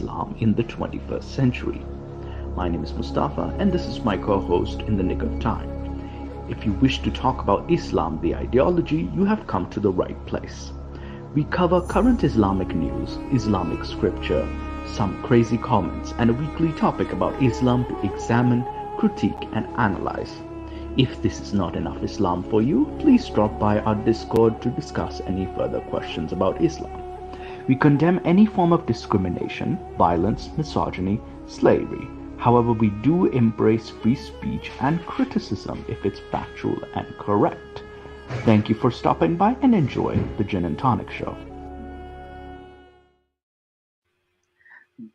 Islam in the 21st century. My name is Mustafa, and this is my co host in the nick of time. If you wish to talk about Islam, the ideology, you have come to the right place. We cover current Islamic news, Islamic scripture, some crazy comments, and a weekly topic about Islam to examine, critique, and analyze. If this is not enough Islam for you, please drop by our Discord to discuss any further questions about Islam. We condemn any form of discrimination, violence, misogyny, slavery. However, we do embrace free speech and criticism if it's factual and correct. Thank you for stopping by and enjoy the Gin and Tonic Show.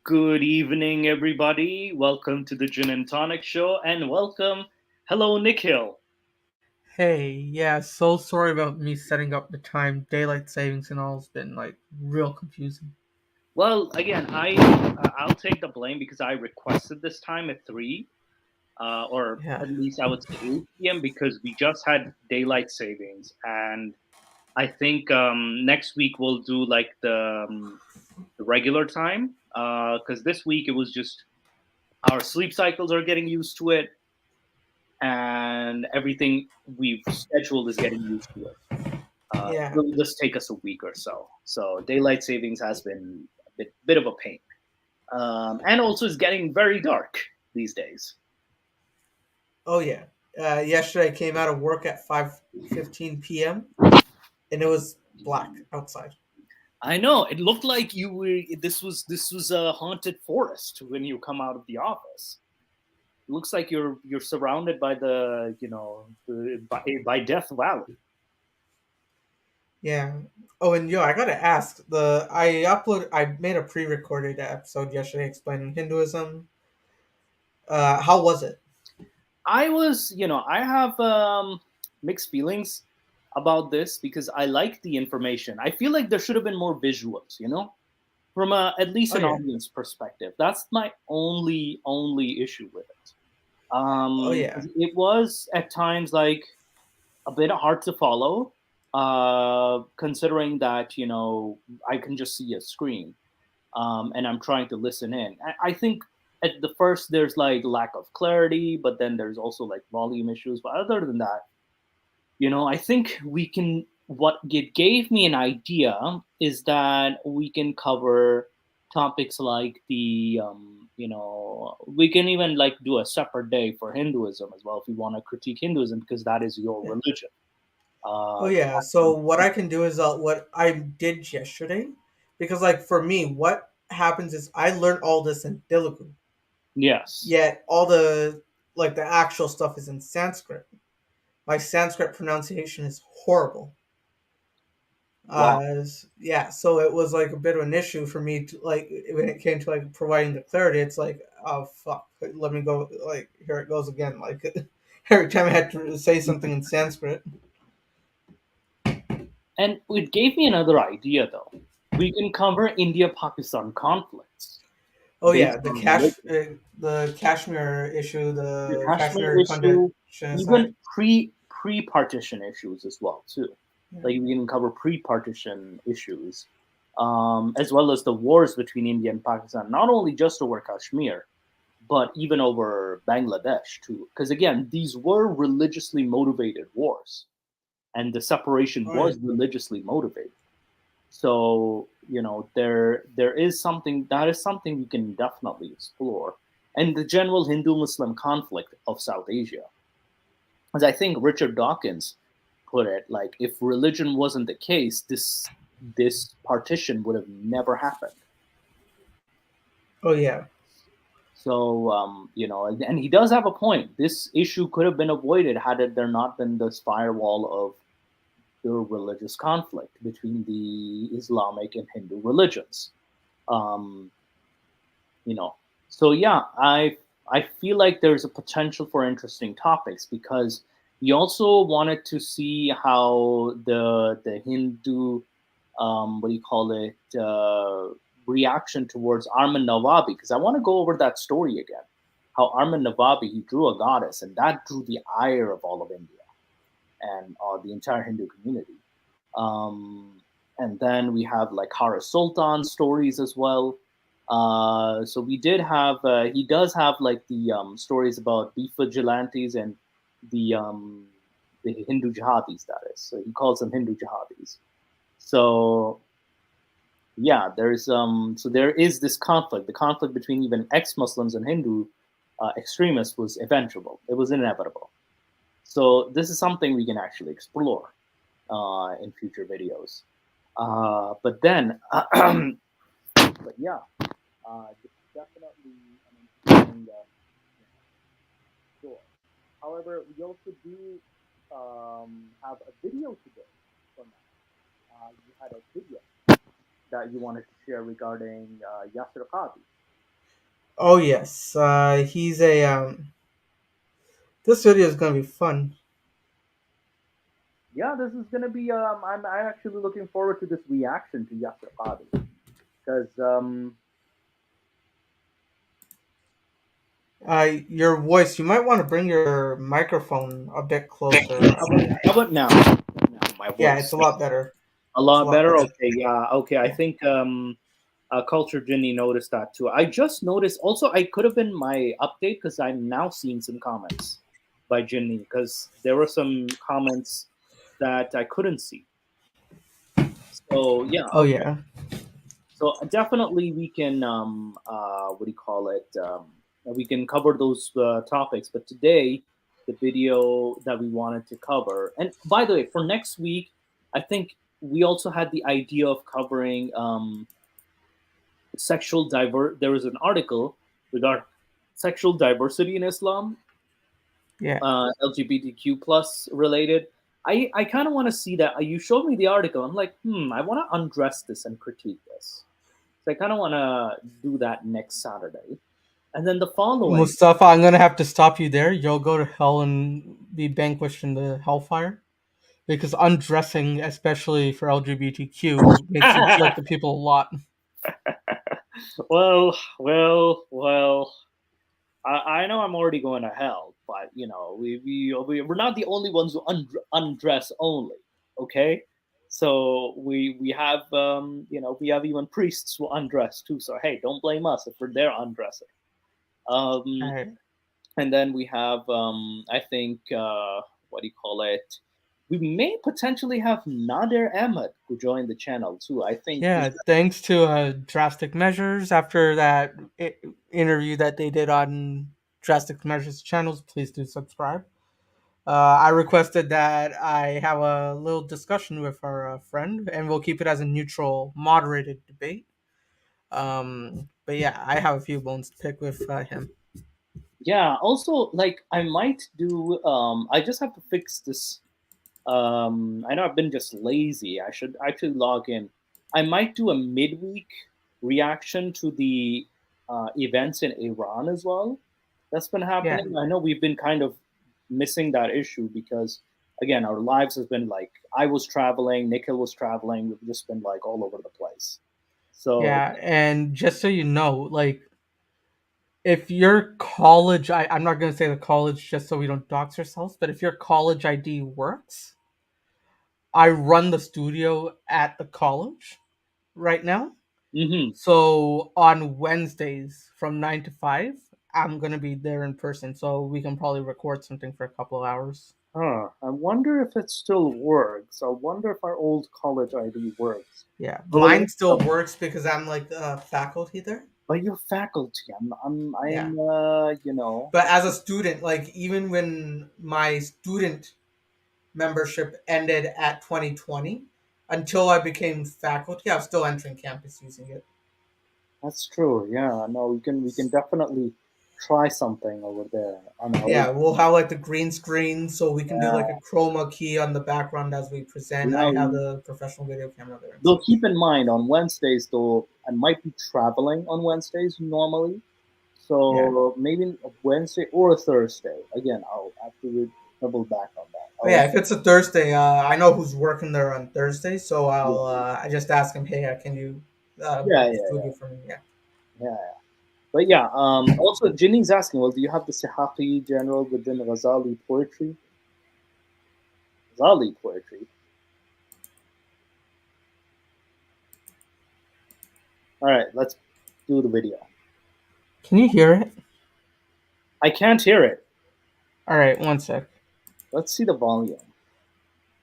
Good evening, everybody. Welcome to the Gin and Tonic Show, and welcome. Hello, Nikhil. Hey, yeah, so sorry about me setting up the time. Daylight savings and all has been like real confusing. Well, again, I'll take the blame because I requested this time at 3, or Yeah. at least I would say 8 p.m. because we just had daylight savings, and I think next week we'll do like the regular time because this week it was just our sleep cycles are getting used to it, and everything we've scheduled is getting used to it. It Yeah. will just take us a week or so. So daylight savings has been a bit of a pain, and also it's getting very dark these days. Oh yeah. Yesterday I came out of work at 5:15 p.m. and it was black outside. I know it looked like you were. This was a haunted forest when you come out of the office. It looks like you're surrounded by by Death Valley. Yeah. Oh, and I gotta ask. I made a pre-recorded episode yesterday explaining Hinduism. How was it? I have mixed feelings about this because I like the information. I feel like there should have been more visuals, from at least Oh an yeah. audience perspective. That's my only issue with it. Oh yeah. It was at times like a bit hard to follow, considering that I can just see a screen, and I'm trying to listen in. I think at the first there's like lack of clarity, but then there's also like volume issues. But other than that, I think we can. What it gave me an idea is that we can cover topics like we can even like do a separate day for Hinduism as well if you want to critique Hinduism because that is your Yeah. religion. Oh Uh, yeah. So what I can do is what I did yesterday, because like for me, what happens is I learned all this in Telugu, yes. yet all the actual stuff is in Sanskrit. My Sanskrit pronunciation is horrible. Wow. Yeah, so it was like a bit of an issue for me to like when it came to like providing the clarity. It's like, oh fuck, let me go. Like here it goes again. Like every time I had to say something in Sanskrit. And it gave me another idea though. We can cover India-Pakistan conflicts Oh based yeah, on religion. the Kashmir issue, The the Kashmir Kashmir Pandit issue, genocide. even pre-partition issues as well too. Yeah. Like we can cover pre-partition issues, as well as the wars between India and Pakistan, not only just over Kashmir, but even over Bangladesh too. Because again, these were religiously motivated wars, and the separation Oh yeah. was religiously motivated. So there is something we can definitely explore, and the general Hindu-Muslim conflict of South Asia, as I think Richard Dawkins put it, like if religion wasn't the case, this partition would have never happened. Oh yeah. So and he does have a point. This issue could have been avoided had there not been this firewall of the religious conflict between the Islamic and Hindu religions. Um, you know, so yeah, I feel like there's a potential for interesting topics because we also wanted to see how the Hindu what do you call it reaction towards Arman Navabi because I want to go over that story again. How Arman Navabi he drew a goddess and that drew the ire of all of India and the entire Hindu community. Um, and then we have like Hara Sultan stories as well. So we did have he does have like the stories about beef vigilantes and the um, the Hindu jihadis. That is, so he calls them Hindu jihadis. So yeah, there is this conflict. The conflict between even ex-Muslims and Hindu extremists was eventual. It was inevitable. So this is something we can actually explore in future videos. But then, but yeah, definitely an interesting store. However, we also do have a video today from that. You had a video that you wanted to share regarding Yasir Qadhi. Oh yes, he's a. This video is gonna be fun. Yeah, this is gonna be. I'm actually looking forward to this reaction to Yasir Qadhi because Your voice. You might want to bring your microphone a bit closer. how about now? Now, my Yeah, it's voice a lot better. a It's a lot lot better. better. Okay, yeah, okay. I Yeah. think Culture Ginny noticed that too. I just noticed. Also, I could have been my update because I'm now seeing some comments by Ginny because there were some comments that I couldn't see. So yeah, Oh okay. yeah. So definitely we can what do you call it? We can cover those topics. But today, the video that we wanted to cover, and by the way, for next week, I think we also had the idea of covering sexual diver. There was an article regarding sexual diversity in Islam, Yeah. LGBTQ plus related. I kind of want to see that. You showed me the article. I'm like, I want to undress this and critique this. So I kind of want to do that next Saturday. And then the following, Mustafa, I'm gonna have to stop you there. You'll go to hell and be vanquished in the hellfire. Because undressing, especially for LGBTQ, makes you feel like the people a lot. well, I know I'm already going to hell, but we're not the only ones who undress only. Okay, so we have we have even priests who undress too. So hey, don't blame us if we're there undressing. Um, Alright. and then we have I think what do you call it? We may potentially have Nader Ahmed who joined the channel too. I think is Yeah, thanks to Drastic Measures after that interview that they did on Drastic Measures channels. Please do subscribe. I requested that I have a little discussion with our friend, and we'll keep it as a neutral, moderated debate. But yeah, I have a few bones to pick with him. yeah. Also, like I might do. I just have to fix this. I know I've been just lazy. I should actually log in. I might do a midweek reaction to the events in Iran as well. That's been Yeah, happening. I know we've been kind of missing that issue because, again, our lives has been like I was traveling, Nikhil was traveling. We've just been like all over the place. So, yeah, and just so you know, like if your college, I'm not going to say the college just so we don't dox ourselves, but if your college ID works, I run the studio at the college right now. hmm So on Wednesdays from 9 to 5, I'm going to be there in person. So we can probably record something for a couple of hours. I wonder if it still works. I wonder if our old college ID works. Yeah, Oh, but mine still works because I'm like faculty there. but you're faculty. Yeah. I'm But as a student, like even when my student membership ended at 2020, until I became faculty, I was still entering campus using it. that's true. Yeah, no, we can definitely try something over there on our old. Yeah, we'll have like the green screen so we can do Yeah, like a chroma key on the background as we present. yeah. I have the professional video camera there and Though stuff. keep in mind on Wednesdays, though I might be traveling on Wednesdays normally, Yeah. so maybe a Wednesday or a Thursday. Again, I'll have to double back on that. But I'll yeah, if it's a Thursday, I know who's working there on Thursday, so yeah, I just ask him, hey, can you yeah, book the yeah, studio for me? Yeah. yeah. But yeah, also Ginny's asking, well, do you have the Sihaqi general within Ghazali poetry? Ghazali poetry. All right, let's do the video. Can you hear it? I can't hear it. All right, one sec. Let's see the volume.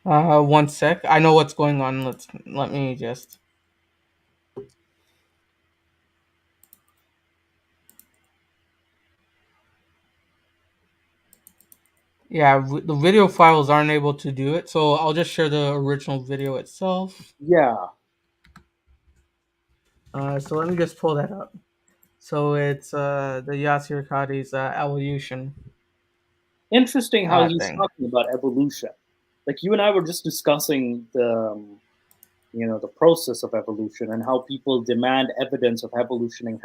One sec. I know what's going on. Let me just. Yeah, the video files aren't able to do it, so I'll just share the original video itself. Yeah. So let me just pull that up. So it's the Yasir Qadhi's evolution Interesting how he's thing. talking about evolution. Like you and I were just discussing the process of evolution and how people demand evidence of evolution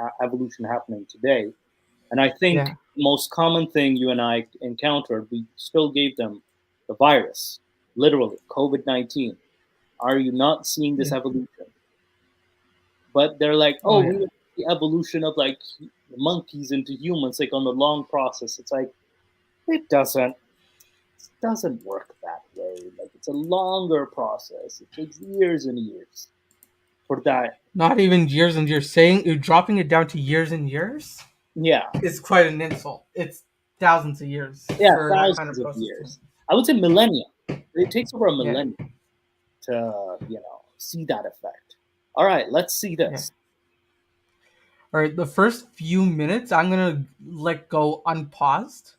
happening today. And I think Yeah. the most common thing you and I encountered, we still gave them the virus, literally COVID-19. Are you not seeing this Yeah. evolution? But they're like, Oh oh, yeah. we the evolution of like monkeys into humans, like on the long process. It's like it doesn't work that way. Like it's a longer process. It takes years and years for that. Not even years and years. Saying you're dropping it down to years and years Yeah, is quite an insult. It's thousands of years yeah, for that kind thousands of of process. years. I would say millennia. It takes over a Yeah. millennium to see that effect. All right, let's see Yeah. this. All right. The first few minutes, I'm gonna let go unpaused.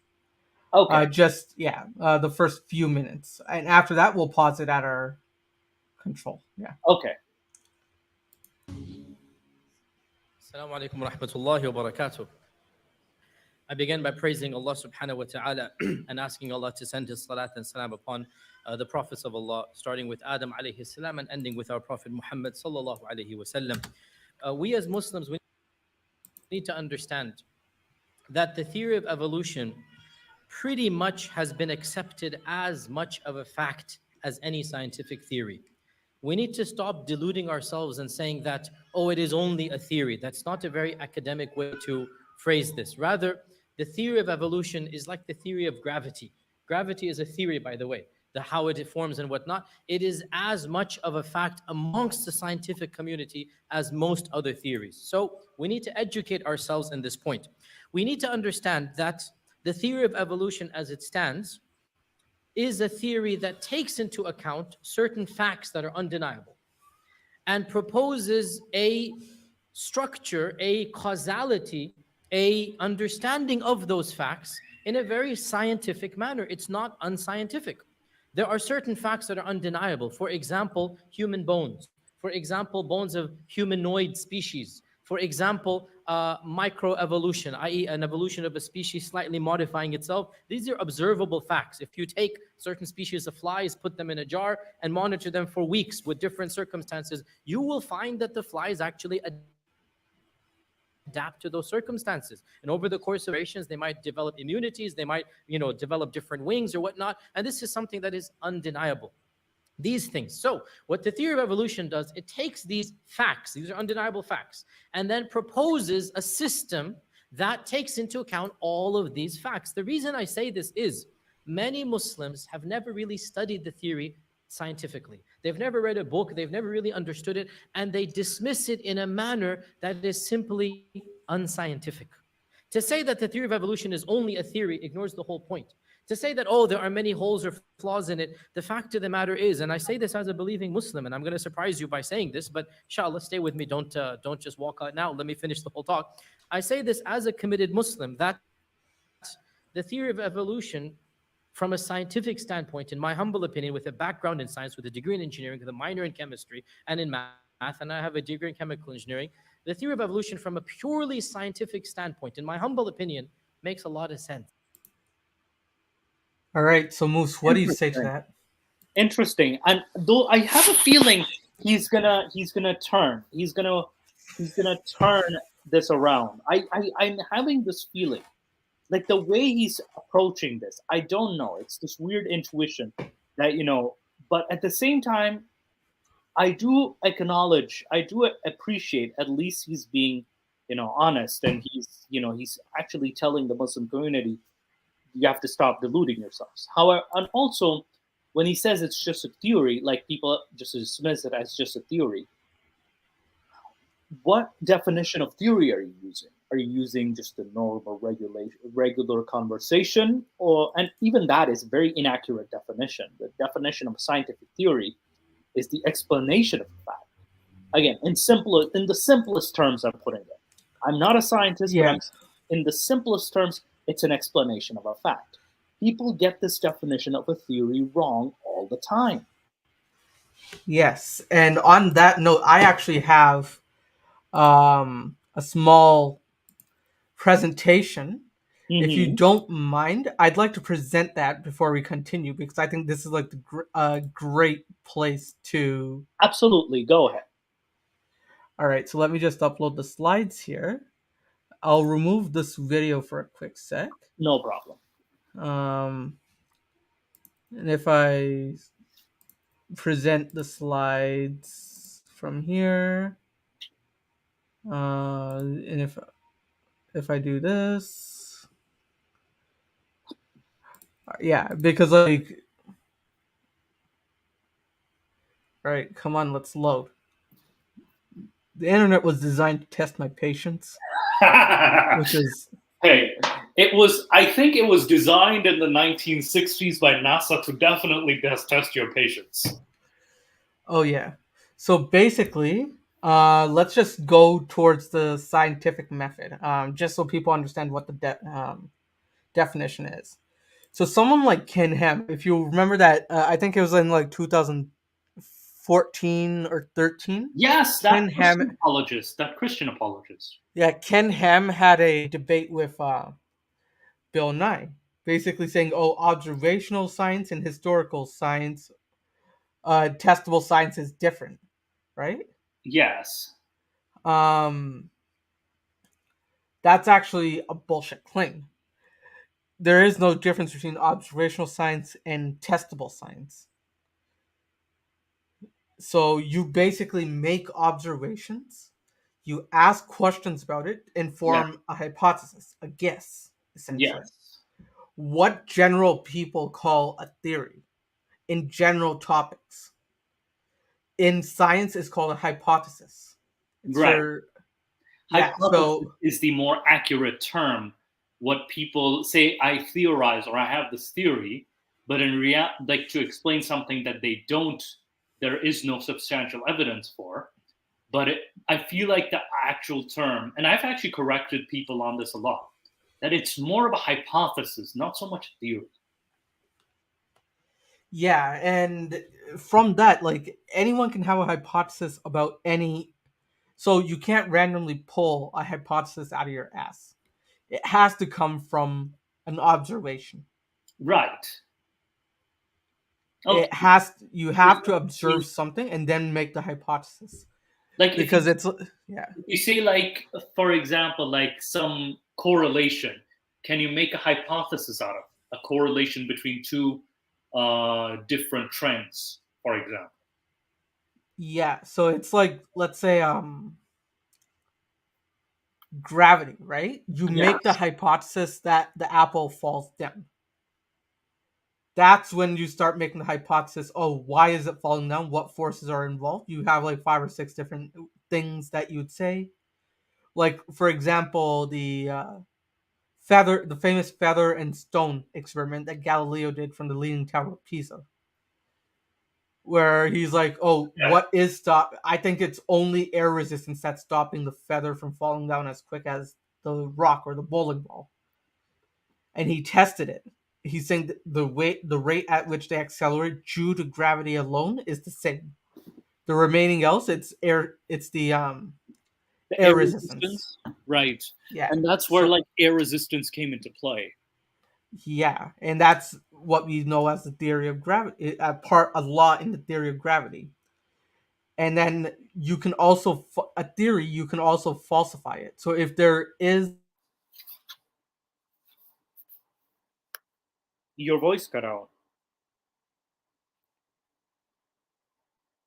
Okay, The first few minutes, and after that, we'll pause it at our control. Yeah. okay. Assalamu alaikum wa rahmatullahi wa barakatuh. I begin by praising Allah subhanahu wa ta'ala and asking Allah to send His salat and salam upon the prophets of Allah, starting with Adam alayhi salam and ending with our Prophet Muhammad sallallahu alayhi wa sallam. We as Muslims, we need to understand that the theory of evolution pretty much has been accepted as much of a fact as any scientific theory. We need to stop deluding ourselves and saying that, oh, it is only a theory. That's not a very academic way to phrase this. Rather, the theory of evolution is like the theory of gravity. Gravity is a theory, by the way, how it forms and whatnot. It is as much of a fact amongst the scientific community as most other theories. So we need to educate ourselves in this point. We need to understand that the theory of evolution as it stands is a theory that takes into account certain facts that are undeniable and proposes a structure, a causality, a understanding of those facts in a very scientific manner. It's not unscientific. There are certain facts that are undeniable. For example, human bones. For example, bones of humanoid species. For example, microevolution, i.e. an evolution of a species slightly modifying itself. These are observable facts. If you take certain species of flies, put them in a jar, and monitor them for weeks with different circumstances, you will find that the flies actually adapt to those circumstances. And over the course of generations, they might develop immunities, they might, develop different wings or whatnot. And this is something that is undeniable. These things. So what the theory of evolution does, it takes these facts, these are undeniable facts, and then proposes a system that takes into account all of these facts. The reason I say this is many Muslims have never really studied the theory scientifically. They've never read a book, they've never really understood it, and they dismiss it in a manner that is simply unscientific. To say that the theory of evolution is only a theory ignores the whole point. To say that, oh, there are many holes or flaws in it, the fact of the matter is, and I say this as a believing Muslim, and I'm going to surprise you by saying this, but inshallah, stay with me, don't just walk out now, let me finish the whole talk. I say this as a committed Muslim, that the theory of evolution, from a scientific standpoint, in my humble opinion, with a background in science, with a degree in engineering, with a minor in chemistry and in math, and I have a degree in chemical engineering, the theory of evolution from a purely scientific standpoint, in my humble opinion, makes a lot of sense. All right. So Moose, what do you say to that? Interesting. And though I have a feeling he's gonna turn. He's gonna turn this around. I'm having this feeling. Like the way he's approaching this, I don't know. It's this weird intuition that, but at the same time, I do acknowledge, I do appreciate at least he's being, honest, and he's actually telling the Muslim community, you have to stop deluding yourselves. However, and also when he says it's just a theory, like people just dismiss it as just a theory. what definition of theory are you using? Are you using just the normal regular conversation, or and even that is a very inaccurate definition. The definition of scientific theory is the explanation of a fact. Again, in the simplest terms, I'm putting it. I'm not a scientist, but Yeah. I'm in the simplest terms, it's an explanation of a fact. People get this definition of a theory wrong all the time. Yes. And on that note, I actually have a small presentation. If you Mm-hmm. don't mind, I'd like to present that before we continue because I think this is like a great place to. Absolutely, go ahead. All right, so let me just upload the slides here. I'll remove this video for a quick sec. No problem. And if I present the slides from here, and if I do this, yeah, because like, right, come on, let's load. The internet was designed to test my patience, which is Hey, I think it was designed in the 1960s by NASA to definitely test your patience. oh yeah. So basically, let's just go towards the scientific method, just so people understand what the definition is. So someone like Ken Ham, if you remember that, I think it was in like 2014 or 13. Yes, Ken Ham, that Christian apologist. yeah, Ken Ham had a debate with Bill Nye, basically saying, "Oh, observational science and historical science, testable science is different, right?" Yes. Um, that's actually a bullshit claim. There is no difference between observational science and testable science. So you basically make observations, you ask questions about it, and Yeah. form a hypothesis, a guess, essentially. Yes. What general people call a theory in general topics. In science, is called a hypothesis. It's Right. for, yeah, Hypothesis so, is the more accurate term. What people say, I theorize or I have this theory, but in reality, like to explain something that there is no substantial evidence for. But I feel like the actual term, and I've actually corrected people on this a lot, that it's more of a hypothesis, not so much a theory. yeah, and from that, like, anyone can have a hypothesis about any. So you can't randomly pull a hypothesis out of your ass. It has to come from an observation. Right. Okay. You have to observe something and then make the hypothesis. Like Because it's, yeah. if you say, like, for example, like some correlation, can you make a hypothesis out of a correlation between two different trends, for example? Yeah, so it's like, let's say gravity, right? You make the Yes. hypothesis that the apple falls down. That's when you start making the hypothesis, oh, why is it falling down? What forces are involved? You have like 5 or 6 different things that you would say. Like, for example, the famous feather and stone experiment that Galileo did from the Leaning Tower of Pisa, where he's like, "Oh, Yeah. what is stop? I think it's only air resistance that's stopping the feather from falling down as quick as the rock or the bowling ball." And he tested it. He's saying that the rate at which they accelerate due to gravity alone is the same. The remaining else, it's air. It's the The air air resistance. resistance, right? Yeah, And that's where, so like, air resistance came into play. yeah, and that's what we know as the theory of gravity. A law in the theory of gravity. And then you can also a theory. You can also falsify it. So if there is, Your voice cut out.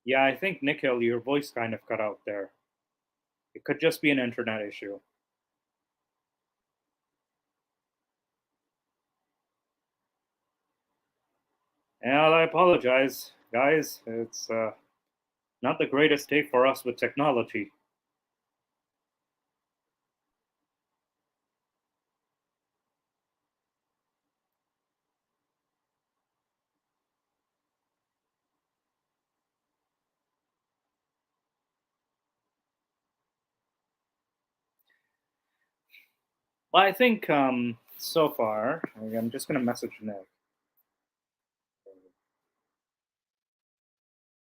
Yeah, I think, Nikhil, your voice kind of cut out there. It could just be an internet issue. And I apologize, guys. It's not the greatest day for us with technology. Well, I think so far, I'm just going to message Nick.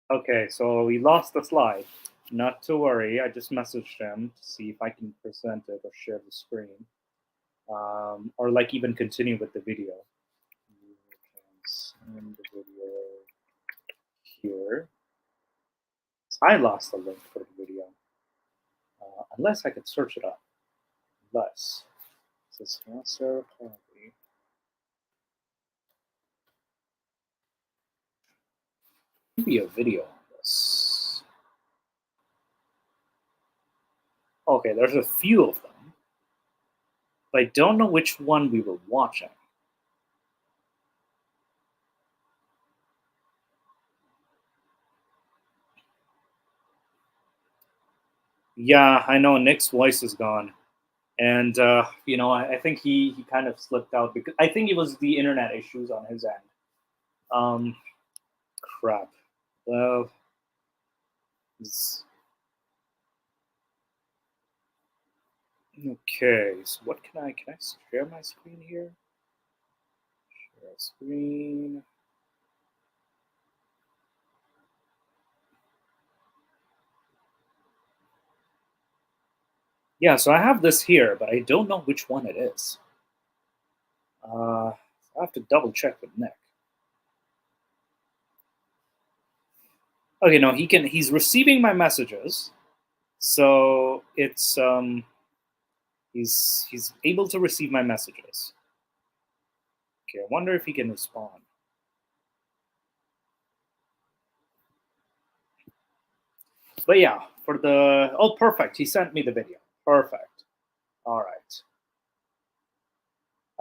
Okay, so we lost the slide. Not to worry. I just messaged him to see if I can present it or share the screen, or like even continue with the video. You can send the video here. I lost the link for the video, unless I could search it up. Unless this is Yasir Qadhi. Maybe a video on this. Okay, there's a few of them, but I don't know which one we were watching. Yeah, I know Nick's voice is gone. And I think he kind of slipped out because I think it was the internet issues on his end. Crap. Well, okay. So what can I share my screen here? Share screen. Yeah, so I have this here, but I don't know which one it is. I have to double check with Nick. Okay, no, he's receiving my messages, so it's he's able to receive my messages. Okay, I wonder if he can respond. But yeah, for the perfect, he sent me the video. Perfect. All right.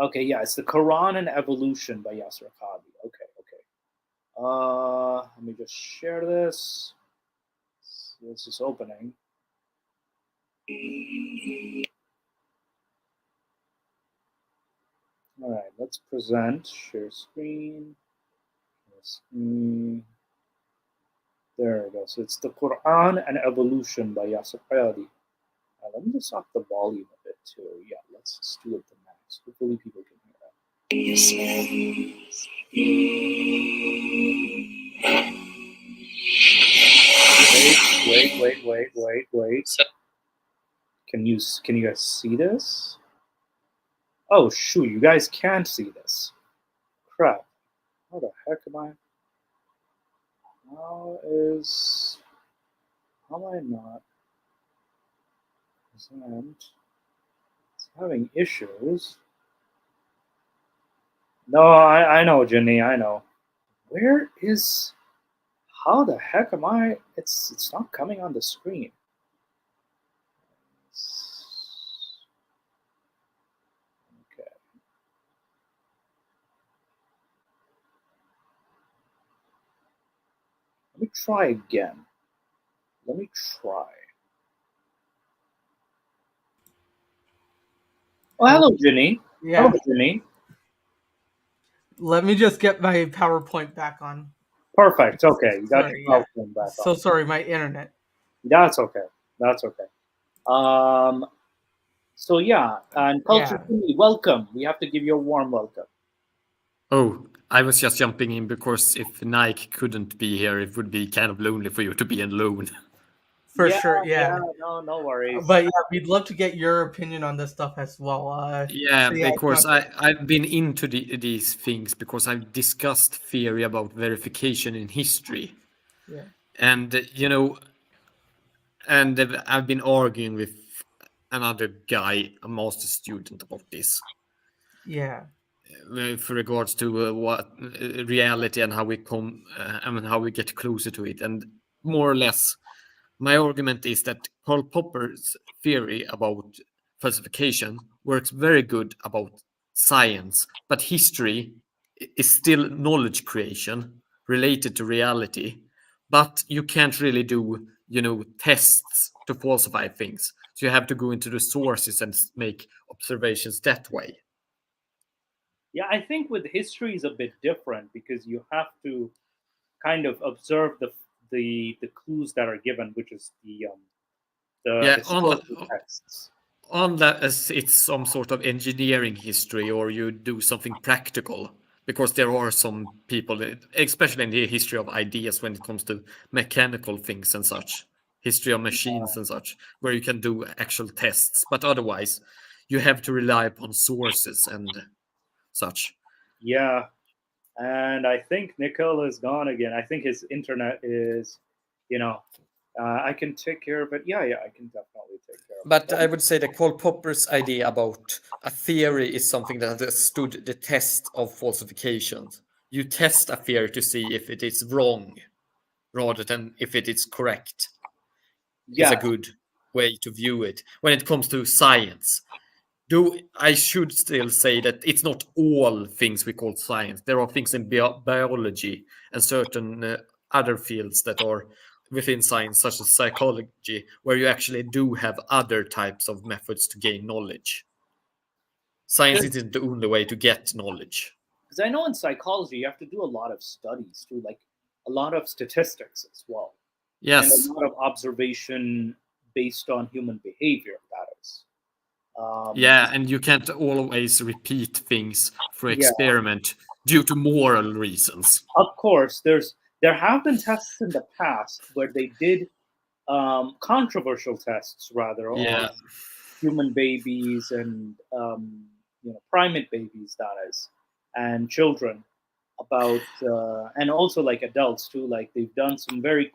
Okay, yeah, it's the Quran and Evolution by Yasir Qadhi. Okay. Let me just share this. This is opening. All right, let's present. Share screen. There we go. So it's the Quran and Evolution by Yasir Qadhi. Let me just up the volume a bit too. Yeah, let's just do it the max. Hopefully people can hear that. Wait. Can you guys see this? Oh shoot, you guys can't see this. Crap. How the heck am I? How am I not? It's having issues. No, I know, Jenny, I know. Where is? How the heck am I? It's not coming on the screen. Okay. Let me try again. Let me try. Oh, hello, Jenny. Yeah. Hello, Jenny. Let me just get my PowerPoint back on. Perfect. Okay, you got Sorry, your yeah. PowerPoint back So on. sorry, my internet. That's okay. So yeah, and Culture TV, welcome. We have to give you a warm welcome. Oh, I was just jumping in because if Nike couldn't be here, it would be kind of lonely for you to be alone. For sure, yeah. No worries. But yeah, we'd love to get your opinion on this stuff as well. Because I've been into these things because I've discussed theory about verification in history. Yeah. And, I've been arguing with another guy, a master student, about this. Yeah. With regards to what reality and how we how we get closer to it. And more or less, my argument is that Karl Popper's theory about falsification works very good about science, but history is still knowledge creation related to reality. But you can't really do, tests to falsify things. So you have to go into the sources and make observations that way. Yeah, I think with history is a bit different because you have to kind of observe the clues that are given, which is the historical texts. unless it's some sort of engineering history or you do something practical, because there are some people, especially in the history of ideas when it comes to mechanical things and such, history of machines and such, where you can do actual tests. But otherwise, you have to rely upon sources and such. Yeah, and I think Nicole is gone again. I think his internet is, you know, I can take care of it. Yeah, yeah, I can definitely take care of But I it. would say that Karl Popper's idea about a theory is something that has stood the test of falsifications. You test a theory to see if it is wrong rather than if it is correct, is a Yeah, good way to view it. When it comes to science, though I should still say that it's not all things we call science. There are things in biology and certain other fields that are within science, such as psychology, where you actually do have other types of methods to gain knowledge. Science isn't the only way to get knowledge. because I know in psychology you have to do a lot of studies too, like a lot of statistics as well, and a Yes. lot of observation based on human behavior. That is. Yeah, and you can't always repeat things for Yeah, experiment due to moral reasons. of course. There have been tests in the past where they did controversial tests rather on Yeah. human babies and primate babies, that is, and children about and also like adults too. Like they've done some very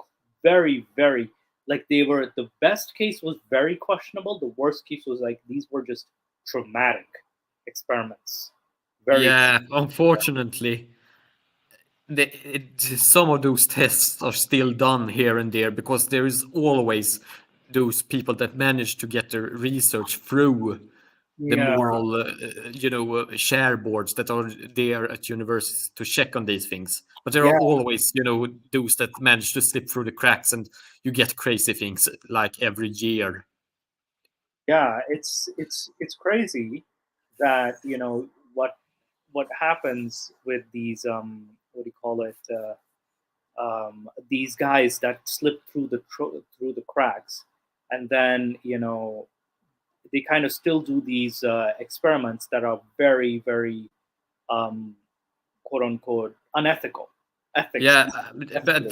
like they were the best case was very questionable. The worst case was like these were just traumatic experiments. Very Yeah, unfortunately, some of those tests are still done here and there because there is always those people that manage to get their research through the yeah moral, share boards that are there at universities to check on these things. But there are yeah always, those that manage to slip through the cracks, and you get crazy things like every year. yeah. It's crazy that what happens with these what do you call it these guys that slip through through the cracks, and then they kind of still do these experiments that are very um, quote unquote unethical ethics. Yeah, but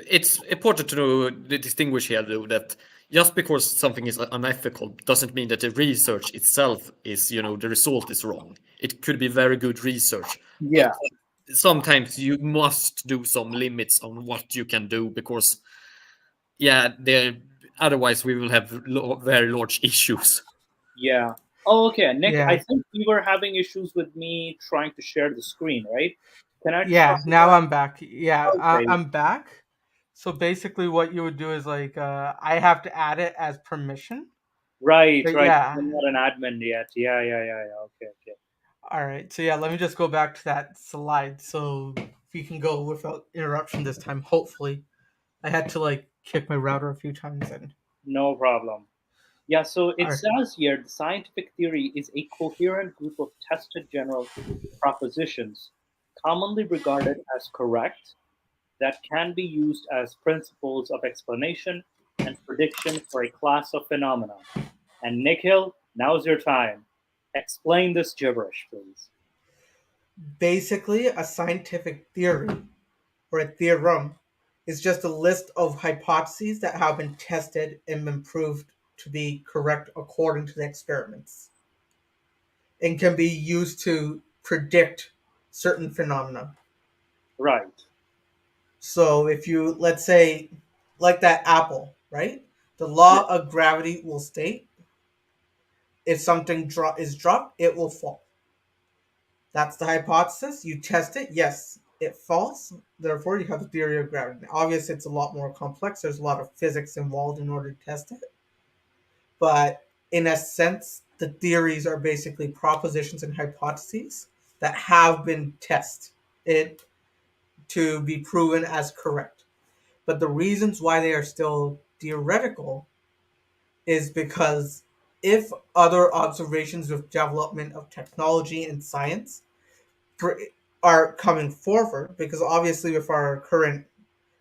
it's important to know, to distinguish here, though, that just because something is unethical doesn't mean that the research itself is, the result is wrong. It could be very good research, but Yeah, sometimes you must do some limits on what you can do because, yeah, there. Otherwise, we will have very large issues. yeah. Oh, okay, Nick. I Yeah, think we were having issues with me trying to share the screen, right? Can I try yeah. Now that? I'm back. Yeah, Okay. I'm back. So basically, what you would do is like I have to add it as permission. Right, But right. yeah, I'm not an admin yet. Yeah. Okay, okay. all right. So yeah, let me just go back to that slide so we can go without interruption this time. Hopefully, I had to like kick my router a few times and. No problem. Yeah, so All it right. says here the scientific theory is a coherent group of tested general propositions, commonly regarded as correct, that can be used as principles of explanation and prediction for a class of phenomena. And Nikhil, now's your time. Explain this gibberish, please. Basically, a scientific theory or a theorem is just a list of hypotheses that have been tested and been proved to be correct according to the experiments and can be used to predict certain phenomena. Right. So, if you, let's say, like that apple, right? The law of gravity will state if something is dropped, it will fall. That's the hypothesis. You test it. Yes, it falls. Therefore, you have the theory of gravity. Obviously, it's a lot more complex. There's a lot of physics involved in order to test it. But in a sense, the theories are basically propositions and hypotheses that have been tested to be proven as correct. But the reasons why they are still theoretical is because if other observations of development of technology and science are coming forward, because obviously with our current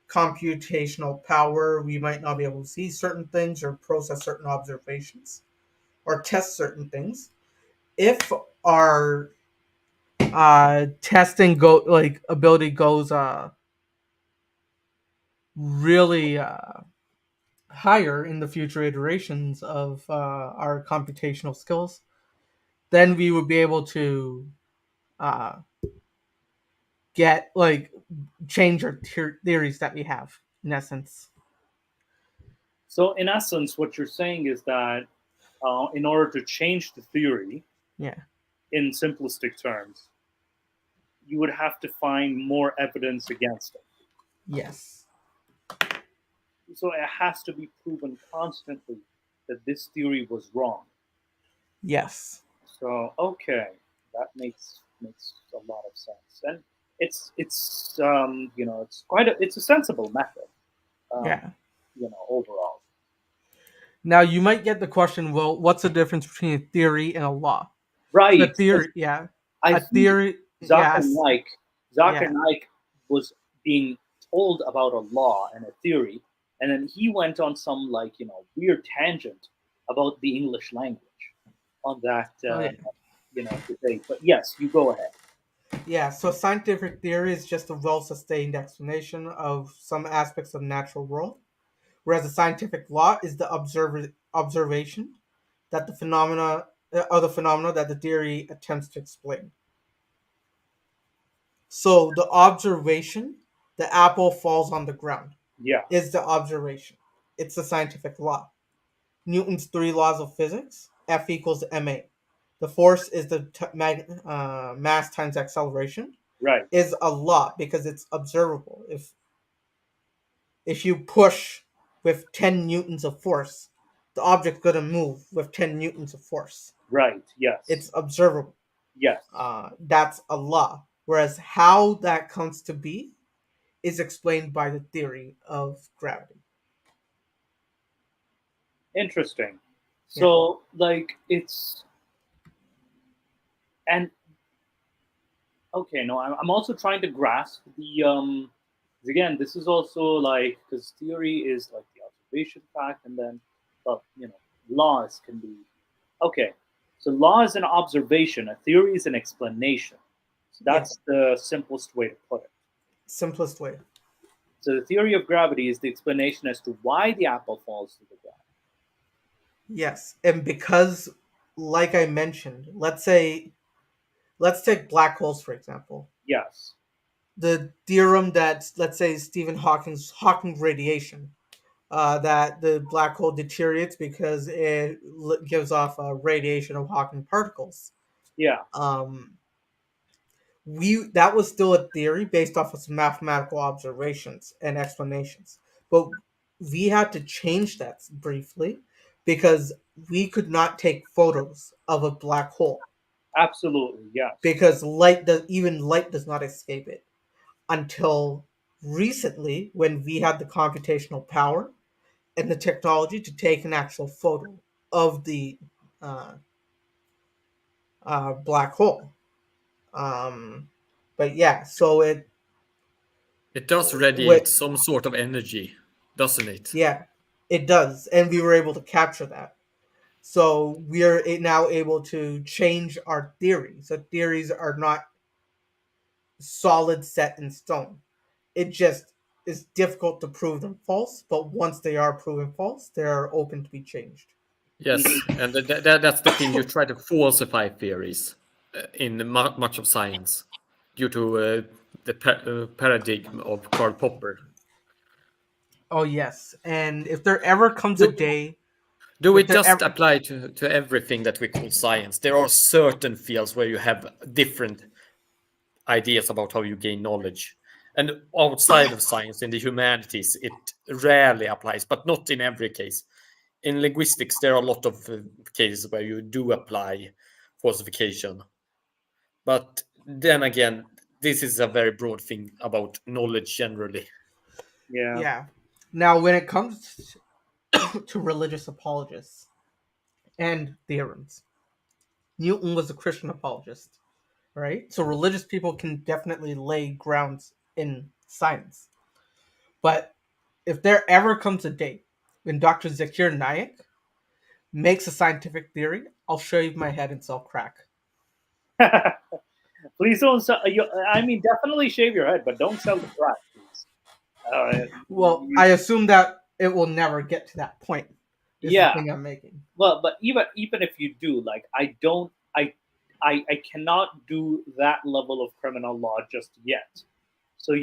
computational power we might not be able to see certain things or process certain observations, or test certain things. If our testing ability goes really higher in the future iterations of our computational skills, then we would be able to uh, get change our theories that we have in essence. So, in essence, what you're saying is that in order to change the theory Yeah. in simplistic terms, you would have to find more evidence against it. Yes. So, it has to be proven constantly that this theory was wrong. Yes. So, okay, that makes a lot of sense, and it's it's a sensible method, um, Yeah. overall. Now you might get the question, well, what's the difference between a theory and a law? So a Right. theory, yeah, I a think theory, Zakir yes, Naik, Zakir yeah, Naik was being told about a law and a theory, and then he went on some weird tangent about the English language on that oh yeah, debate. But yes, you go ahead. yeah. So scientific theory is just a well-sustained explanation of some aspects of natural world, whereas a scientific law is the observation that the phenomena that the theory attempts to explain. So the observation, the apple falls on the ground, Yeah. is the observation. It's a scientific law. Newton's three laws of physics, F equals ma. The force is the mass times acceleration, Right. is a law because it's observable. If you push with 10 newtons of force, the object's going to move with 10 newtons of force. Right. Yes. It's observable. Yes. That's a law. Whereas how that comes to be is explained by the theory of gravity. Interesting. Yeah. So, it's and okay. No, I'm also trying to grasp the 'cause again, this is also because theory is like the observation fact, and then, well, laws can be okay. So, law is an observation. A theory is an explanation. So Yeah. that's the simplest way to put it. Simplest way. So, the theory of gravity is the explanation as to why the apple falls to the ground. Yes. And because, like I mentioned, let's take black holes for example. Yes. The theorem that, let's say, Stephen Hawking radiation, that the black hole deteriorates because it gives off a radiation of Hawking particles. Yeah. That was still a theory based off of some mathematical observations and explanations, but we had to change that briefly because we could not take photos of a black hole Absolutely. Yes. because even light does not escape it until recently when we had the computational power and the technology to take an actual photo of the uh, black hole. Um, but yeah, so It does radiate with some sort of energy, doesn't it? yeah, it does, and we were able to capture that. So we are now able to change our theories. So theories are not solid set in stone. It just is difficult to prove them false, but once they are proven false, they are open to be changed. Yes, and that's the thing. You try to falsify theories in much of science due to the paradigm of Karl Popper. Oh yes, and if there ever comes a Do, day, do if it there just ever, apply to everything that we call science? There are certain fields where you have different ideas about how you gain knowledge. And outside of science, in the humanities, it rarely applies, but not in every case. In linguistics, there are a lot of cases where you do apply falsification. But then again, this is a very broad thing about knowledge generally. Yeah. yeah. Now, when it comes to religious apologists and theorems, Newton was a Christian apologist, right? So religious people can definitely lay grounds in science. But if there ever comes a day when Dr. Zakir Naik makes a scientific theory, I'll shave my head and sell crack. Please don't sell. I mean, definitely shave your head, but don't sell the crack, please. Uh, Well, you, I assume that it will never get to that point. Is the yeah. thing I'm making. Well, but even if you do, like, I don't, I cannot do that level of criminal law just yet. So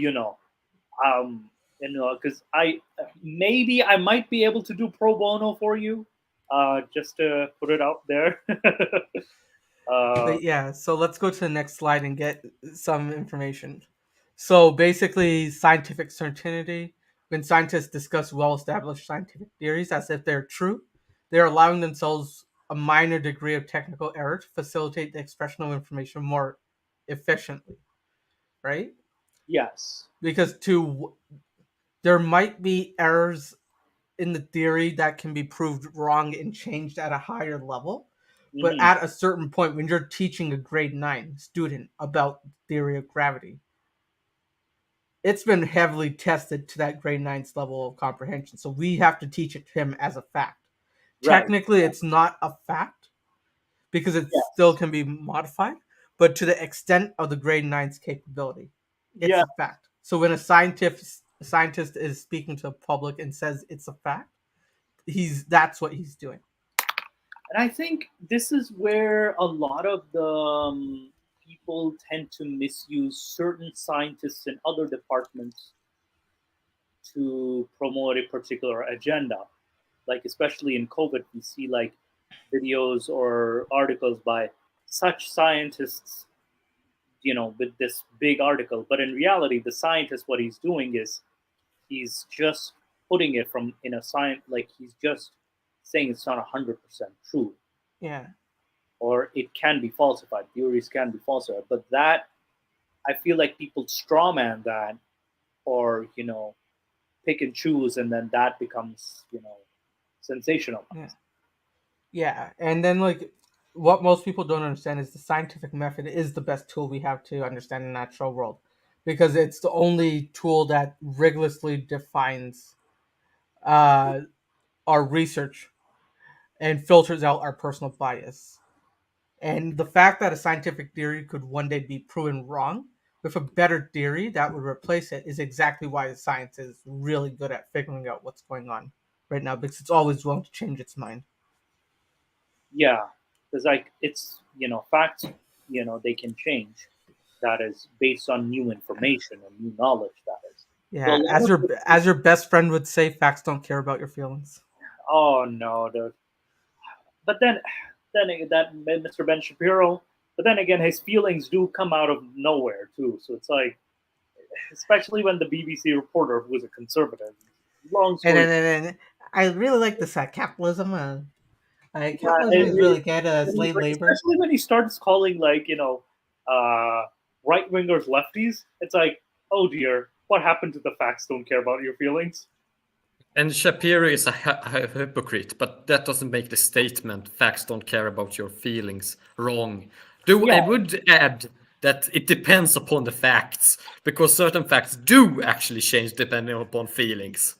um, because maybe I might be able to do pro bono for you, just to put it out there. uh, But yeah, so let's go to the next slide and get some information. So basically, scientific certainty. When scientists discuss well-established scientific theories as if they're true, they're allowing themselves a minor degree of technical error to facilitate the expression of information more efficiently, right? yes. Because there might be errors in the theory that can be proved wrong and changed at a higher level. But Hmm. at a certain point, when you're teaching a grade 9 student about the theory of gravity, it's been heavily tested to that grade 9's level of comprehension. So we have to teach it to him as a fact. Right. Technically, it's not a fact because it still Yes. can be modified, but to the extent of the grade 9's capability, it's Yeah. a fact. So when a scientist is speaking to the public and says it's a fact, that's what he's doing. And I think this is where a lot of the people tend to misuse certain scientists in other departments to promote a particular agenda. Like, especially in COVID, we see like videos or articles by such scientists, with this big article. But in reality, the scientist, what he's doing is he's just putting it from in a science, like he's just saying it's not 100% true, Yeah. or it can be falsified. Theories can be falsified, but that, I feel like people strawman that, or pick and choose, and then that becomes Yeah. sensationalized. Yeah. And then like what most people don't understand is the scientific method is the best tool we have to understand the natural world because it's the only tool that rigorously defines uh, our research and filters out our personal bias. And the fact that a scientific theory could one day be proven wrong with a better theory that would replace it is exactly why science is really good at figuring out what's going on right now because it's always willing to change its mind. Yeah, because like it's facts, they can change. That is based on new information and new knowledge. That is. So a Yeah, lot of as your best friend would say, facts don't care about your feelings. oh no, dude. But then that Mr. Ben Shapiro. But then again, his feelings do come out of nowhere too. So it's like, especially when the BBC reporter, who was a conservative, long And story. then I really like this capitalism. Yeah, Capitalism is really good. Slave like, labor. especially when he starts calling like right wingers lefties. It's like, oh dear, what happened to the facts don't care about your feelings? And Shapiro is a hypocrite, but that doesn't make the statement "facts don't care about your feelings" wrong. Though Yeah, I would add that it depends upon the facts, because certain facts do actually change depending upon feelings.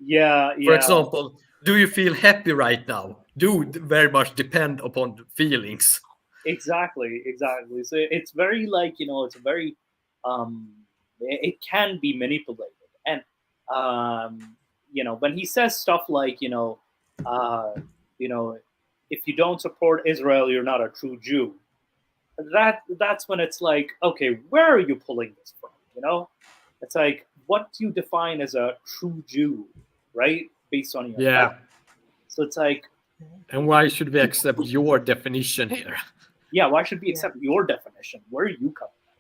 yeah, For yeah. example, do you feel happy right now? Do very much depend upon feelings. Exactly, exactly. So it's very like it's a very um, it can be manipulated, and when he says stuff like you know if you don't support Israel, you're not a true Jew. That's when it's like, okay, where are you pulling this from? It's like, what do you define as a true Jew, right? Based on your fact. Yeah. So it's like, And why should we accept your definition here? yeah, why should we Yeah. accept your definition? Where are you coming from?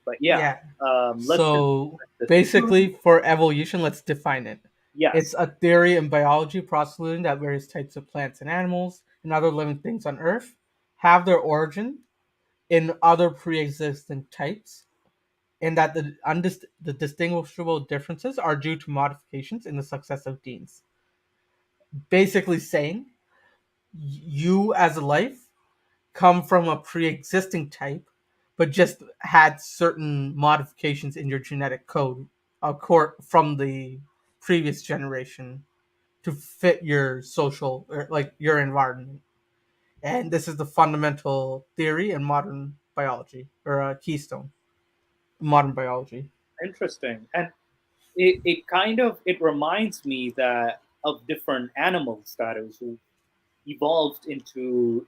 But yeah, Yeah. let's So the basically, for evolution, let's define it. It's yes, a theory in biology postulating that various types of plants and animals and other living things on Earth have their origin in other pre-existing types, and that the distinguishable differences are due to modifications in the successive genes. Basically, saying you as a life come from a pre-existing type, but just had certain modifications in your genetic code from the previous generation to fit your social or like your environment. And this is the fundamental theory in modern biology, or a keystone in modern biology. Interesting. And it kind of it reminds me that of different animals that is who evolved into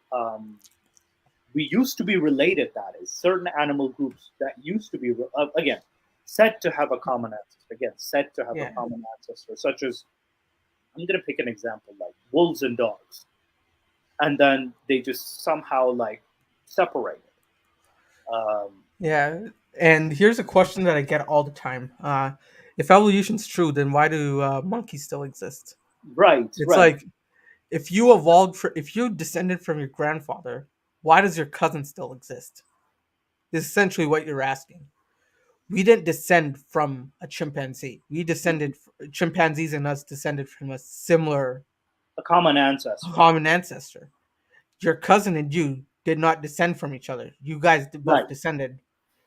we used to be related, that is certain animal groups that used to be again said to have a common ancestor, again said to have a Yeah. common ancestor, such as I'm going to pick an example like wolves and dogs, and then they just somehow like separated. Yeah. And here's a question that I get all the time. If evolution's true, then why do monkeys still exist? Right, It's right. like if you descended from your grandfather, why does your cousin still exist? Is essentially what you're asking. We didn't descend from a chimpanzee. Chimpanzees and us descended from a similar A common ancestor. common ancestor. Your cousin and you did not descend from each other. You guys Right. both descended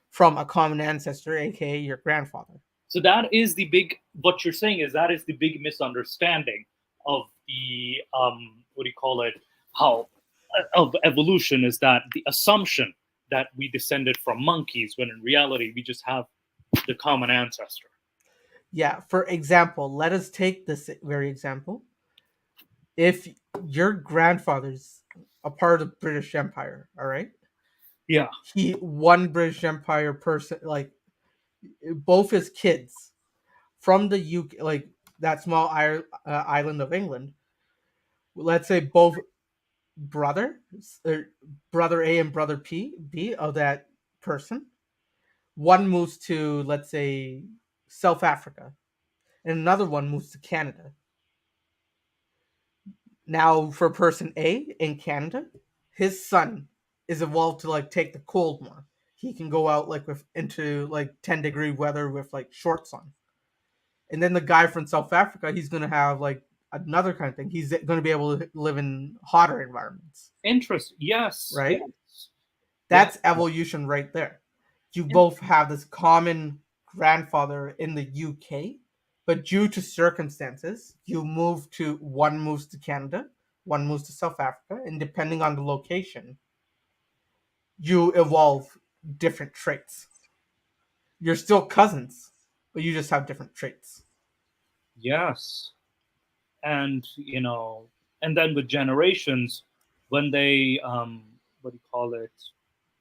from a common ancestor, aka your grandfather. So that is the big. What you're saying is that is the big misunderstanding of the what do you call it? How of evolution is that the assumption that we descended from monkeys when in reality we just have the common ancestor. Yeah, for example, let us take this very example. If your grandfather's a part of the British Empire, all right? Yeah. He one British Empire person, like both his kids from the UK, like that small island of England. Let's say both brother, brother A and brother B of that person. One moves to, let's say, South Africa, and another one moves to Canada. Now, for person A in Canada, his son is evolved to like take the cold more. He can go out like with into like 10-degree weather with like shorts on. And then the guy from South Africa, he's gonna have like another kind of thing. He's gonna be able to live in hotter environments. Interest. Yes. Right? Yes. That's evolution right there. You both have this common grandfather in the UK, but due to circumstances, one moves to Canada, one moves to South Africa, and depending on the location, you evolve different traits. You're still cousins, but you just have different traits. Yes. And and then with generations, when they what do you call it,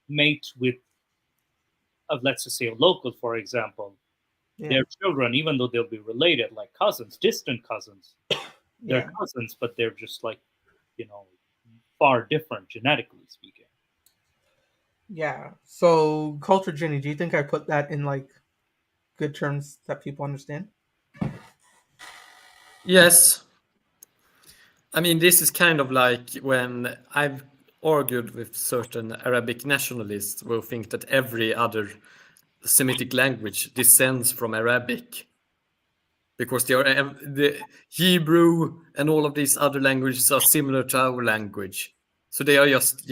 mate with let's just say a local, for example, Yeah. their children, even though they'll be related, like cousins, distant cousins, they're Yeah. cousins, but they're just like, you know, far different genetically speaking. Yeah. So culture Ginny, do you think I put that in like good terms that people understand? Yes. I mean, this is kind of like when I've argued with certain Arabic nationalists who think that every other Semitic language descends from Arabic because the Hebrew and all of these other languages are similar to our language. So they are just,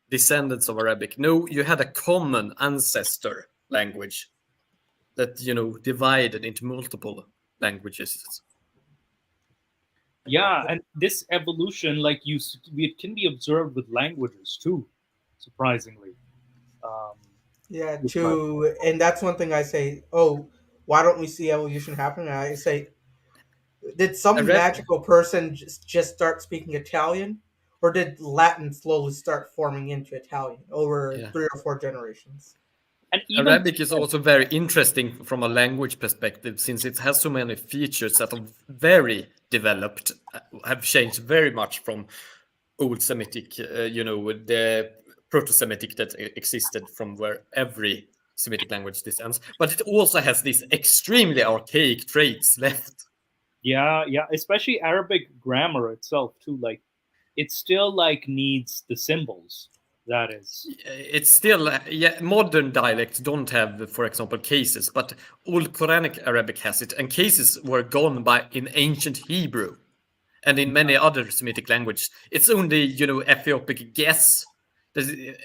descendants of Arabic. No, you had a common ancestor language that, divided into multiple languages. Yeah, and this evolution, like it can be observed with languages too, surprisingly. Um, Yeah, and that's one thing I say, oh, why don't we see evolution happen? And I say, did some Arab- magical person just start speaking Italian? Or did Latin slowly start forming into Italian over yeah. 3 or 4 generations? and even Arabic is also very interesting from a language perspective since it has so many features that are very developed, have changed very much from Old Semitic, with the Proto-Semitic that existed from where every Semitic language descends. But it also has these extremely archaic traits left. yeah, especially Arabic grammar itself too. Like, it still like needs the symbols. That is, It's still, modern dialects don't have, for example, cases, but Old Quranic Arabic has it, and cases were gone by in ancient Hebrew. And in many other Semitic languages, it's only Ethiopic guess,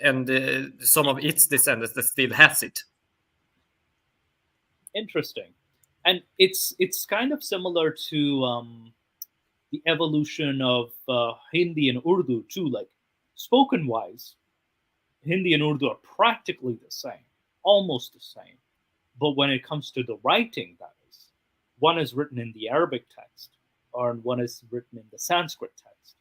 and some of its descendants that still has it. interesting, and it's kind of similar to the evolution of Hindi and Urdu too. Like spoken wise, Hindi and Urdu are practically the same, almost the same. But when it comes to the writing, that is, one is written in the Arabic text, or one is written in the Sanskrit text.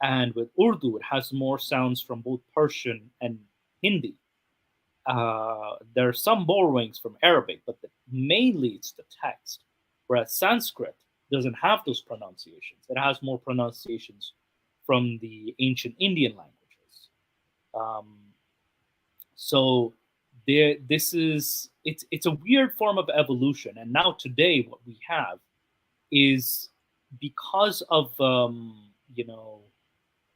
And with Urdu, it has more sounds from both Persian and Hindi. There are some borrowings from Arabic, but mainly it's the text. Whereas Sanskrit doesn't have those pronunciations. It has more pronunciations from the ancient Indian languages. Um, so this is it's a weird form of evolution. And now today, what we have is because of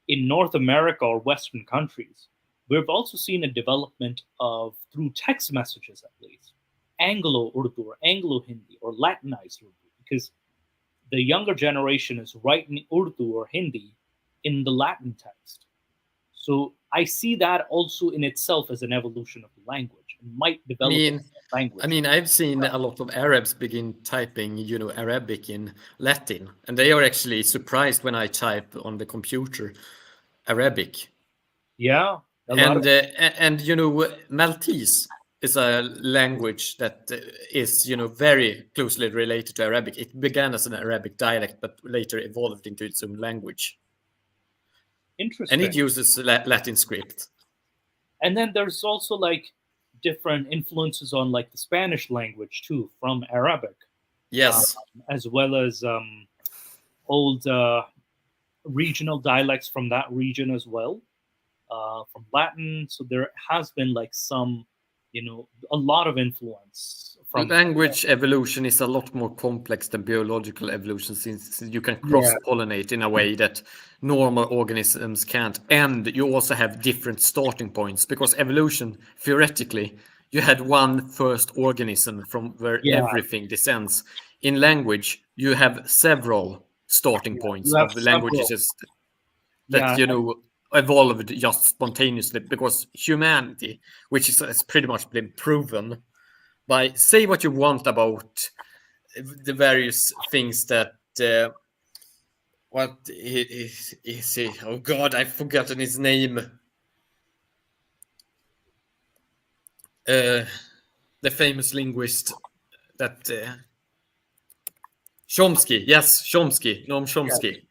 in North America or Western countries, we've also seen a development of, through text messages at least, Anglo Urdu or Anglo Hindi or Latinized Urdu, because the younger generation is writing Urdu or Hindi in the Latin text. So I see that also in itself as an evolution of the language and might I develop mean, language. I mean, I've seen a lot of Arabs begin typing, Arabic in Latin, and they are actually surprised when I type on the computer Arabic. Yeah, a lot of And Maltese is a language that is very closely related to Arabic. It began as an Arabic dialect, but later evolved into its own language, interesting. and it uses Latin script. And then there's also like different influences on like the Spanish language too from Arabic, Yes. as well as old regional dialects from that region as well, from Latin. So there has been like some, a lot of influence from Language evolution is a lot more complex than biological evolution, since you can cross-pollinate in a way that normal organisms can't. And you also have different starting points, because evolution, theoretically, you had one first organism from where everything descends. In language, you have several starting points you have of several. languages that evolved just spontaneously, because humanity, which has pretty much been proven by, say what you want about the various things that what is he? Oh God, I've forgotten his name. The famous linguist that Chomsky. Yes, Chomsky. Noam Chomsky.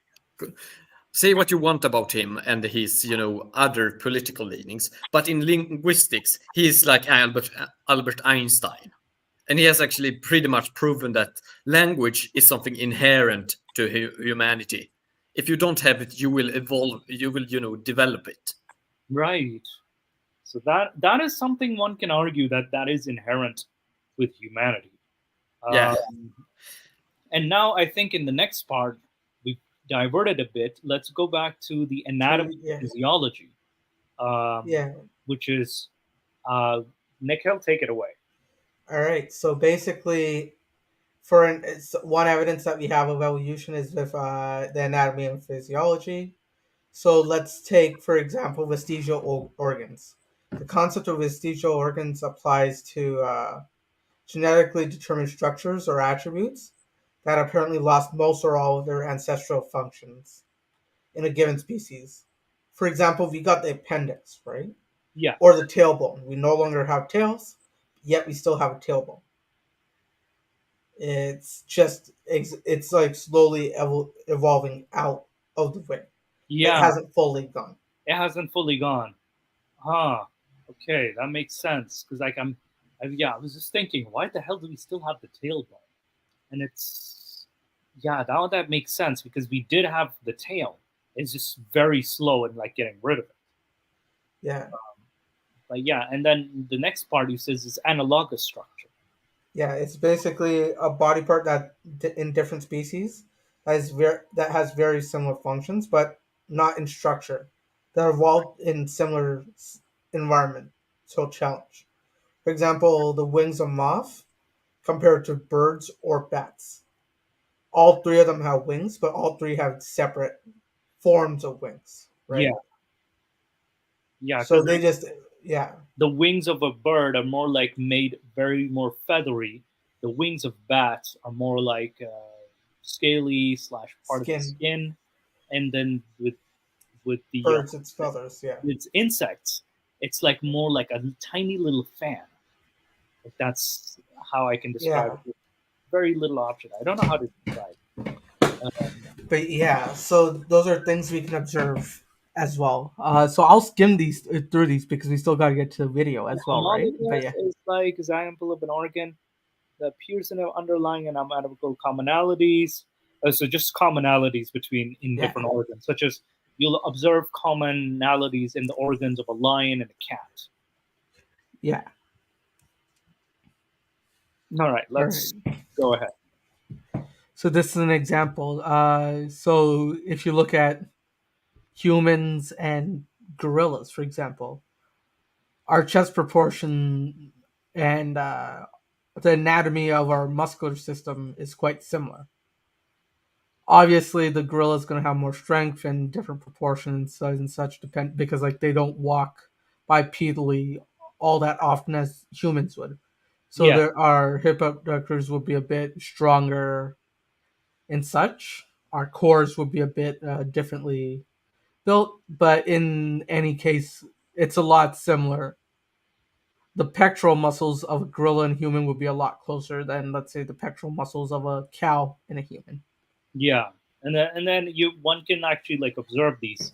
Say what you want about him and his, other political leanings, but in linguistics, he is like Albert Einstein. And he has actually pretty much proven that language is something inherent to humanity. If you don't have it, you will evolve, you will, develop it. Right. So that is something one can argue that is inherent with humanity. Yeah. And now I think in the next part, we've diverted a bit. Let's go back to the anatomy and physiology, which is Nikhil, take it away. All right. So basically, one evidence that we have of evolution is with the anatomy and physiology. So let's take, for example, vestigial organs. The concept of vestigial organs applies to genetically determined structures or attributes that apparently lost most or all of their ancestral functions in a given species. For example, we got the appendix, right? Yeah. Or the tailbone. We no longer have tails, yet we still have a tailbone. It's like slowly evolving out of the way. Yeah. It hasn't fully gone. It hasn't fully gone. Huh. Okay, that makes sense. Because like I was just thinking, why the hell do we still have the tailbone? And it's now that makes sense, because we did have the tail. It's just very slow in like getting rid of it. Yeah. But yeah, and then the next part he says is analogous structure. Yeah, it's basically a body part that in different species that has very similar functions, but not in structure. That evolved in similar environment, so challenge. For example, the wings of moth compared to birds or bats. All three of them have wings, but all three have separate forms of wings, right? Yeah. So they the wings of a bird are more like made very more feathery. The wings of bats are more like scaly slash part of the Skin. skin, and then with the Birds, it's feathers. Yeah. with insects, it's like more like a tiny little fan. Like that's how I can describe Yeah. it. Very little option. I don't know how to describe. But yeah, so those are things we can observe as well. So I'll skim these through these because we still got to get to the video as well, right? But Homologous yeah, is like example of an organ that appears in underlying and anatomical commonalities. So just commonalities between in yeah, different organs, such as you'll observe commonalities in the organs of a lion and a cat. yeah. All right, All right. let's go ahead. So this is an example. So if you look at humans and gorillas, for example, our chest proportion and the anatomy of our muscular system is quite similar. Obviously, the gorilla is going to have more strength and different proportions, size and such, depend because like they don't walk bipedally all that often as humans would. So Yeah, there our hip abductors would be a bit stronger and such. Our cores would be a bit differently built, but in any case, it's a lot similar. The pectoral muscles of a gorilla and human would be a lot closer than, let's say, the pectoral muscles of a cow and a human. yeah, and then you one can actually like observe these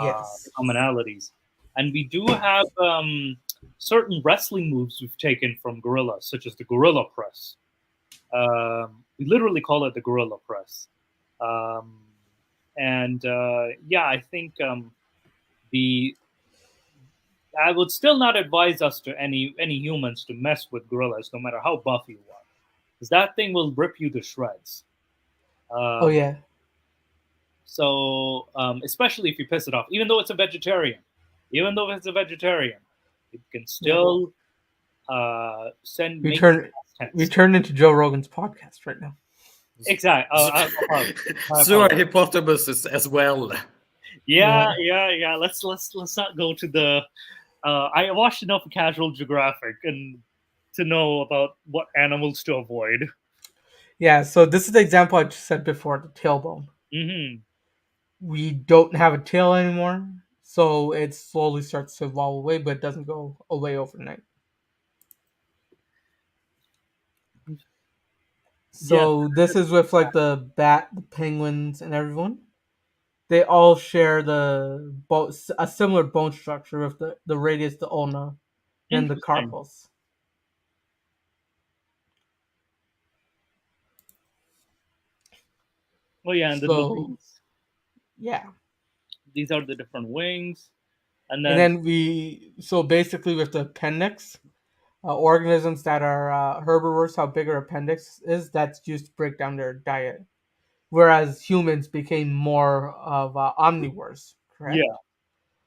Yes. commonalities, and we do have certain wrestling moves we've taken from gorillas, such as the gorilla press. We literally call it the gorilla press. Um, and yeah, I think the I would still not advise us to any humans to mess with gorillas, no matter how buff you are, because that thing will rip you to shreds. Oh Um, yeah. so especially if you piss it off, even though it's a vegetarian, it can Yeah. still send We make turn we tense. turned into Joe Rogan's podcast right now. Exactly. My So are apologies. hippopotamuses as well. Yeah, Yeah. yeah. Let's not go to the. I watched enough of Casual Geographic and to know about what animals to avoid. Yeah, so this is the example I just said before, the tailbone. Hmm. We don't have a tail anymore, so it slowly starts to evolve away, but it doesn't go away overnight. Yes. So this is with like the bat, the penguins, and everyone. They all share a similar bone structure with the radius, the ulna, and the Interesting. carpals. Oh yeah, and then the So wings. yeah, These are the different wings, and and then then so basically with the appendix, organisms that are herbivores, how big our appendix is, that's used to break down their diet. Whereas humans became more of omnivores, correct? yeah,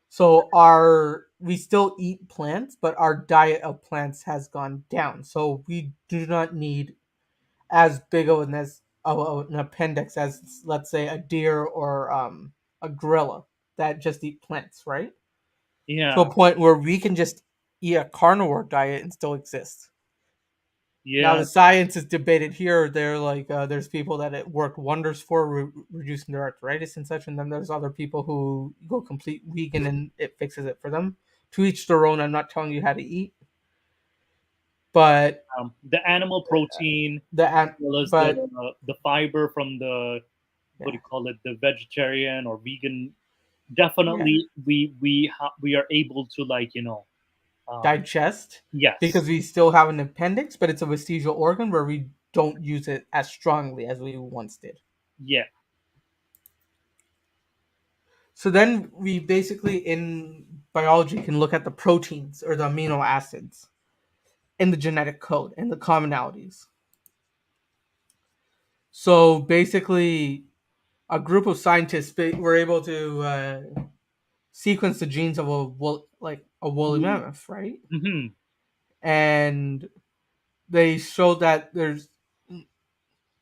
So our we still eat plants, but our diet of plants has gone down. So we do not need as big of an appendix as, let's say, a deer or a gorilla that just eat plants, right? To a yeah, point where we can just eat a carnivore diet and still exist. Now yeah. the science is debated here. There's people that it worked wonders for reducing their arthritis and such, and then there's other people who go complete vegan and it fixes it for them. To each their own. I'm not telling you how to eat, but The animal protein, as the well as but the fiber from the what do yeah, you call it, the vegetarian or vegan. yeah, Definitely, we are able to like um, digest yes, because we still have an appendix, but it's a vestigial organ where we don't use it as strongly as we once did. yeah. So then we basically in biology can look at the proteins or the amino acids in the genetic code and the commonalities. So basically, a group of scientists were able to sequence the genes of a woolly mammoth, right? Hmm. And they showed that there's the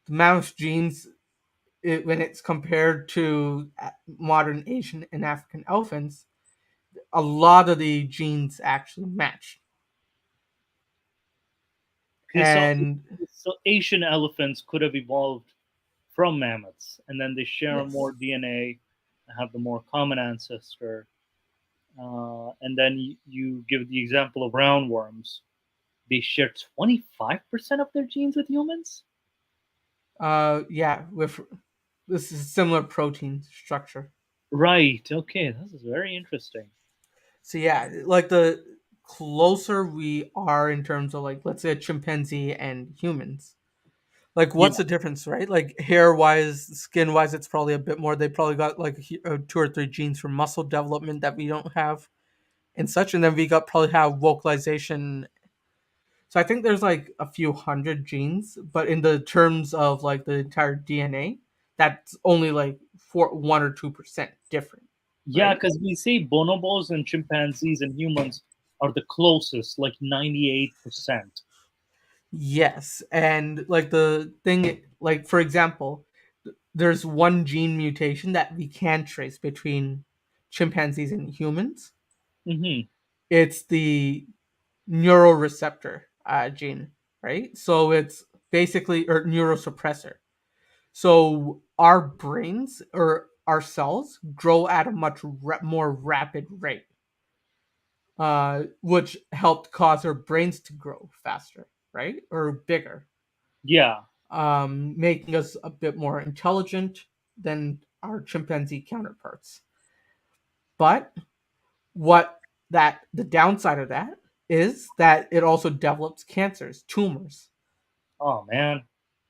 mammoth genes when it's compared to modern Asian and African elephants, a lot of the genes actually match. Okay, so And Asian elephants could have evolved from mammoths, and then they share Yes. more DNA, have the more common ancestor, and then you give the example of roundworms. They share 25% of their genes with humans. Yeah, with this is similar protein structure. Right. Okay. This is very interesting. So yeah, like the closer we are in terms of like let's say a chimpanzee and humans. Like Yeah. what's the difference, right? Like hair wise, skin wise, it's probably a bit more. They probably got like two or three genes for muscle development that we don't have and such, and then we got probably have vocalization. So I think there's like a few hundred genes, but in the terms of like the entire DNA, that's only like 1 or 2% different, Yeah, right? because we say bonobos and chimpanzees and humans are the closest, like 98%. Yes, and like the thing, like for example, there's one gene mutation that we can trace between chimpanzees and humans. Mm-hmm. It's the neuroreceptor gene, right? So it's basically or neurosuppressor. So our brains or our cells grow at a much more rapid rate, which helped cause our brains to grow faster, right, or bigger, Yeah. making us a bit more intelligent than our chimpanzee counterparts. But what that the downside of that is that it also develops cancers, tumors. Oh man.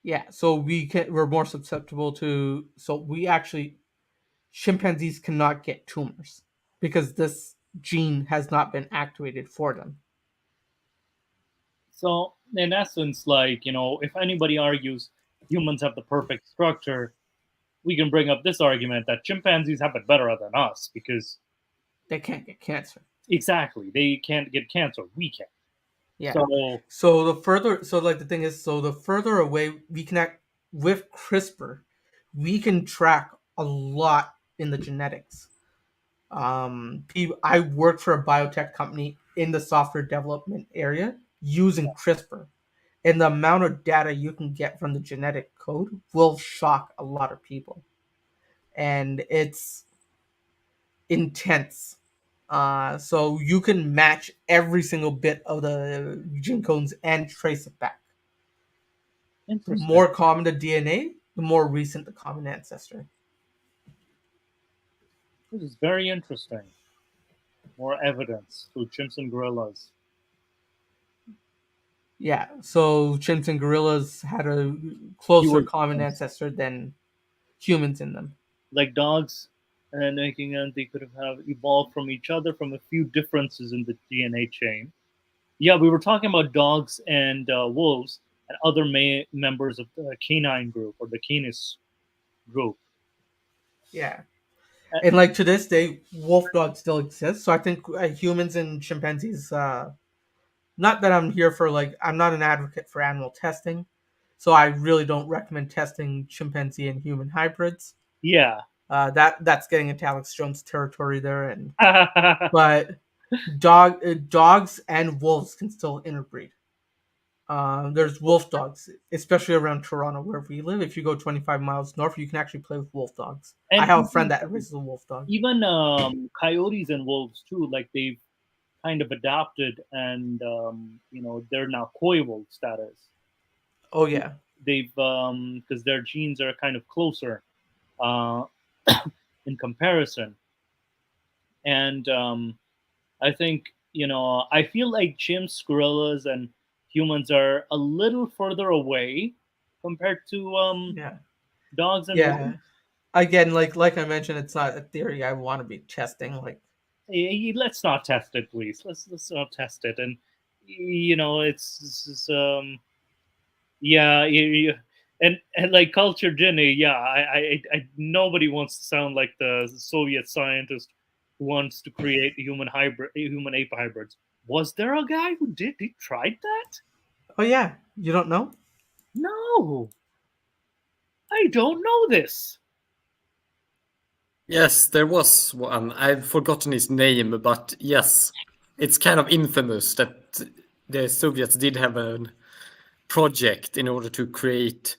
Yeah, so we're more susceptible to so we actually chimpanzees cannot get tumors because this gene has not been activated for them. So in essence, like if anybody argues humans have the perfect structure, we can bring up this argument that chimpanzees have it better than us because They can't get cancer. exactly they can't get cancer. We can. Yeah. So So the further, so like the thing is, so the further away we can act with CRISPR, we can track a lot in the genetics. I work for a biotech company in the software development area using CRISPR, and the amount of data you can get from the genetic code will shock a lot of people, and it's intense. So you can match every single bit of the gene codes and trace it back. The interesting. more common the DNA, the more recent the common ancestor. This is very interesting. More evidence through chimps and gorillas. Yeah, so chimps and gorillas had a closer Fewer common difference. ancestor than humans in them. Like dogs and making them they could have evolved from each other from a few differences in the DNA chain. Yeah, we were talking about dogs and wolves and other members of the canine group or the canis group. Yeah, Uh, and like to this day, wolf dogs still exist. So I think humans and chimpanzees. Not that I'm here for like I'm not an advocate for animal testing, so I really don't recommend testing chimpanzee and human hybrids. yeah. That's getting into Alex Jones territory there, and but dogs and wolves can still interbreed. There's wolf dogs, especially around Toronto where we live. If you go 25 miles north, you can actually play with wolf dogs. I And have a friend that raises a wolf dog. even coyotes and wolves too, like they've kind of adapted and they're now koi wolf status. Oh yeah, They've because their genes are kind of closer uh, in comparison, and I think I feel like chimps, gorillas, and humans are a little further away compared to yeah, dogs and yeah. wolves. Again, like I mentioned, it's not a theory I want to be testing. Like, Let's not test it, please. Let's not test it. And yeah, and like culture Jenny, yeah, nobody wants to sound like the Soviet scientist who wants to create human ape hybrids. Was there a guy who did? He tried that? oh yeah, you don't know? No, I don't know this. Yes, there was one. I've forgotten his name, but yes, it's kind of infamous that the Soviets did have a project in order to create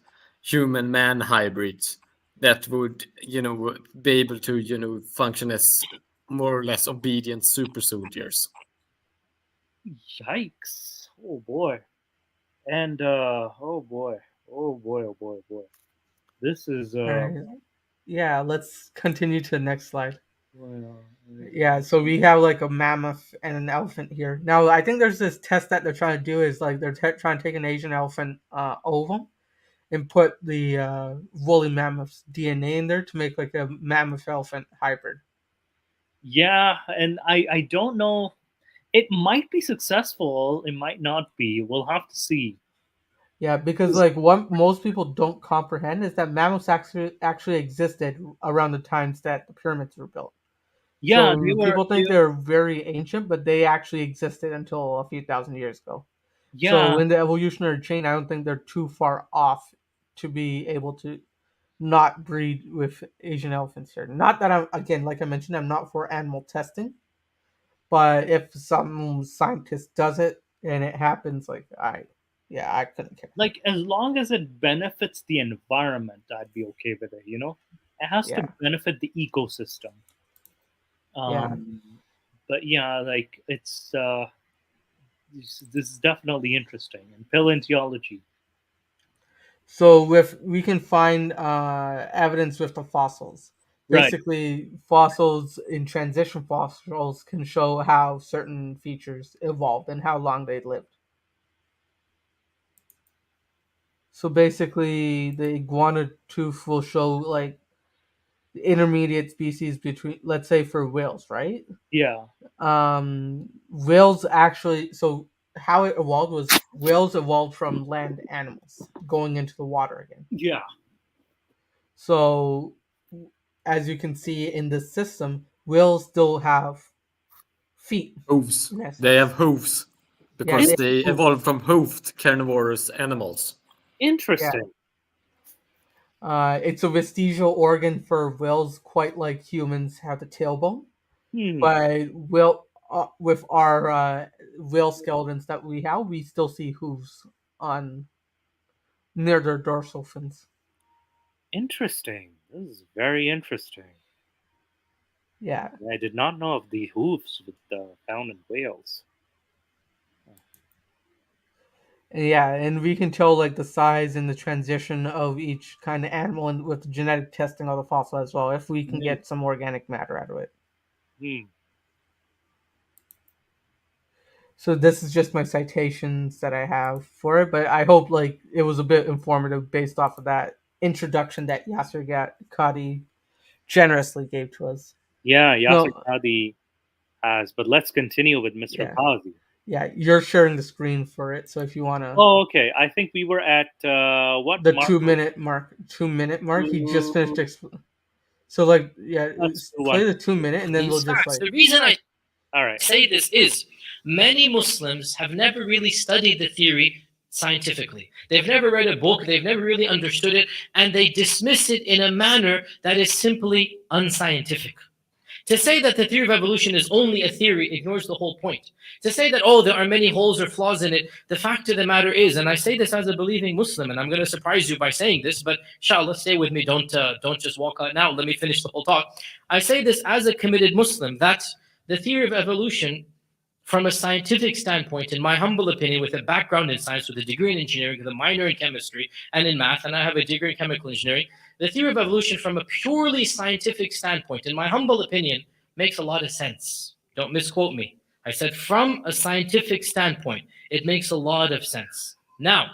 human man hybrids that would, be able to, function as more or less obedient super soldiers. Yikes! Oh boy! And oh boy! Oh boy! Oh boy! Oh boy! This is All right. Yeah, let's continue to the next slide. well, Yeah, so we have like a mammoth and an elephant here. Now, I think there's this test that they're trying to do is like they're trying to take an Asian elephant ovum and put the woolly mammoth's DNA in there to make like a mammoth elephant hybrid. yeah, and I don't know. It might be successful. It might not be. We'll have to see. Yeah, because like what most people don't comprehend is that mammoths actually existed around the times that the pyramids were built. Yeah, they So were. people think they're very ancient, but they actually existed until a few thousand years ago. Yeah, So in the evolutionary chain, I don't think they're too far off to be able to not breed with Asian elephants here. Not that I'm, again, like I mentioned, I'm not for animal testing, but if some scientist does it and it happens, like I couldn't care. like as long as it benefits the environment, I'd be okay with it. It has to Yeah, benefit the ecosystem. yeah. Um, but yeah, like this is definitely interesting. And paleontology, So with we can find evidence with the fossils. right? Basically, fossils in transition fossils can show how certain features evolved and how long they lived. So basically, the iguana tooth will show like the intermediate species between, let's say, for whales, right? Yeah, Whales actually, so how it evolved was whales evolved from land animals going into the water again. yeah. So, as you can see in this system, whales still have feet, Hooves. in They have essence. hooves Yeah, because they they have hooves. evolved from hoofed carnivorous animals. Yeah. Interesting. It's a vestigial organ for whales, quite like humans have the tailbone. Hmm. But with our whale skeletons that we have, we still see hooves on near their dorsal fins. Interesting. This is very interesting. Yeah, I did not know of the hoofs with found in whales. and we can tell like the size and the transition of each kind of animal, and with the genetic testing of the fossil as well, if we can Hmm. get some organic matter out of it. Hmm. So this is just my citations that I have for it, but I hope like it was a bit informative based off of that introduction that Yasir Qadhi generously gave to us. Yeah, Yasir No, Qadhi has. But let's continue with Mr. yeah, Qazi. yeah, you're sharing the screen for it, so if you wanna, Oh, okay. I think we were at what the mark? 2 minute mark, he just finished. So like, yeah, Let's do play one. the 2 minute, and then we'll These just facts. like, The reason I All right. say this is many Muslims have never really studied the theory scientifically. They've never read a book, they've never really understood it, and they dismiss it in a manner that is simply unscientific. To say that the theory of evolution is only a theory ignores the whole point. To say that, oh, there are many holes or flaws in it, the fact of the matter is, and I say this as a believing Muslim, and I'm going to surprise you by saying this, but inshallah, stay with me, don't just walk out now, let me finish the whole talk. I say this as a committed Muslim, that the theory of evolution, from a scientific standpoint, in my humble opinion, with a background in science, with a degree in engineering, with a minor in chemistry and in math, and I have a degree in chemical engineering, the theory of evolution from a purely scientific standpoint, in my humble opinion, makes a lot of sense. Don't misquote me. I said from a scientific standpoint, it makes a lot of sense. Now,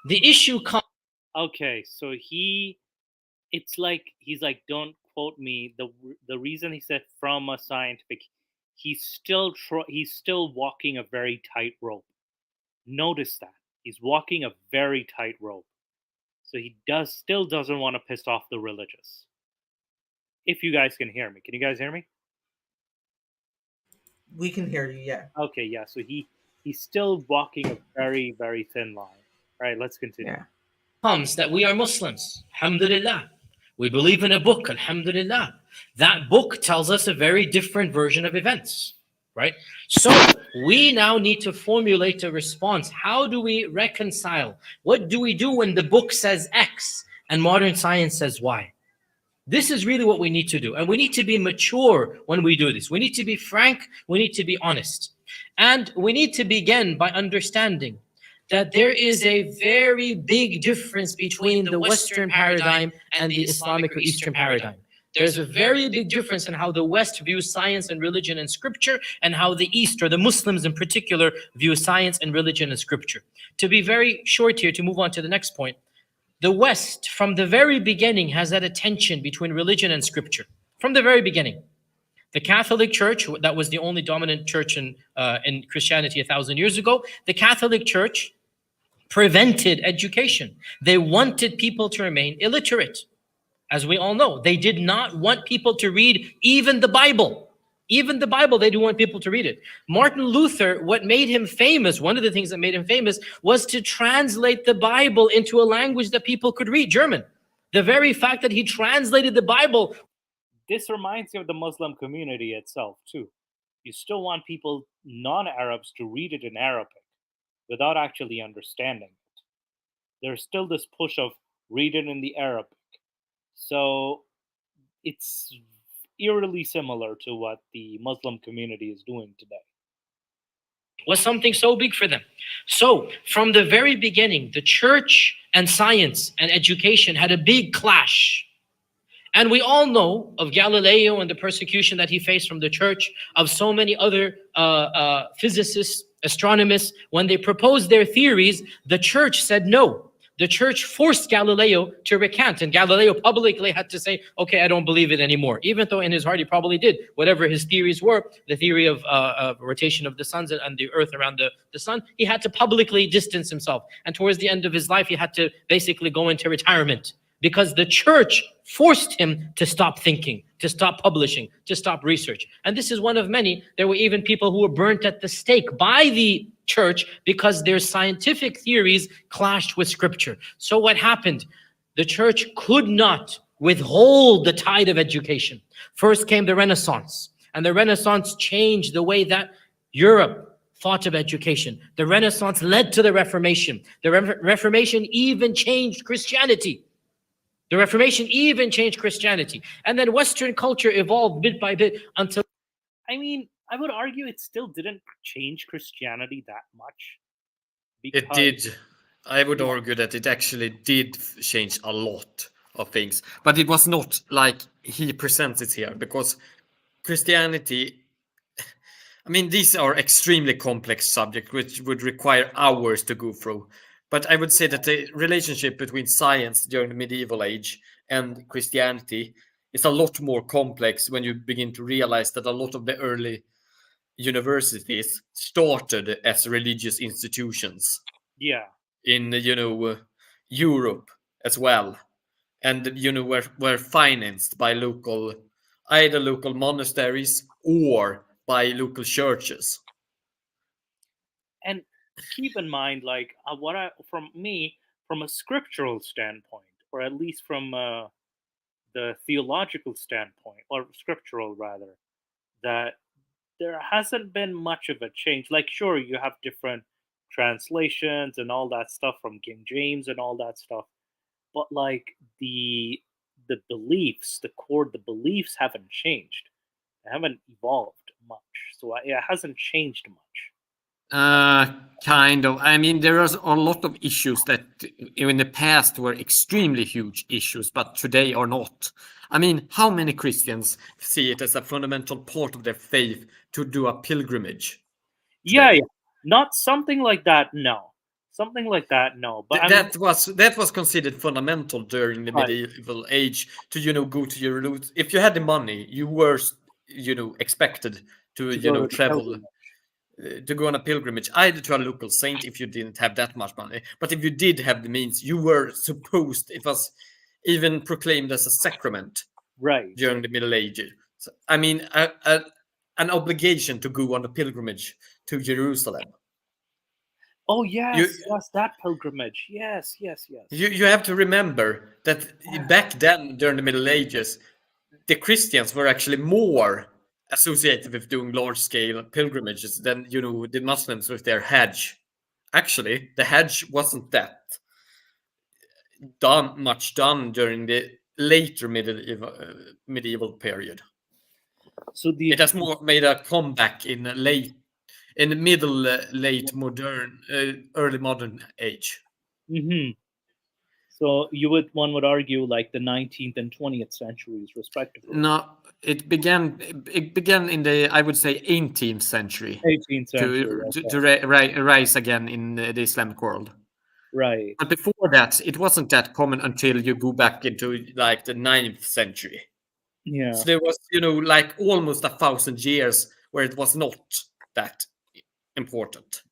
the issue comes. Okay, so it's like he's like, don't quote me. The reason he said from a scientific, he's still walking a very tight rope. Notice that he's walking a very tight rope. So he still doesn't want to piss off the religious. If you guys can hear me, can you guys hear me? we can hear you. Yeah, Okay, yeah. So he's still walking a very very thin line. All right, let's continue. yeah. Comes that we are Muslims. Alhamdulillah. We believe in a book. Alhamdulillah. That book tells us a very different version of events. right? So we now need to formulate a response. How do we reconcile? What do we do when the book says X and modern science says Y? This is really what we need to do. And we need to be mature when we do this. We need to be frank. We need to be honest. And we need to begin by understanding that there is a very big difference between the Western paradigm and the Islamic or Eastern paradigm. There's a very big difference in how the West views science and religion and scripture, and how the East, or the Muslims in particular, view science and religion and scripture. To be very short here, to move on to the next point, the West, from the very beginning, has had a tension between religion and scripture. From the very beginning. The Catholic Church, that was the only dominant church in Christianity 1,000 years ago, the Catholic Church prevented education. They wanted people to remain illiterate. As we all know, they did not want people to read even the Bible. Even the Bible, they didn't want people to read it. Martin Luther, what made him famous, one of the things that made him famous, was to translate the Bible into a language that people could read, German. The very fact that he translated the Bible. This reminds me of the Muslim community itself, too. You still want people, non-Arabs, to read it in Arabic without actually understanding it. There's still this push of read it in the Arabic. So it's eerily similar to what the Muslim community is doing today. Was something so big for them. So from the very beginning, the church and science and education had a big clash. And we all know of Galileo and the persecution that he faced from the church, of so many other physicists, astronomers. When they proposed their theories, the church said no. The church forced Galileo to recant, and Galileo publicly had to say, okay, I don't believe it anymore. Even though in his heart he probably did. Whatever his theories were, the theory of rotation of the sun and the earth around the sun, he had to publicly distance himself. And towards the end of his life, he had to basically go into retirement, because the church forced him to stop thinking, to stop publishing, to stop research. And this is one of many. There were even people who were burnt at the stake by the church because their scientific theories clashed with scripture. So what happened? The church could not withhold the tide of education. First came the Renaissance, and the Renaissance changed the way that Europe thought of education. The Renaissance led to the Reformation. The Reformation even changed Christianity. The Reformation even changed Christianity. And then Western culture evolved bit by bit until... I mean, I would argue it still didn't change Christianity that much. It did. I would argue that it actually did change a lot of things. But it was not like he presents it here, because Christianity... I mean, these are extremely complex subjects which would require hours to go through. But I would say that the relationship between science during the medieval age and Christianity is a lot more complex when you begin to realize that a lot of the early universities started as religious institutions. Yeah. In, Europe as well. And, were financed by either local monasteries or by local churches. And keep in mind, like from a scriptural standpoint, or at least from the theological standpoint, or scriptural rather, that there hasn't been much of a change. Like, sure, you have different translations and all that stuff from King James and all that stuff, but like the beliefs, the beliefs haven't changed. They haven't evolved much, so it hasn't changed much. Kind of. I mean, there are a lot of issues that in the past were extremely huge issues, but today are not. I mean, how many Christians see it as a fundamental part of their faith to do a pilgrimage? Yeah. Not something like that, no. Something like that, no. But that was considered fundamental during the medieval age, to go to your roots. If you had the money, you were expected to travel. To go on a pilgrimage, either to a local saint if you didn't have that much money, but if you did have the means, you were supposed. It was even proclaimed as a sacrament, right, during the Middle Ages. So, I mean, an obligation to go on a pilgrimage to Jerusalem. Oh yes, yes, that pilgrimage. Yes. You have to remember that back then, during the Middle Ages, the Christians were actually more associated with doing large-scale pilgrimages than the Muslims with their Hajj. Actually, the Hajj wasn't that done during the later medieval period. So It has more made a comeback in the middle, late modern, early modern age. Mhm. So one would argue like the 19th and 20th centuries, respectively. No, it began in the, I would say, 18th century 18th century. to rise again in the Islamic world. Right. But before that, it wasn't that common until you go back into like the 9th century. Yeah. So there was, like almost 1,000 years where it was not that important.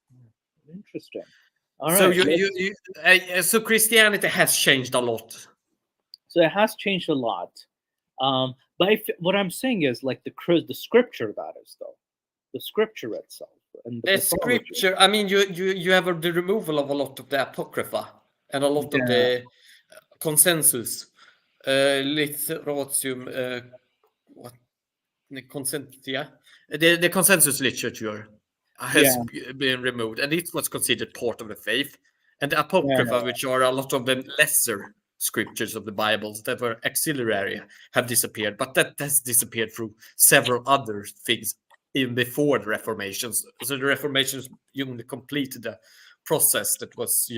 Interesting. All So right. so Christianity has changed a lot. So it has changed a lot. But what I'm saying is like the scripture, that is, though, the scripture itself and the The mythology. scripture, I mean, you have the removal of a lot of the apocrypha and a lot of the consensus, what the consentia, the consensus literature has been removed, and it was considered part of the faith. And the apocrypha, which are a lot of the lesser scriptures of the Bibles that were auxiliary, have disappeared. But that has disappeared through several other things even before the Reformations. So the Reformations only completed the process that was,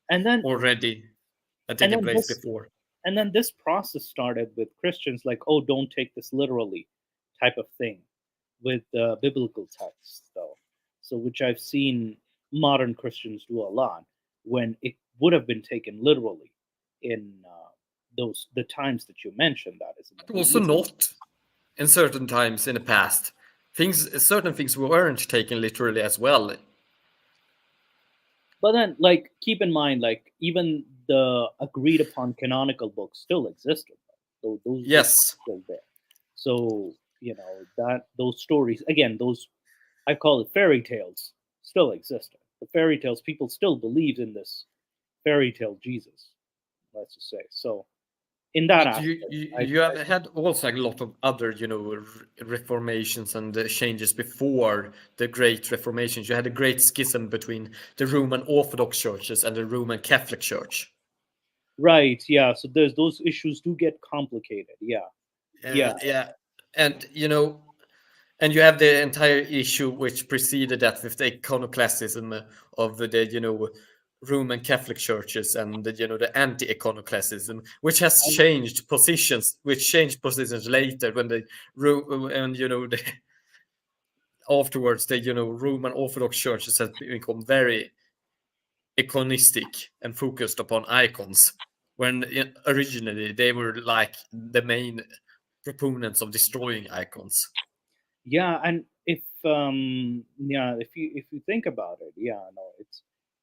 and then already taking place before. And then this process started with Christians like, oh, don't take this literally type of thing with biblical texts, though. So which I've seen modern Christians do a lot when it would have been taken literally in the times that you mentioned. That is also not in certain times in the past. Certain things weren't taken literally as well. But then, like, keep in mind, like, even the agreed upon canonical books still existed. So those books are still there. So that those stories, again, those, I call it fairy tales, still existed. The fairy tales, people still believed in this fairy tale Jesus, let's just say. So in that aspect, you have had also a lot of other, reformations and changes before the Great Reformations. You had a great schism between the Roman Orthodox churches and the Roman Catholic Church. Right. Yeah. So those issues do get complicated. Yeah. And and you have the entire issue which preceded that with the iconoclasm of the Roman Catholic churches and the anti-iconoclasm, which has changed positions, later when afterwards the Roman Orthodox churches have become very iconistic and focused upon icons, when originally they were like the main proponents of destroying icons. Yeah, and if you think about it,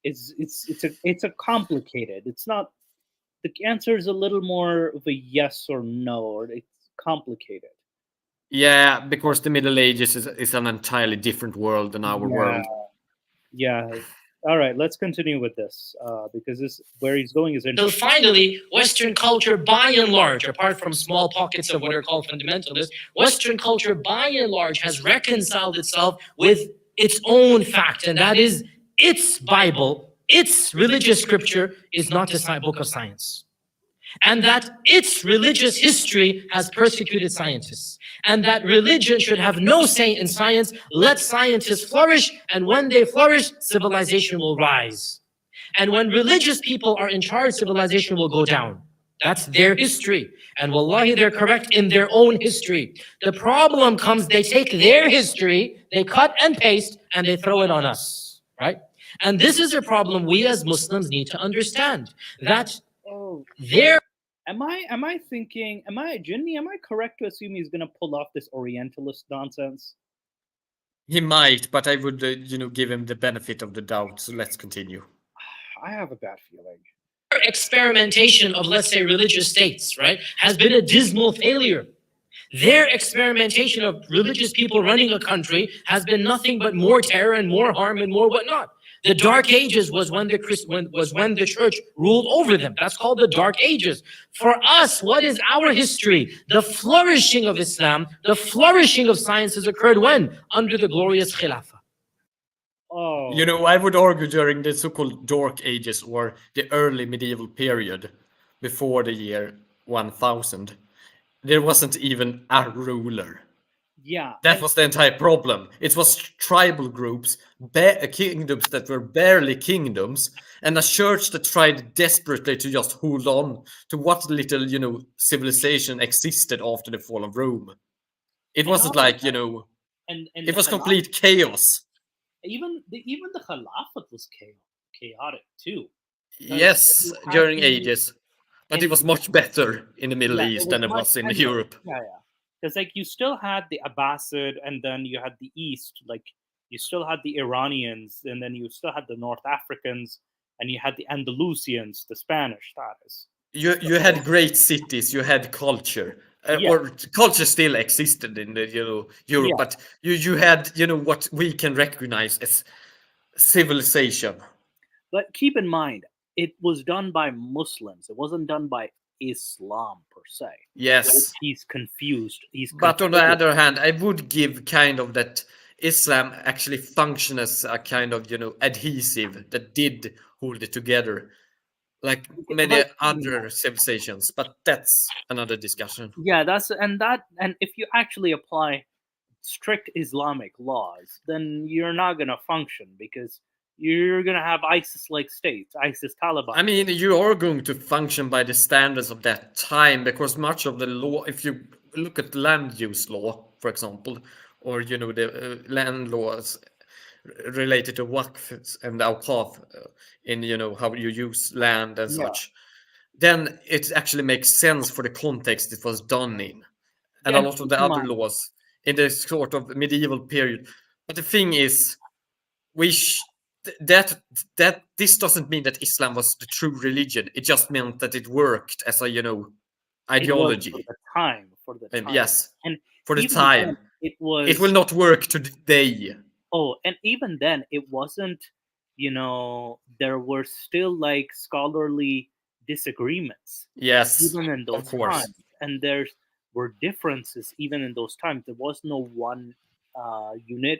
it's a complicated. It's not, the answer is a little more of a yes or no, or it's complicated. Yeah, because the Middle Ages is an entirely different world than our world. Yeah. All right, let's continue with this because where he's going is interesting. So finally, Western culture, by and large, apart from small pockets of what are called fundamentalists, Western culture, by and large, has reconciled itself with its own fact, and that is its Bible, its religious scripture is not a book of science. And that its religious history has persecuted scientists. And that religion should have no say in science. Let scientists flourish, and when they flourish, civilization will rise. And when religious people are in charge, civilization will go down. That's their history. And wallahi, they're correct in their own history. The problem comes, they take their history, they cut and paste, and they throw it on us, right? And this is a problem we as Muslims need to understand, that there. Am I thinking, Jinni, am I correct to assume he's going to pull off this Orientalist nonsense? He might, but I would, give him the benefit of the doubt. So let's continue. I have a bad feeling. Experimentation of, let's say, religious states, right, has been a dismal failure. Their experimentation of religious people running a country has been nothing but more terror and more harm and more whatnot. The Dark Ages was when the church ruled over them. That's called the Dark Ages. For us, what is our history? The flourishing of Islam, the flourishing of sciences occurred when? Under the glorious Khilafah. Oh, You know, I would argue during the so-called Dark Ages or the early medieval period before the year 1000, there wasn't even a ruler. yeah. That was the entire problem. It was tribal groups, kingdoms that were barely kingdoms, and a church that tried desperately to just hold on to what little, civilization existed after the fall of Rome. It And wasn't not only like, that, and it the was Khilafah, complete chaos. even the Khilafat was chaotic too. Yes, You had during the ages. But it in was much better in the Middle yeah, it East was than it much was in better. Europe. Yeah, because like you still had the Abbasid, and then you had the East, like you still had the Iranians, and then you still had the North Africans, and you had the Andalusians, the Spanish status. You had great cities, you had culture, Yeah, or culture still existed in the Europe, yeah, but you had what we can recognize as civilization. but keep in mind, it was done by Muslims. It wasn't done by Islam per se. Yes, He's confused. He's but on the confused. other hand, I would give kind of that Islam actually functioned as a kind of adhesive that did hold it together, like many But other civilizations. But that's another discussion. yeah, and if you actually apply strict Islamic laws, then you're not gonna function because you're gonna have ISIS-like states, ISIS Taliban. I mean, you are going to function by the standards of that time because much of the law, if you look at land use law, for example, or the land laws related to waqf and awqaf in how you use land and Yeah, such, then it actually makes sense for the context it was done in, and yeah. a And lot of keep the in other mind, laws in the sort of medieval period. But the thing is, we sh- that this doesn't mean that Islam was the true religion. It just meant that it worked as a it was ideology. for the time, Yes, and for the even then, time. it It will was. not work today. Oh, and even then, it wasn't. There were still like scholarly disagreements Yes, even in of those course. times, and there were differences even in those times. There was no one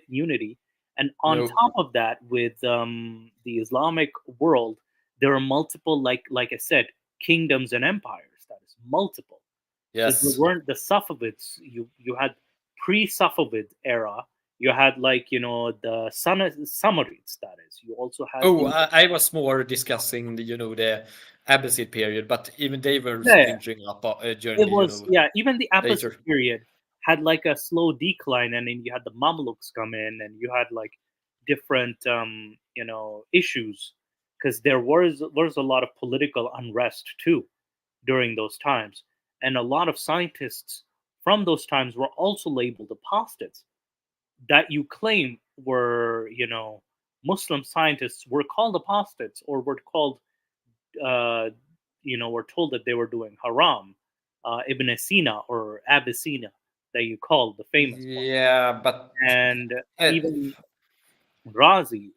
unity, and on No. top of that, with the Islamic world, there are multiple, like I said, kingdoms and empires. That is multiple. So there Yes. weren't the Safavids. You had pre-Safavid era. You had like the Samarids. That is. You also had Oh, the I was more discussing the Abbasid period, but even they were yeah, yeah. splintering up during It the was, yeah. Even the Abbasid later. period had like a slow decline, and then you had the Mamluks come in, and you had like different issues because there was a lot of political unrest too during those times, and a lot of scientists from those times were also labeled apostates that you claim were Muslim scientists were called apostates or were called were told that they were doing haram. Ibn Sina or Abyssina that you call the famous one, Yeah, but and uh, even Razi,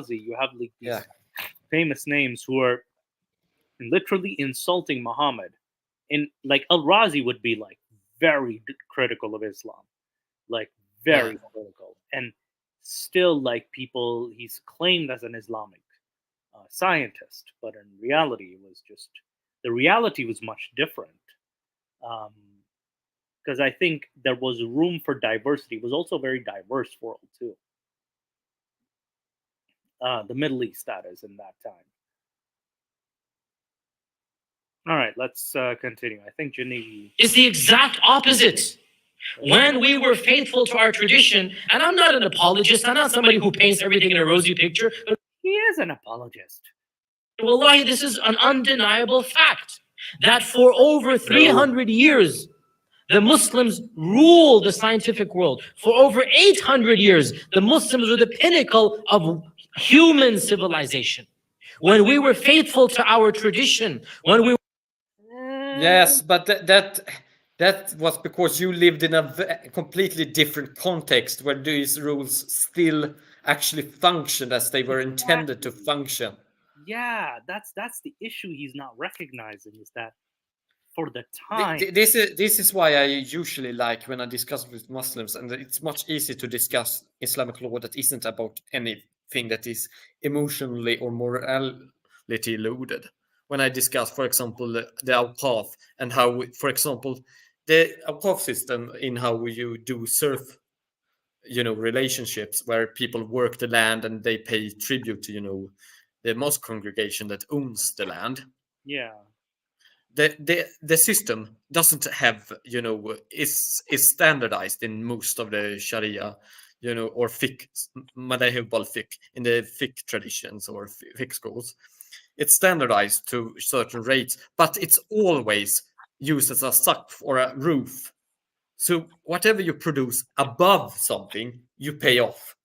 you have like yeah, these famous names who are literally insulting Muhammad. In like Al Razi would be like very critical of Islam, like yeah. very critical, and still like people he's claimed as an Islamic scientist, but in reality, it was just the reality was much different. Because I think there was room for diversity. It was also a very diverse world too. The Middle East, that is, in that time. All right, let's continue. I think Janevi. It's the exact opposite. When we were faithful to our tradition, and I'm not an apologist, I'm not somebody who paints everything in a rosy picture, but He is an apologist. wallahi, this is an undeniable fact that for over 300 years, the Muslims ruled the scientific world. For over 800 years, the Muslims were the pinnacle of human civilization. When we were faithful to our tradition, when we Yes, but that was because you lived in a completely different context where these rules still actually functioned as they were intended to function. Yeah, that's the issue he's not recognizing, is that for the time. This is why I usually like when I discuss with Muslims, and it's much easier to discuss Islamic law that isn't about anything that is emotionally or morality loaded. When I discuss, for example, the awqaf and how, for example, the awqaf system in how you do serf, relationships where people work the land and they pay tribute to, the mosque congregation that owns the land. Yeah. The system doesn't have, is standardized in most of the Sharia, or fiqh, madhahib al fiqh, in the fiqh traditions or fiqh schools. It's standardized to certain rates, but it's always used as a saqf or a roof. So whatever you produce above something, you pay off.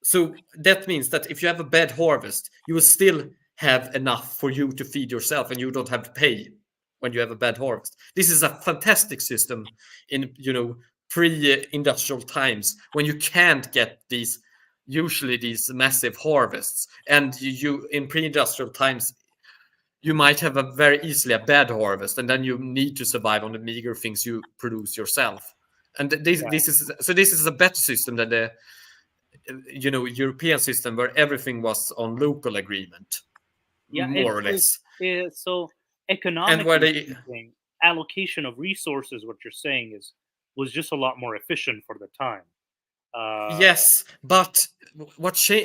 So that means that if you have a bad harvest, you will still have enough for you to feed yourself, and you don't have to pay when you have a bad harvest. This is a fantastic system in, pre-industrial times, when you can't get usually these massive harvests, and you in pre-industrial times you might have a very easily a bad harvest, and then you need to survive on the meager things you produce yourself. And this is a better system than the European system, where everything was on local agreement, Yeah, more or less. so And economically where they speaking, allocation of resources, what you're saying was just a lot more efficient for the time. Yes, but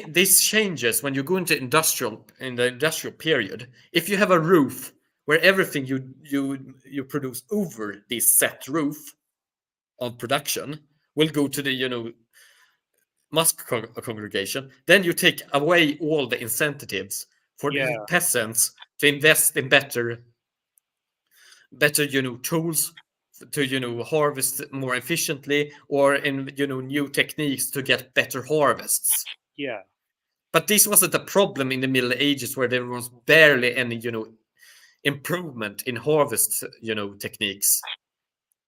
this changes when you go into in the industrial period. If you have a roof where everything you produce over this set roof of production will go to the mosque congregation, then you take away all the incentives for the Yeah, peasants to invest in better tools to harvest more efficiently, or in new techniques to get better harvests. yeah, But this wasn't a problem in the Middle Ages, where there was barely any improvement in harvest techniques.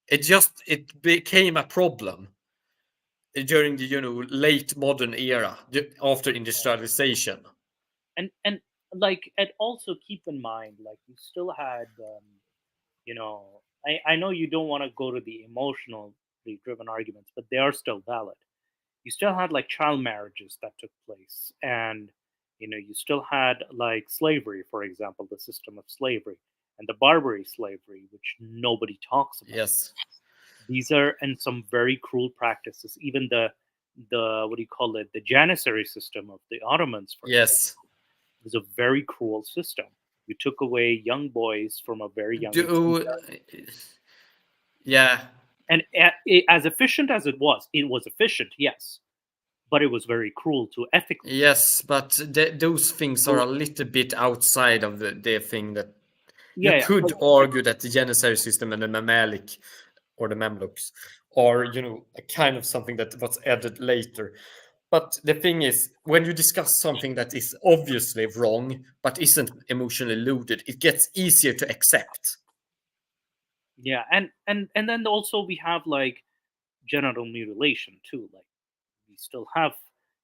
It became a problem during the late modern era, after industrialization. and like, and also keep in mind, like, you still had, you know, I know you don't want to go to the emotionally driven arguments, but they are still valid. You still had like child marriages that took place, and you still had like slavery, for example, the system of slavery and the Barbary slavery, which nobody talks about. Yes. These are, and some very cruel practices. Even the what do you call it, the Janissary system of the Ottomans, for example, Yes. was a very cruel system. You took away young boys from a very young age. Do yeah. And as efficient as it was efficient, yes, but it was very cruel to ethically. Yes, but those things are a little bit outside of the thing that you Yeah, yeah, could argue that the Janissary system and the Mamalik or the Mamluks are, a kind of something that was added later. But the thing is, when you discuss something that is obviously wrong but isn't emotionally loaded, it gets easier to accept. yeah, and then also we have like genital mutilation too. Like, we still have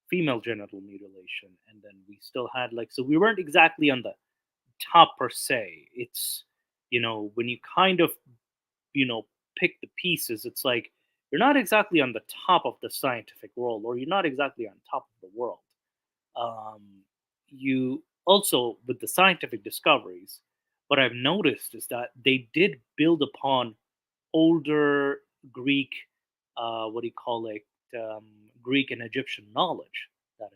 female genital mutilation, and then we still had, like, so we weren't exactly on the top per se. It's, when you kind of, pick the pieces, it's like you're not exactly on the top of the scientific world, or you're not exactly on top of the world. um, you also, with the scientific discoveries, what I've noticed is that they did build upon older Greek, what do you call it, um, Greek and Egyptian knowledge that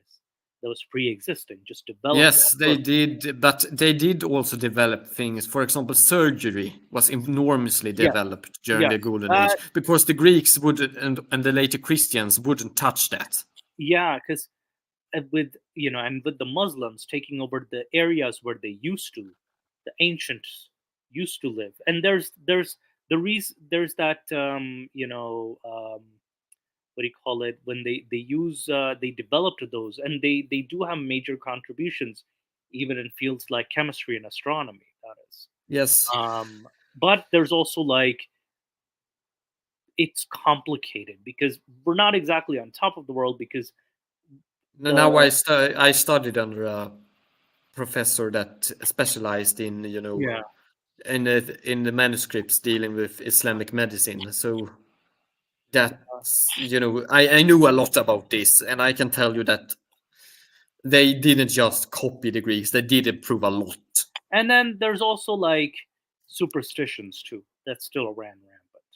was pre-existing, just developed Yes, on they Earth. did, but they did also develop things. For example, surgery was enormously Yeah, developed during yeah, the Golden Age, because the Greeks wouldn't, and the later Christians wouldn't touch that. yeah, because with and with the Muslims taking over the areas where the ancients used to live, and there's the reason, there's that, what do you call it, when they developed those, and they do have major contributions, even in fields like chemistry and astronomy. That is, Yes. but there's also like, it's complicated because we're not exactly on top of the world, because Now I studied under a professor that specialized in Yeah. in the manuscripts dealing with Islamic medicine. So that's I knew a lot about this, and I can tell you that they didn't just copy the Greeks; they did improve a lot. And then there's also like superstitions too that still ran rampant.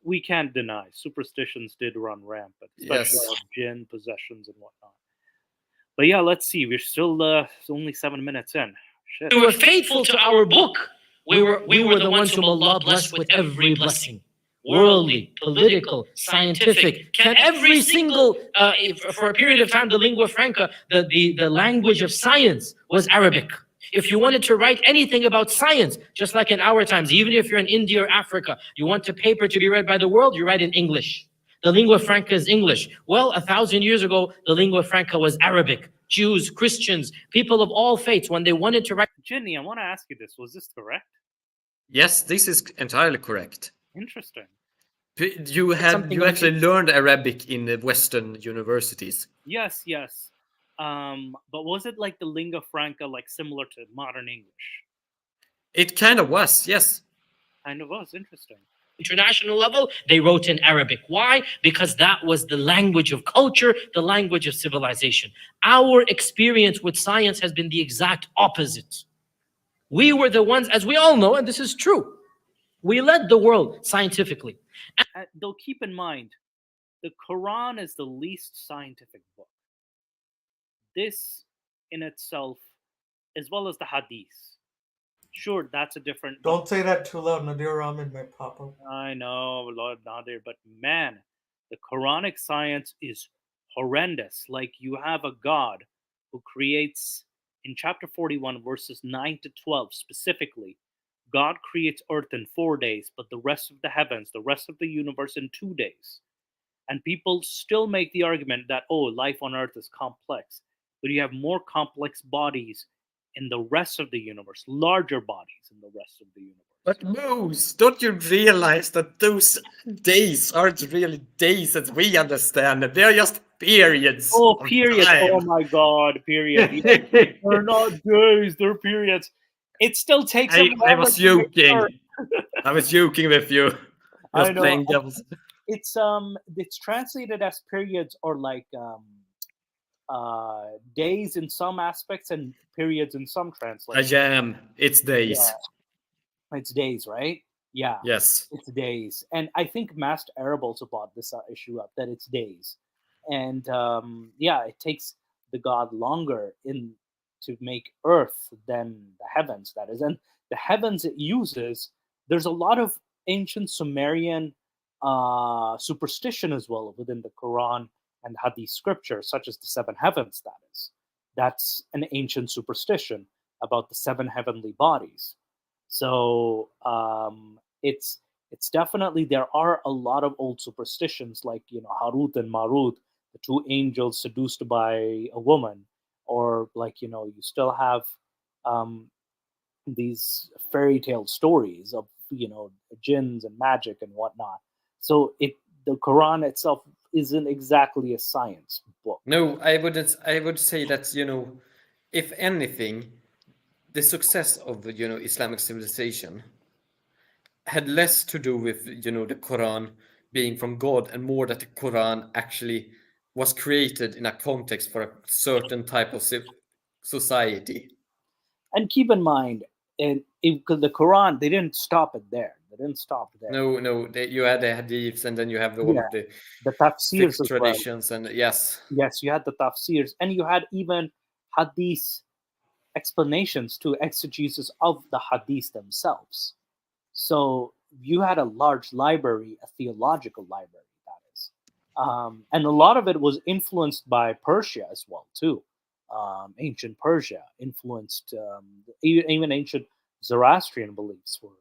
We can't deny superstitions did run rampant, especially Yes. of jinn possessions and whatnot. But yeah, let's see. We're still only 7 minutes in. Shit. We were faithful to our book. We were the ones whom Allah blessed with every blessing. Worldly, political, scientific. Can every single, for a period of time, the lingua franca, the language of science was Arabic. If you wanted to write anything about science, just like in our times, even if you're in India or Africa, you want a paper to be read by the world, you write in English. The lingua franca is English. Well, 1,000 years ago, the lingua franca was Arabic. Jews, Christians, people of all faiths, when they wanted to write. Ginny, I want to ask you this. Was this correct? Yes, this is entirely correct. Interesting. You actually learned Arabic in the Western universities. Yes. But was it like the lingua franca, like similar to modern English? It kind of was, yes. Kind of was. Interesting. International level, they wrote in Arabic. Why? Because that was the language of culture, the language of civilization. Our experience with science has been the exact opposite. We were the ones, as we all know, and this is true, we led the world scientifically. Though keep in mind, the Quran is the least scientific book. This in itself, as well as the Hadith. Sure, that's a different. Don't say that too loud. Nadir Ahmed might pop up. I know, Lord Nadir, but man, the Quranic science is horrendous. Like you have a God who creates, in chapter 41, verses 9 to 12 specifically, God creates earth in 4 days, but the rest of the heavens, the rest of the universe in 2 days. And people still make the argument that, oh, life on earth is complex, but you have more complex bodies in the rest of the universe, larger bodies in the rest of the universe. But Moose, don't you realize that those days aren't really days as we understand them? They're just periods. Oh, periods. Oh my God, period. They're not days, they're periods. It still takes I was joking. I was joking with you. I know. Playing devils. It's translated as periods or like days in some aspects and periods in some translations. It's days. Yeah. It's days, right? Yeah. Yes. It's days. And I think Master Arab also brought this issue up, that it's days. And it takes the God longer to make earth than the heavens, that is. And the heavens it uses, there's a lot of ancient Sumerian superstition as well within the Quran and Hadith scripture, such as the seven heavens, that is. That's an ancient superstition about the seven heavenly bodies. So it's definitely, there are a lot of old superstitions like, Harut and Marut, the two angels seduced by a woman, or like, you still have these fairy tale stories of, jinns and magic and whatnot. So the Quran itself isn't exactly a science book. No, I would say that, if anything, the success of Islamic civilization had less to do with the Quran being from God and more that the Quran actually was created in a context for a certain type of society. And keep in mind, because the Quran, they didn't stop it there. They didn't stop there. No, you had the hadiths, and then you have all of the tafsirs traditions, and yes, you had the tafsirs, and you had even hadith explanations to exegesis of the hadith themselves. So you had a large library, a theological library, that is, and a lot of it was influenced by Persia as well too. Ancient Persia influenced even ancient Zoroastrian beliefs were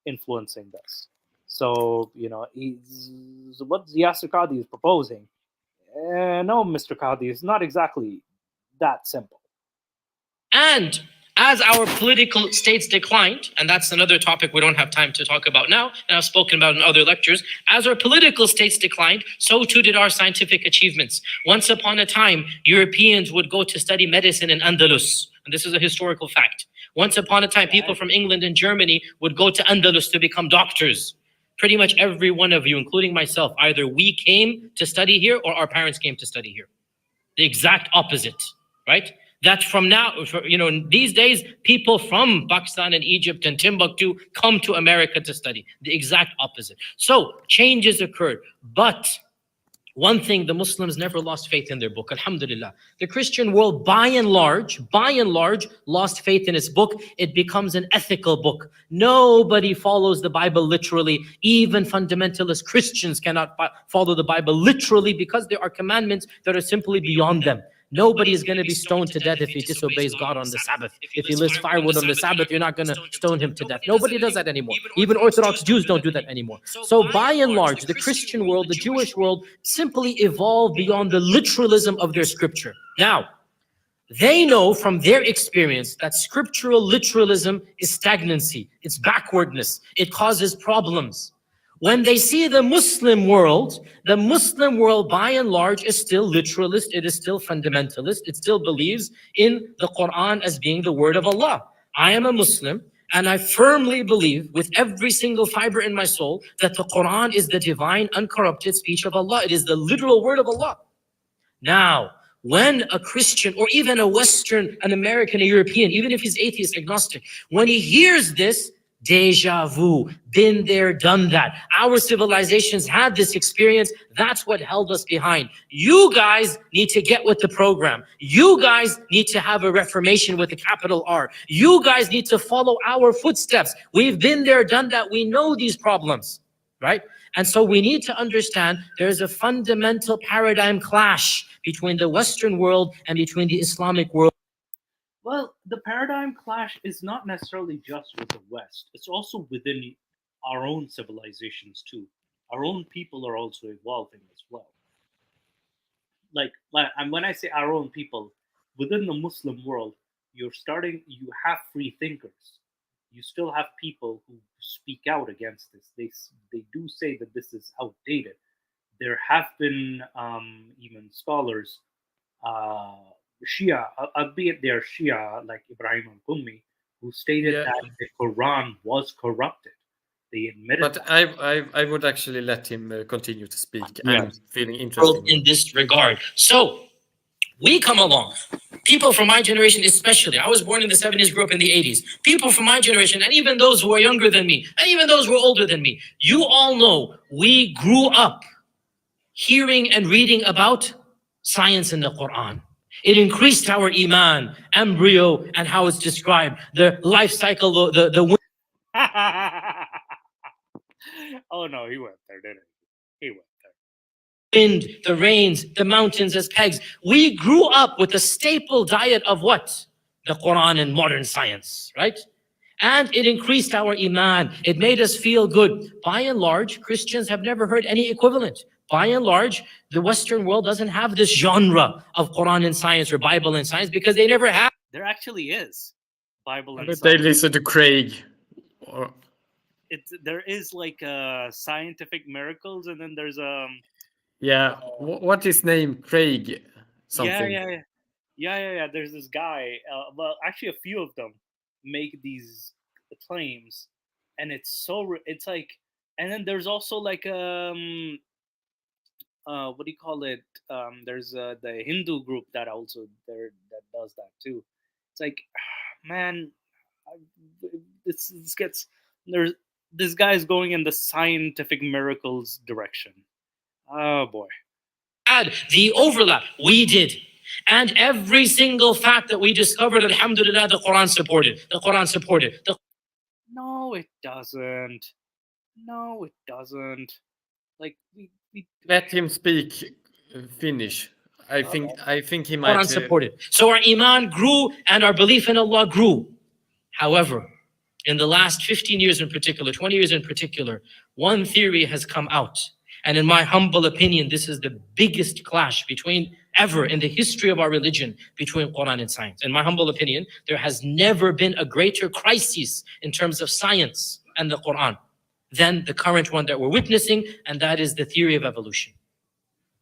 influencing this. So what Yasir Qadhi is proposing, no, Mr. Qadhi, is not exactly that simple. And As our political states declined, and that's another topic we don't have time to talk about now, and I've spoken about in other lectures, as our political states declined, so too did our scientific achievements. Once upon a time, Europeans would go to study medicine in Andalus, and this is a historical fact. Once upon a time, people from England and Germany would go to Andalus to become doctors. Pretty much every one of you, including myself, either we came to study here or our parents came to study here. The exact opposite, right? That's from now, these days, people from Pakistan and Egypt and Timbuktu come to America to study. The exact opposite. So changes occurred. But one thing, the Muslims never lost faith in their book, alhamdulillah. The Christian world, by and large, lost faith in its book. It becomes an ethical book. Nobody follows the Bible literally. Even fundamentalist Christians cannot follow the Bible literally because there are commandments that are simply beyond them. Nobody is going to be stoned to death if he disobeys God on the Sabbath. If he lists firewood on the Sabbath, you're not going to stone him to death. Nobody does that anymore. Even Orthodox Jews don't do that anymore. So by and large, the Christian world, the Jewish world, simply evolved beyond the literalism of their scripture. Now, they know from their experience that scriptural literalism is stagnancy, it's backwardness, it causes problems. When they see the Muslim world by and large is still literalist, it is still fundamentalist, it still believes in the Quran as being the word of Allah. I am a Muslim and I firmly believe with every single fiber in my soul that the Quran is the divine, uncorrupted speech of Allah. It is the literal word of Allah. Now, when a Christian or even a Western, an American, a European, even if he's atheist, agnostic, when he hears this, deja vu, been there, done that. Our civilizations had this experience. That's what held us behind. You guys need to get with the program. You guys need to have a reformation with a capital R. You guys need to follow our footsteps. We've been there, done that. We know these problems, right? And so we need to understand there's a fundamental paradigm clash between the Western world and between the Islamic world. Well, the paradigm clash is not necessarily just with the West. It's also within our own civilizations too. Our own people are also evolving as well. And when I say our own people, within the Muslim world, you have free thinkers. You still have people who speak out against this. They do say that this is outdated. There have been even scholars, Shia, albeit they're Shia, like Ibrahim al-Qummi, who stated that the Quran was corrupted. They admitted But that. I would actually let him continue to speak. I'm feeling interested in this regard. So we come along. People from my generation especially. I was born in the 70s, grew up in the 80s. People from my generation, and even those who are younger than me, and even those who are older than me, you all know we grew up hearing and reading about science in the Quran. It increased our iman, embryo, and how it's described, the life cycle, the Oh no, he went there, didn't he? He went there. wind, the rains, the mountains as pegs. We grew up with the staple diet of what? The Quran and modern science, right? And it increased our iman. It made us feel good. By and large, Christians have never heard any equivalent. By and large, the Western world doesn't have this genre of Quran and science or Bible and science because they never have. There actually is Bible and But science. they listen to Craig. There is like scientific miracles, and then there's what is name? Craig something. Yeah. There's this guy. Well, actually, a few of them make these claims, and it's like, and then there's also like what do you call it? There's the Hindu group that does that too. It's like, man, this gets this guy's going in the scientific miracles direction. Oh boy. Had the overlap. We did. And every single fact that we discovered, alhamdulillah, the Quran supported. The Quran supported. No, it doesn't. Like we Let him speak. Finish. I think he might. Quran supported. So our iman grew and our belief in Allah grew. However, in the last 15 years in particular, 20 years in particular, one theory has come out. And in my humble opinion, this is the biggest clash between ever in the history of our religion between Quran and science. In my humble opinion, there has never been a greater crisis in terms of science and the Quran than the current one that we're witnessing, and that is the theory of evolution.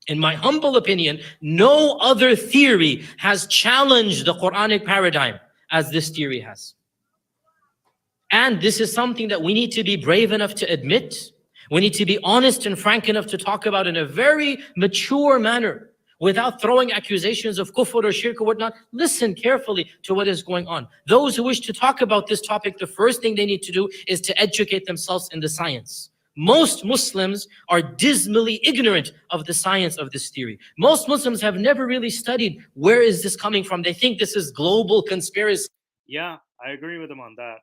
In my humble opinion, no other theory has challenged the Quranic paradigm as this theory has. And this is something that we need to be brave enough to admit. We need to be honest and frank enough to talk about in a very mature manner without throwing accusations of kufr or shirk or whatnot. Listen carefully to what is going on. Those who wish to talk about this topic, the first thing they need to do is to educate themselves in the science. Most Muslims are dismally ignorant of the science of this theory. Most Muslims have never really studied where is this coming from. They think this is global conspiracy. Yeah, I agree with him on that.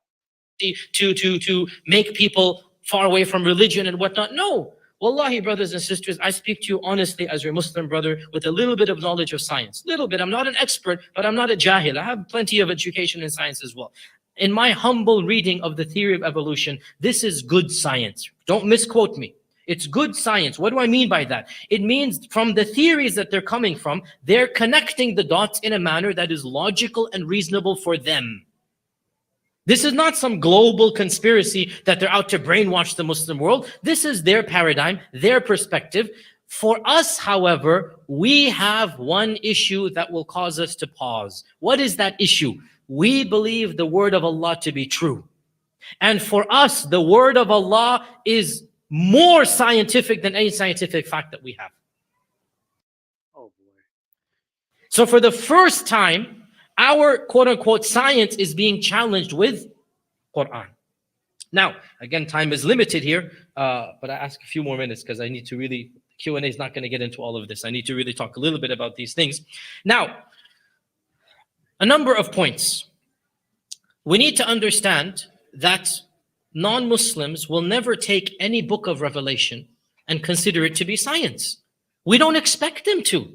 To make people far away from religion and whatnot. No. Wallahi, brothers and sisters, I speak to you honestly as your Muslim brother with a little bit of knowledge of science. Little bit. I'm not an expert, but I'm not a jahil. I have plenty of education in science as well. In my humble reading of the theory of evolution, this is good science. Don't misquote me. It's good science. What do I mean by that? It means from the theories that they're coming from, they're connecting the dots in a manner that is logical and reasonable for them. This is not some global conspiracy that they're out to brainwash the Muslim world. This is their paradigm, their perspective. For us, however, we have one issue that will cause us to pause. What is that issue? We believe the word of Allah to be true. And for us, the word of Allah is more scientific than any scientific fact that we have. Oh boy. So for the first time, our quote-unquote science is being challenged with Quran. Now, again, time is limited here, but I ask a few more minutes because I need to really, Q&A is not going to get into all of this. I need to really talk a little bit about these things. Now, a number of points. We need to understand that non-Muslims will never take any book of Revelation and consider it to be science. We don't expect them to.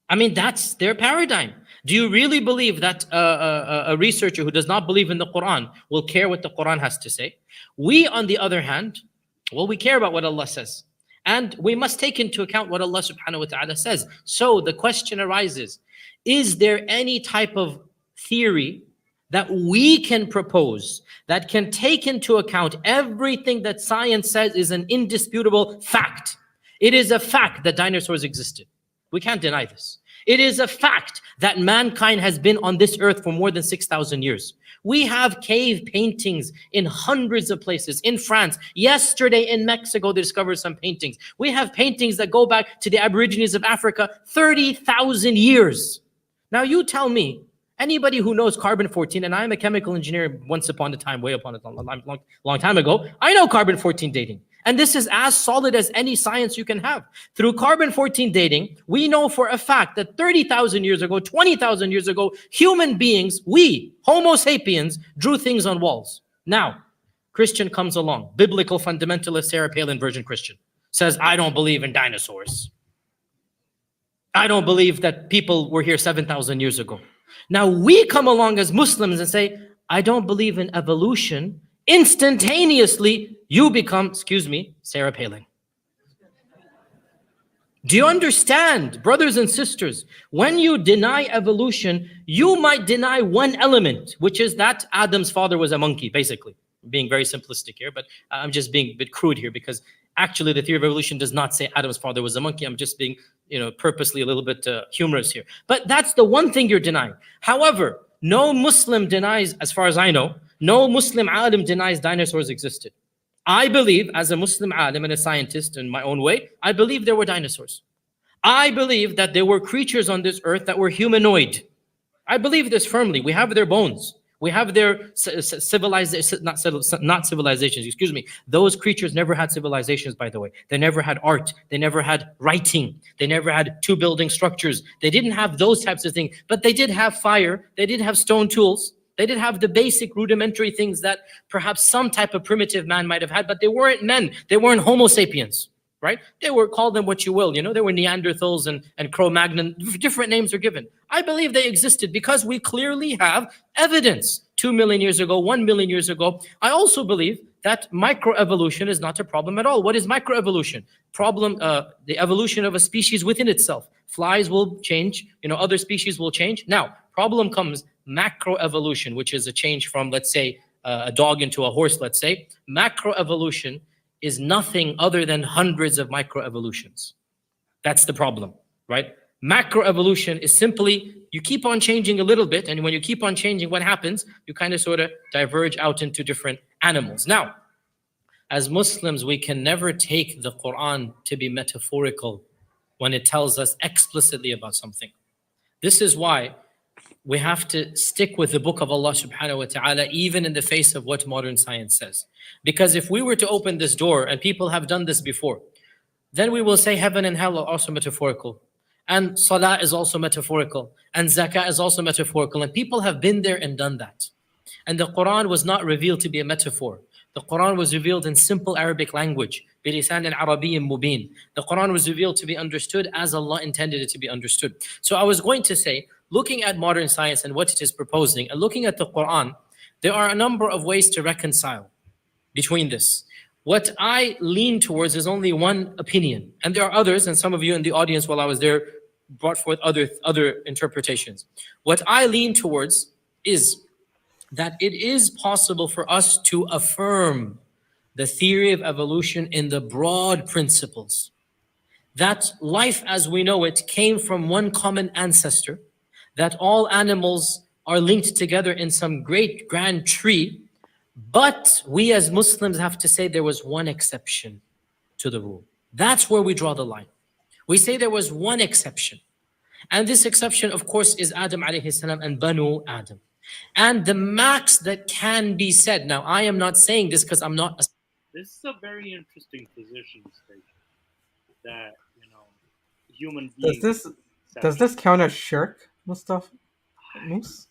I mean, that's their paradigm. Do you really believe that a researcher who does not believe in the Quran will care what the Quran has to say? We, on the other hand, well, we care about what Allah says. And we must take into account what Allah subhanahu wa ta'ala says. So the question arises, is there any type of theory that we can propose that can take into account everything that science says is an indisputable fact? It is a fact that dinosaurs existed. We can't deny this. It is a fact that mankind has been on this earth for more than 6,000 years. We have cave paintings in hundreds of places. In France, yesterday in Mexico, they discovered some paintings. We have paintings that go back to the Aborigines of Africa 30,000 years. Now you tell me, anybody who knows carbon-14, and I'm a chemical engineer once upon a time, way upon a long time ago, I know carbon-14 dating. And this is as solid as any science you can have. Through carbon-14 dating, we know for a fact that 30,000 years ago, 20,000 years ago, human beings, we, Homo sapiens, drew things on walls. Now, Christian comes along, biblical fundamentalist Sarah Palin version Christian, says, I don't believe in dinosaurs. I don't believe that people were here 7,000 years ago. Now we come along as Muslims and say, I don't believe in evolution. Instantaneously, you become, excuse me, Sarah Palin. Do you understand, brothers and sisters? When you deny evolution, you might deny one element, which is that Adam's father was a monkey, basically. I'm being very simplistic here, but I'm just being a bit crude here because actually the theory of evolution does not say Adam's father was a monkey. I'm just being, purposely a little bit humorous here. But that's the one thing you're denying. However, no Muslim denies, as far as I know, no Muslim alim denies dinosaurs existed. I believe, as a Muslim alim and a scientist in my own way, I believe there were dinosaurs. I believe that there were creatures on this earth that were humanoid. I believe this firmly. We have their bones. We have their civilizations, not civilizations, excuse me. Those creatures never had civilizations, by the way. They never had art. They never had writing. They never had two building structures. They didn't have those types of things, but they did have fire. They did have stone tools. They did have the basic rudimentary things that perhaps some type of primitive man might have had, but they weren't men. They weren't Homo sapiens, right? They were, call them what you will, they were Neanderthals and Cro-Magnon, different names are given. I believe they existed because we clearly have evidence 2 million years ago, 1 million years ago. I also believe that microevolution is not a problem at all. What is microevolution? The evolution of a species within itself. Flies will change, other species will change. Now, problem comes macroevolution, which is a change from, let's say, a dog into a horse, let's say. Macroevolution is nothing other than hundreds of microevolutions. That's the problem, right? Macroevolution is simply you keep on changing a little bit, and when you keep on changing, what happens? You kind of sort of diverge out into different animals. Now, as Muslims, we can never take the Quran to be metaphorical when it tells us explicitly about something. This is why we have to stick with the book of Allah subhanahu wa ta'ala, even in the face of what modern science says. Because if we were to open this door, and people have done this before, then we will say heaven and hell are also metaphorical. And salah is also metaphorical. And zakah is also metaphorical. And people have been there and done that. And the Quran was not revealed to be a metaphor. The Quran was revealed in simple Arabic language. بِلِسَانٍ عَرَبِيٍّ مُبِينٍ. The Quran was revealed to be understood as Allah intended it to be understood. So I was going to say, looking at modern science and what it is proposing, and looking at the Quran, there are a number of ways to reconcile between this. What I lean towards is only one opinion. And there are others, and some of you in the audience while I was there brought forth other interpretations. What I lean towards is that it is possible for us to affirm the theory of evolution in the broad principles. That life as we know it came from one common ancestor, that all animals are linked together in some great grand tree, but we as Muslims have to say there was one exception to the rule. That's where we draw the line. We say there was one exception. And this exception, of course, is Adam alayhi salam and Banu Adam. And the max that can be said, now I am not saying this because I'm not... This is a very interesting position statement that, human beings... Does this count as shirk, Mustafa? Moose?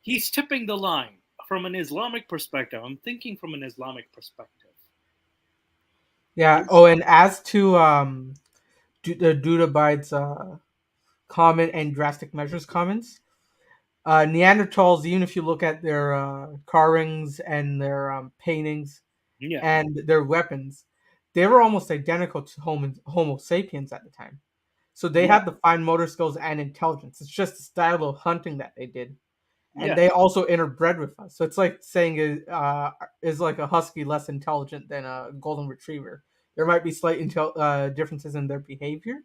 He's tipping the line from an Islamic perspective. I'm thinking from an Islamic perspective. Yeah. Oh, and as to the Dudabites' comment and drastic measures comments, Neanderthals, even if you look at their carvings and their paintings and their weapons, they were almost identical to Homo sapiens at the time. So they had the fine motor skills and intelligence. It's just the style of hunting that they did. And they also interbred with us. So it's like saying is like a husky less intelligent than a golden retriever. There might be slight differences in their behavior,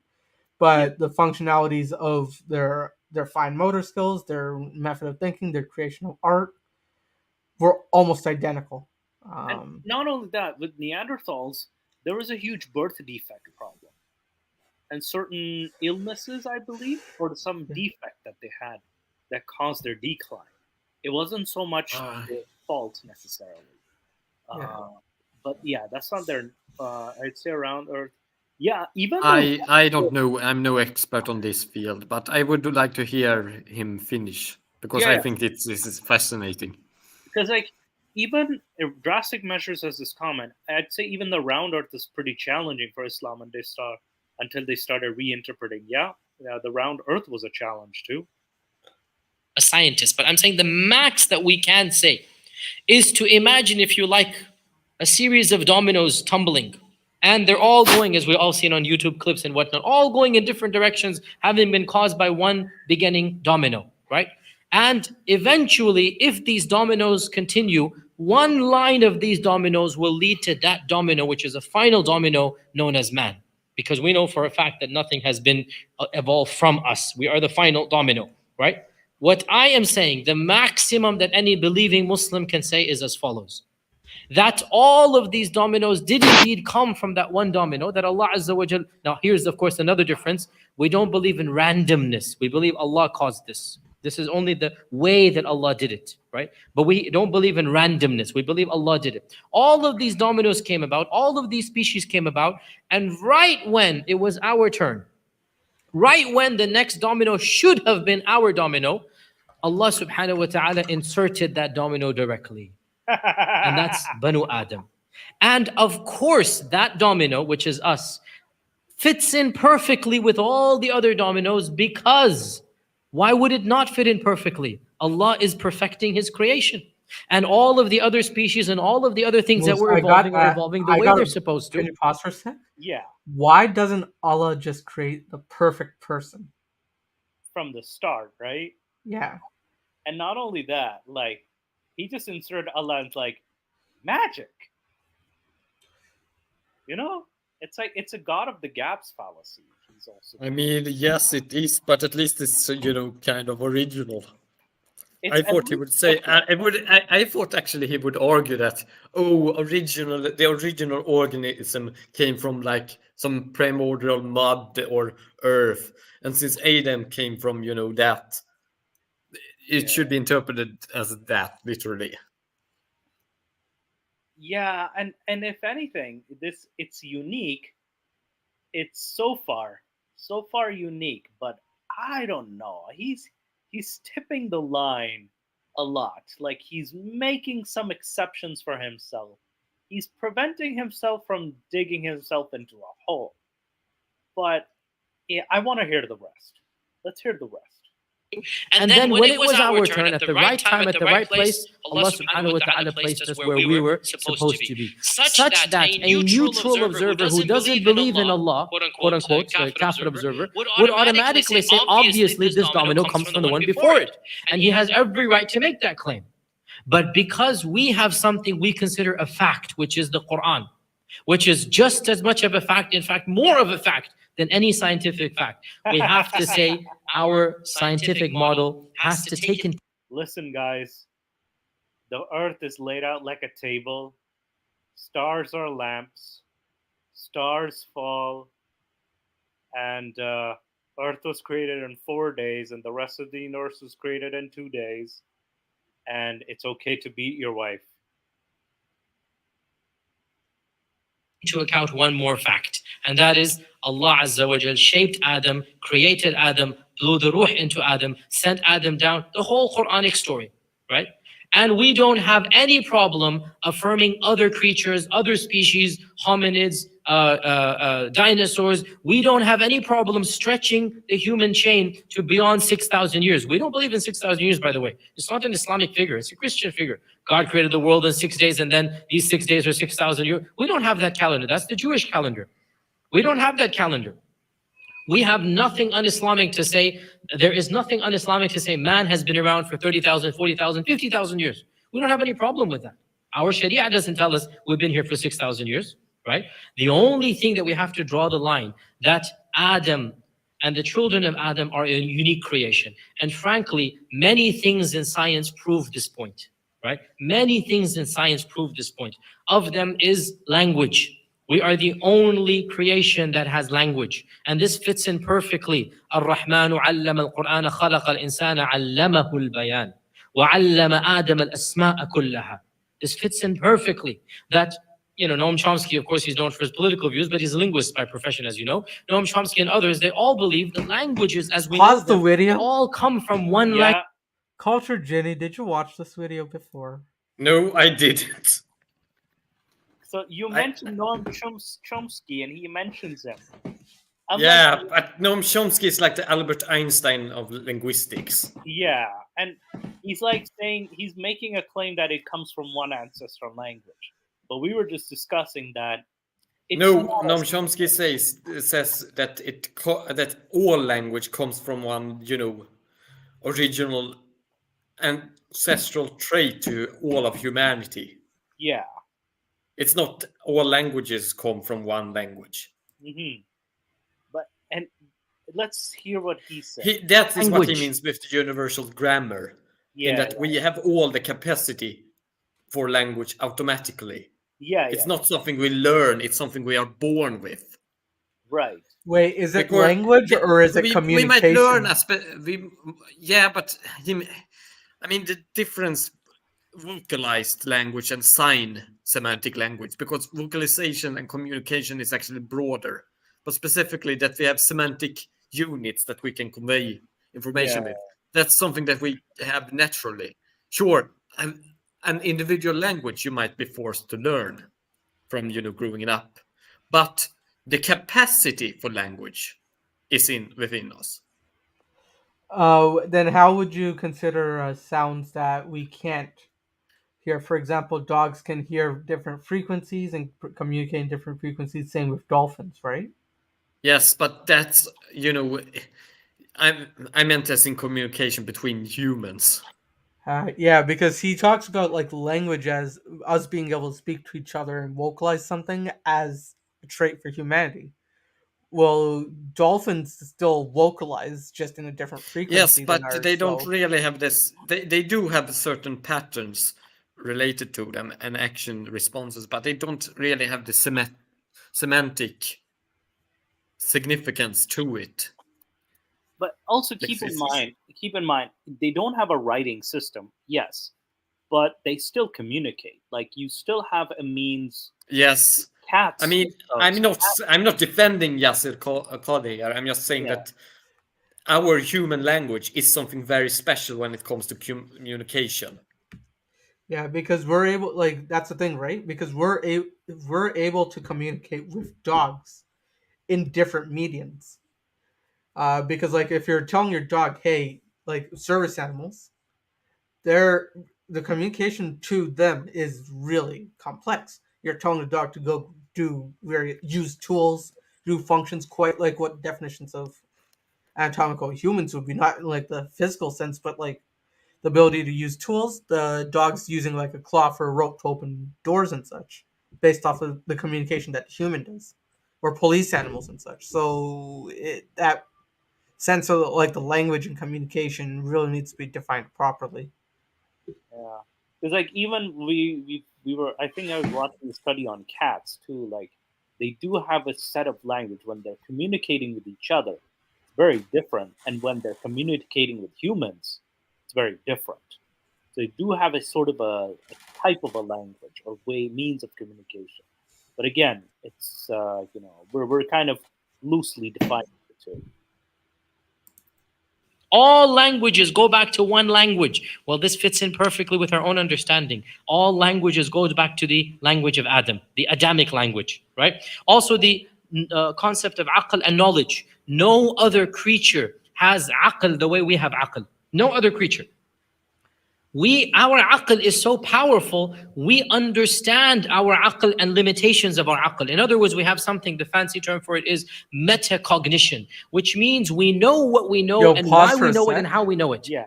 but the functionalities of their fine motor skills, their method of thinking, their creation of art were almost identical. And not only that, with Neanderthals, there was a huge birth defect problem. And certain illnesses, I believe, or some defect that they had that caused their decline. It wasn't so much their fault necessarily. But that's not their, I'd say around Earth. Yeah, even I don't know. I'm no expert on this field, but I would like to hear him finish because I think this is fascinating. Because even if drastic measures as this comment, I'd say even the round Earth is pretty challenging for Islam, and until they started reinterpreting. The round Earth was a challenge too. A scientist, but I'm saying the max that we can say is to imagine, if you like, a series of dominoes tumbling, and they're all going, as we all seen on YouTube clips and whatnot, all going in different directions, having been caused by one beginning domino, right? And eventually, if these dominoes continue, one line of these dominoes will lead to that domino, which is a final domino known as man. Because we know for a fact that nothing has been evolved from us. We are the final domino, right? What I am saying, the maximum that any believing Muslim can say is as follows. That all of these dominoes did indeed come from that one domino, that Allah Azza wa Jal... Now here's of course another difference. We don't believe in randomness. We believe Allah caused this. This is only the way that Allah did it, right? But we don't believe in randomness. We believe Allah did it. All of these dominoes came about, all of these species came about, and right when it was our turn, right when the next domino should have been our domino, Allah subhanahu wa ta'ala inserted that domino directly. And that's Banu Adam. And of course, that domino, which is us, fits in perfectly with all the other dominoes, because why would it not fit in perfectly? Allah is perfecting His creation. And all of the other species and all of the other things that Moose, were I got evolving are that. evolving the I way got they're it. supposed Can to. you pause for a sec? Yeah, Why doesn't Allah just create the perfect person? from the start, right? Yeah. And not only that, like he just inserted Allah as like magic. You know, it's like it's a God of the gaps fallacy. He's also. I mean, yes, it is, but at least it's kind of original. It's I at thought he least would say. different. I thought actually he would argue that the original organism came from like some primordial mud or earth, and since Adam came from that, it should be interpreted as that literally. Yeah, and if anything, it's unique. It's so far unique, but I don't know. He's tipping the line a lot. Like he's making some exceptions for himself. He's preventing himself from digging himself into a hole. But yeah, I want to hear the rest. Let's hear the rest. And then when it was our turn, at the right time, at the right place, Allah subhanahu wa ta'ala placed us where we were supposed to be. Such that a neutral observer who doesn't believe in Allah, quote unquote, the kafir observer, would automatically say, obviously, this domino comes from the one before it. And he has every right to make that claim. But because we have something we consider a fact, which is the Quran, which is just as much of a fact, in fact, more of a fact than any scientific fact, we have to say our scientific model has to take into Listen, guys. The earth is laid out like a table. Stars are lamps. Stars fall. And earth was created in 4 days, and the rest of the universe was created in 2 days. And it's okay to beat your wife. account one more fact, and that is Allah Azza wa Jal shaped Adam, created Adam, blew the ruh into Adam, sent Adam down, the whole Quranic story, right? And we don't have any problem affirming other creatures, other species, hominids, dinosaurs. We don't have any problem stretching the human chain to beyond 6,000 years. We don't believe in 6,000 years, by the way. It's not an Islamic figure. It's a Christian figure. God created the world in 6 days, and then these 6 days are 6,000 years. We don't have that calendar. That's the Jewish calendar. We don't have that calendar. We have nothing un-Islamic to say. There is nothing un-Islamic to say man has been around for 30,000, 40,000, 50,000 years. We don't have any problem with that. Our Sharia doesn't tell us we've been here for 6,000 years, right? The only thing that we have to draw the line, that Adam and the children of Adam are a unique creation. And frankly, many things in science prove this point, right? Many things in science prove this point. Of them is language. We are the only creation that has language. And this fits in perfectly. Ar-Rahmanu allama al-Qur'ana khalaqa al-insana allamahu al-bayan. Wa allama Adam al-asma'a kullaha. This fits in perfectly. That, Noam Chomsky, of course, he's known for his political views, but he's a linguist by profession, as you know. Noam Chomsky and others, they all believe that languages, as we Pause know them, the video. they all come from one Yeah, language. Culture Jenny, did you watch this video before? No, I didn't. so you mentioned Noam Chomsky, and he mentions him. I'm Yeah, like, but Noam Chomsky is like the Albert Einstein of linguistics. yeah, and he's like saying he's making a claim that it comes from one ancestral language. But we were just discussing that. It's No, not Noam as- Chomsky says that that all language comes from one, original ancestral trait to all of humanity. Yeah. It's not all languages come from one language. Mm-hmm. And let's hear what he said. That is what he Language. means with the universal grammar. Yeah, in that we have all the capacity for language automatically. yeah, It's not something we learn, it's something we are born with. right. Wait, is it Because language or is it we communication? might learn the difference vocalized language and sign semantic language, because vocalization and communication is actually broader, but specifically that we have semantic units that we can convey information with. That's something that we have naturally. Sure, an individual language you might be forced to learn from growing up, but the capacity for language is within us. Then how would you consider sounds that we can't here. For example, dogs can hear different frequencies and communicate in different frequencies. Same with dolphins, right? Yes, but that's, I meant as in communication between humans. Yeah, because he talks about like language as us being able to speak to each other and vocalize something as a trait for humanity. Well, dolphins still vocalize just in a different Yes, frequency than but ours. they don't So really have this. They do have certain patterns related to them and action responses, but they don't really have the semantic significance to it. But also Like physics. keep in mind, they don't have a writing system, yes, but they still communicate. Like you still have a means. Yes, I Cats, mean, I'm not defending Yasir Qadhi here. I'm just saying yeah, that our human language is something very special when it comes to communication. yeah, because we're able, like that's the thing, right? Because we're able to communicate with dogs in different mediums. Because like if you're telling your dog, hey, like service animals, they're the communication to them is really complex. You're telling the dog to go use tools, do functions quite like what definitions of anatomical humans would be, not in like the physical sense, but like the ability to use tools. The dog's using like a claw for a rope to open doors and such, based off of the communication that the human does, or police animals and such. So that sense of like the language and communication really needs to be defined properly. yeah. Because like even we were. I think I was watching a study on cats too. Like they do have a set of language when they're communicating with each other. It's very different, and when they're communicating with humans, it's very different. So they do have a sort of a type of a language or way means of communication. But again, it's we're kind of loosely defining the two. All languages go back to one language. Well, this fits in perfectly with our own understanding. All languages goes back to the language of Adam, the Adamic language, right? Also, the concept of aql and knowledge. No other creature has aql the way we have aql. No other creature. Our aql is so powerful, we understand our aql and limitations of our aql. In other words, we have something, the fancy term for it is metacognition, which means we know what we know Yo, and pause why for we a know it sec. and how we know it. Yeah,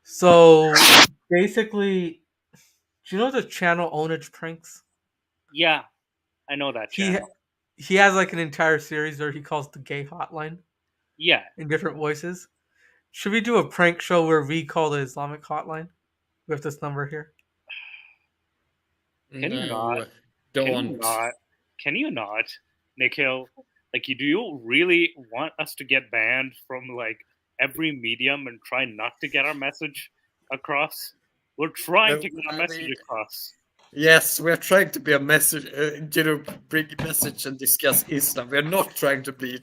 So basically, do you know the channel Onage Pranks? yeah, I know that He channel. he has like an entire series where he calls the gay hotline Yeah, in different voices. Should we do a prank show where we call the Islamic hotline with this number here? can you not? No, Can you don't. not? Can you not, Nikhil? Like, do you really want us to get banned from like every medium and try not to get our message across? We're trying No, to get our I message mean, across. yes, we're trying to be a message, bring a message and discuss Islam. We're not trying to be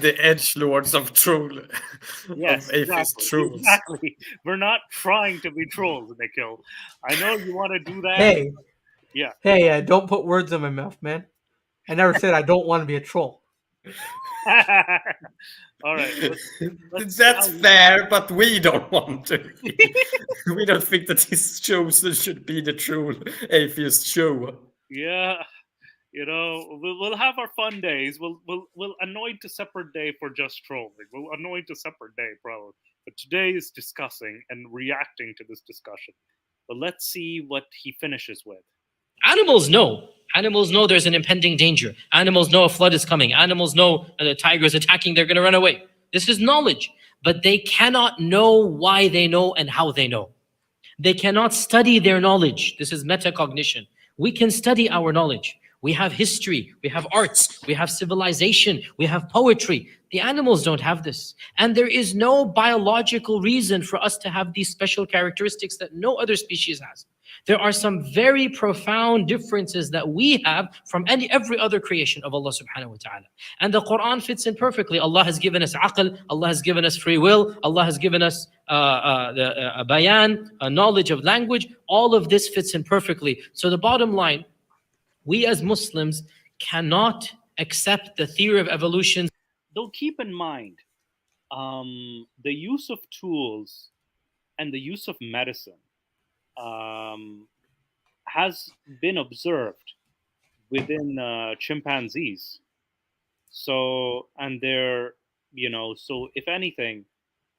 the edge lords of troll, of Yes, atheist exactly, trolls. exactly. We're not trying to be trolls, Nikhil. I know you want to do that. Hey, Yeah. hey, don't put words in my mouth, man. I never said I don't want to be a troll. All right. Let's see how That's fair, but we don't want to. We don't think that this show should be the true atheist show. Yeah. We'll have our fun days. We'll anoint a separate day for just trolling. We'll anoint a separate day, probably. But today is discussing and reacting to this discussion. But let's see what he finishes with. Animals know. Animals know there's an impending danger. Animals know a flood is coming. Animals know a tiger is attacking, they're going to run away. This is knowledge. But they cannot know why they know and how they know. They cannot study their knowledge. This is metacognition. We can study our knowledge. We have history, we have arts, we have civilization, we have poetry. The animals don't have this. And there is no biological reason for us to have these special characteristics that no other species has. There are some very profound differences that we have from every other creation of Allah subhanahu wa ta'ala. And the Quran fits in perfectly. Allah has given us aql, Allah has given us free will, Allah has given us a bayan, a knowledge of language. All of this fits in perfectly. So the bottom line, we as Muslims cannot accept the theory of evolution. Though keep in mind, the use of tools and the use of medicine has been observed within chimpanzees. So, and they're, so if anything,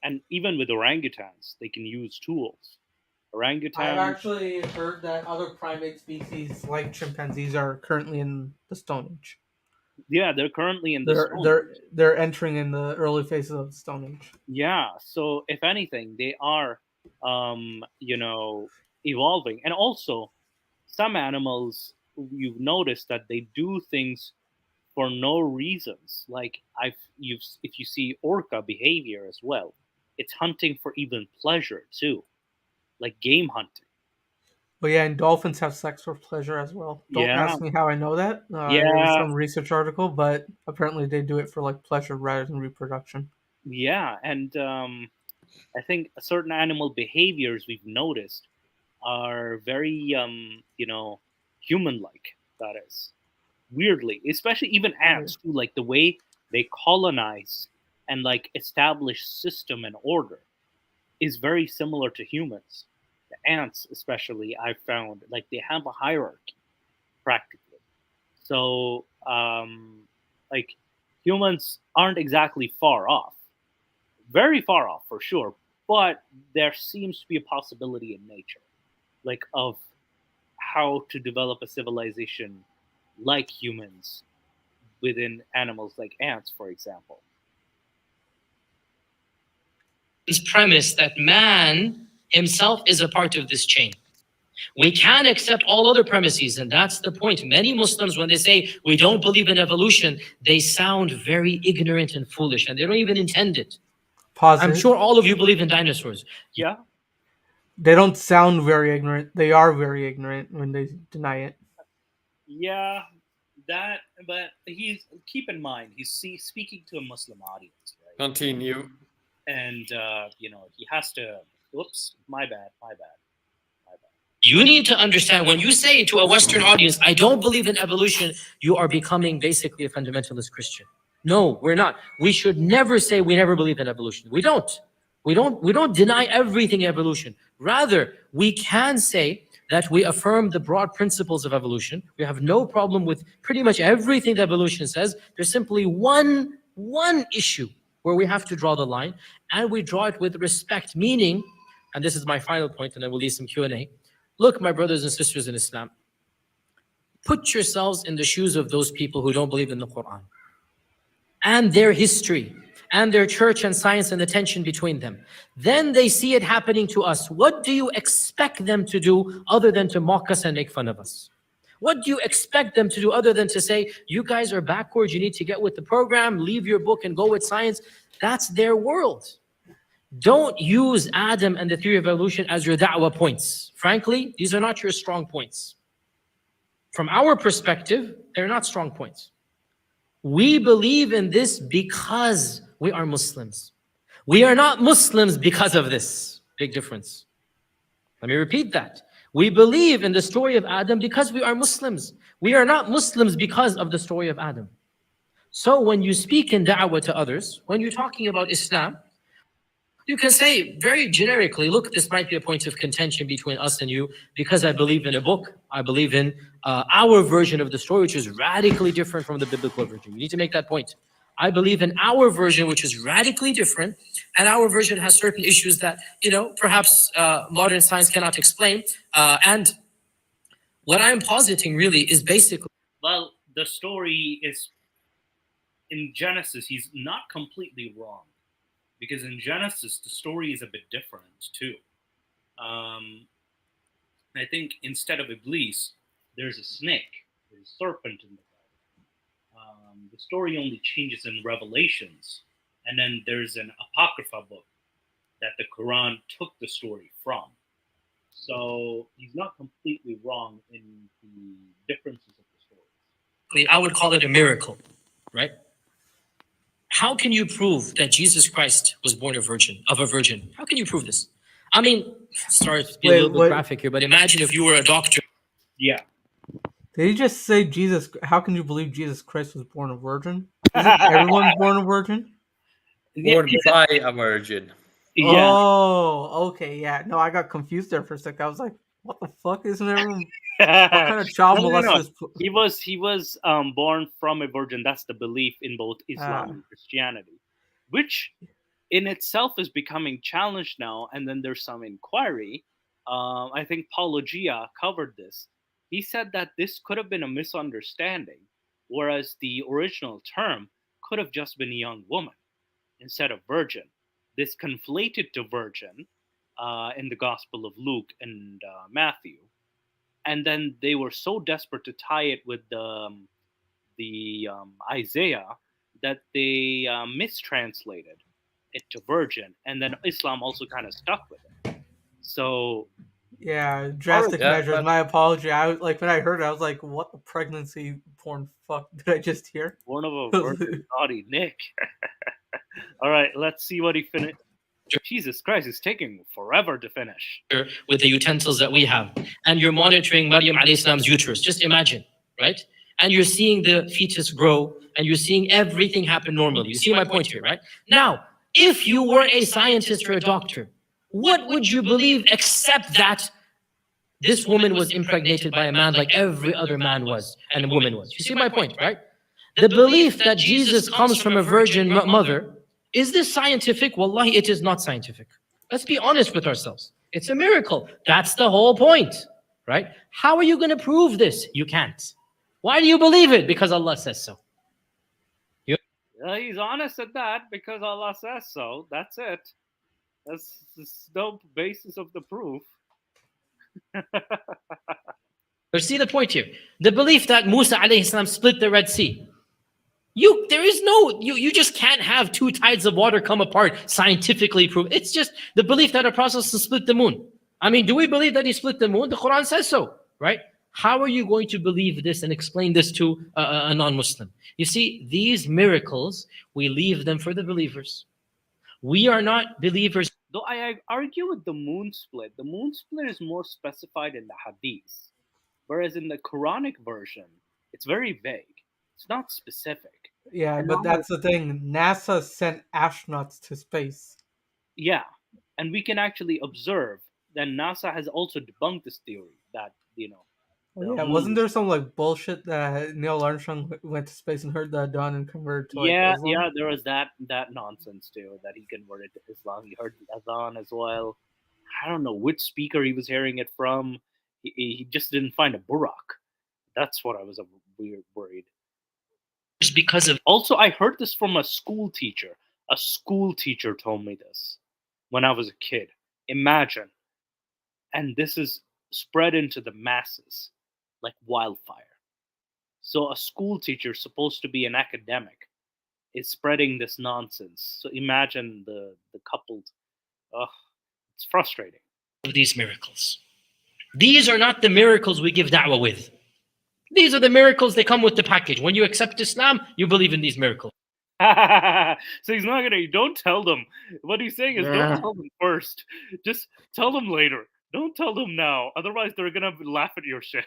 and even with orangutans, they can use tools. I've Orangutan, actually heard that other primate species like chimpanzees are currently in the Stone Age. yeah, they're currently in the They're Stone they're Age. they're entering in the early phases of the Stone Age. Yeah, so if anything, they are, evolving. And also, some animals, you've noticed that they do things for no reasons. Like if you see orca behavior as well, it's hunting for even pleasure too, like game hunting. But yeah, and dolphins have sex for pleasure as well. Don't Yeah, ask me how I know that. It was yeah, some research article, but apparently they do it for like pleasure rather than reproduction. yeah. And I think certain animal behaviors we've noticed are very, human-like. That is weirdly, especially even ants too. Like the way they colonize and like establish system and order is very similar to humans. The ants, especially, I've found like they have a hierarchy practically. So, like humans aren't exactly far off, very far off for sure, but there seems to be a possibility in nature, like of how to develop a civilization like humans within animals like ants, for example. This premise that man himself is a part of this chain. We can accept all other premises, and that's the point. Many Muslims, when they say we don't believe in evolution, they sound very ignorant and foolish, and they don't even intend it. Pause I'm it. sure all of you believe in dinosaurs. Yeah, They don't sound very ignorant. They are very ignorant when they deny it. yeah, that. But he's keep in mind speaking to a Muslim audience, right? Continue. And he has to. Oops, my bad, my bad, my bad. You need to understand when you say to a Western audience, I don't believe in evolution, you are becoming basically a fundamentalist Christian. No, we're not. We should never say we never believe in evolution. We don't. We don't deny everything evolution. Rather, we can say that we affirm the broad principles of evolution. We have no problem with pretty much everything that evolution says. There's simply one issue where we have to draw the line, and we draw it with respect, meaning, and this is my final point, and then we'll leave some Q&A. Look, my brothers and sisters in Islam, put yourselves in the shoes of those people who don't believe in the Quran and their history and their church and science and the tension between them. Then they see it happening to us. What do you expect them to do other than to mock us and make fun of us? What do you expect them to do other than to say, you guys are backwards, you need to get with the program, leave your book and go with science? That's their world. Don't use Adam and the theory of evolution as your da'wah points. Frankly, these are not your strong points. From our perspective, they're not strong points. We believe in this because we are Muslims. We are not Muslims because of this. Big difference. Let me repeat that. We believe in the story of Adam because we are Muslims. We are not Muslims because of the story of Adam. So when you speak in da'wah to others, when you're talking about Islam, you can say very generically, look, this might be a point of contention between us and you because I believe in a book. I believe in our version of the story, which is radically different from the biblical version. You need to make that point. I believe in our version, which is radically different, and our version has certain issues that, perhaps modern science cannot explain. And what I'm positing really is basically... Well, the story is in Genesis. He's not completely wrong. Because in Genesis, the story is a bit different too. I think instead of Iblis, there's a snake, there's a serpent in the garden. The story only changes in Revelations, and then there's an Apocrypha book that the Quran took the story from. So he's not completely wrong in the differences of the stories. I would call it a miracle, right? How can you prove that Jesus Christ was born of a virgin? How can you prove this? I mean, sorry to be a little bit graphic here, but imagine if you were a doctor. Yeah. Did he just say Jesus? How can you believe Jesus Christ was born a virgin? Isn't everyone born a virgin? Born by a virgin. Yeah. Oh, okay, yeah. No, I got confused there for a sec. I was like, What the fuck? Isn't everyone? What kind of child molesters? He was born from a virgin. That's the belief in both Islam and Christianity, which in itself is becoming challenged now. And then there's some inquiry. I think Paulo Gia covered this. He said that this could have been a misunderstanding, whereas the original term could have just been a young woman instead of virgin. This conflated to virgin in the Gospel of Luke and Matthew, and then they were so desperate to tie it with the Isaiah that they mistranslated it to virgin, and then Islam also kind of stuck with it. So yeah, drastic measures. My apology. I was like when I heard it, I was like, "What the pregnancy porn fuck did I just hear?" One of a virgin body, Nick. All right, let's see what he finished. Jesus Christ, it's taking forever to finish. With the utensils that we have, and you're monitoring Maryam alayhi salam's uterus. Just imagine, right? And you're seeing the fetus grow, and you're seeing everything happen normally. You see my point here, right? Now, if you were a scientist or a doctor, what would you believe except that this woman was impregnated by a man like every other man was and a woman was? You see my point, right? The belief that Jesus comes from a virgin mother, is this scientific? Wallahi, it is not scientific. Let's be honest with ourselves. It's a miracle. That's the whole point, right? How are you going to prove this? You can't. Why do you believe it? Because Allah says so. He's honest at that, because Allah says so. That's it. That's no basis of the proof. But see the point here. The belief that Musa alayhi salam split the Red Sea. You just can't have two tides of water come apart, scientifically proved. It's just the belief that a Prophet split the moon. I mean, do we believe that he split the moon? The Quran says so, right? How are you going to believe this and explain this to a non-Muslim? You see, these miracles, we leave them for the believers. We are not believers. Though I argue with the moon split. The moon split is more specified in the hadith, whereas in the Quranic version, it's very vague. It's not specific. Yeah, but that's the thing. NASA sent astronauts to space. Yeah, and we can actually observe that NASA has also debunked this theory that, yeah, wasn't there some like bullshit that Neil Armstrong went to space and heard that done and converted to like Islam? Yeah, there was that nonsense too, that he converted to Islam. He heard the Adhan as well. I don't know which speaker he was hearing it from. He just didn't find a Burak. That's what I was worried. Just because of... Also, I heard this from a school teacher. A school teacher told me this when I was a kid. Imagine. And this is spread into the masses like wildfire. So a school teacher, supposed to be an academic, is spreading this nonsense. So imagine the coupled... it's frustrating. These miracles. These are not the miracles we give da'wah with. These are the miracles, they come with the package. When you accept Islam, you believe in these miracles. So he's not gonna... Don't tell them. What he's saying is, don't tell them first. Just tell them later. Don't tell them now. Otherwise, they're gonna laugh at your shit.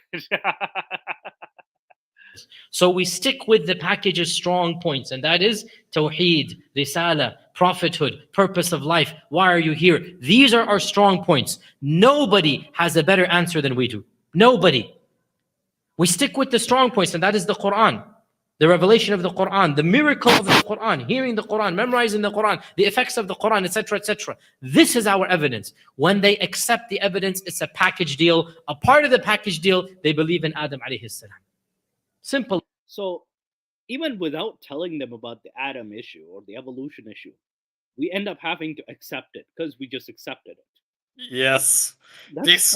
So we stick with the package's strong points, and that is Tawheed, Risala, prophethood, purpose of life. Why are you here? These are our strong points. Nobody has a better answer than we do. Nobody. We stick with the strong points, and that is the Quran, the revelation of the Quran, the miracle of the Quran, hearing the Quran, memorizing the Quran, the effects of the Quran, etc., etc. This is our evidence. When they accept the evidence, it's a package deal. A part of the package deal, they believe in Adam alayhi salam. Simple. So even without telling them about the Adam issue or the evolution issue, we end up having to accept it because we just accepted it. Yes. This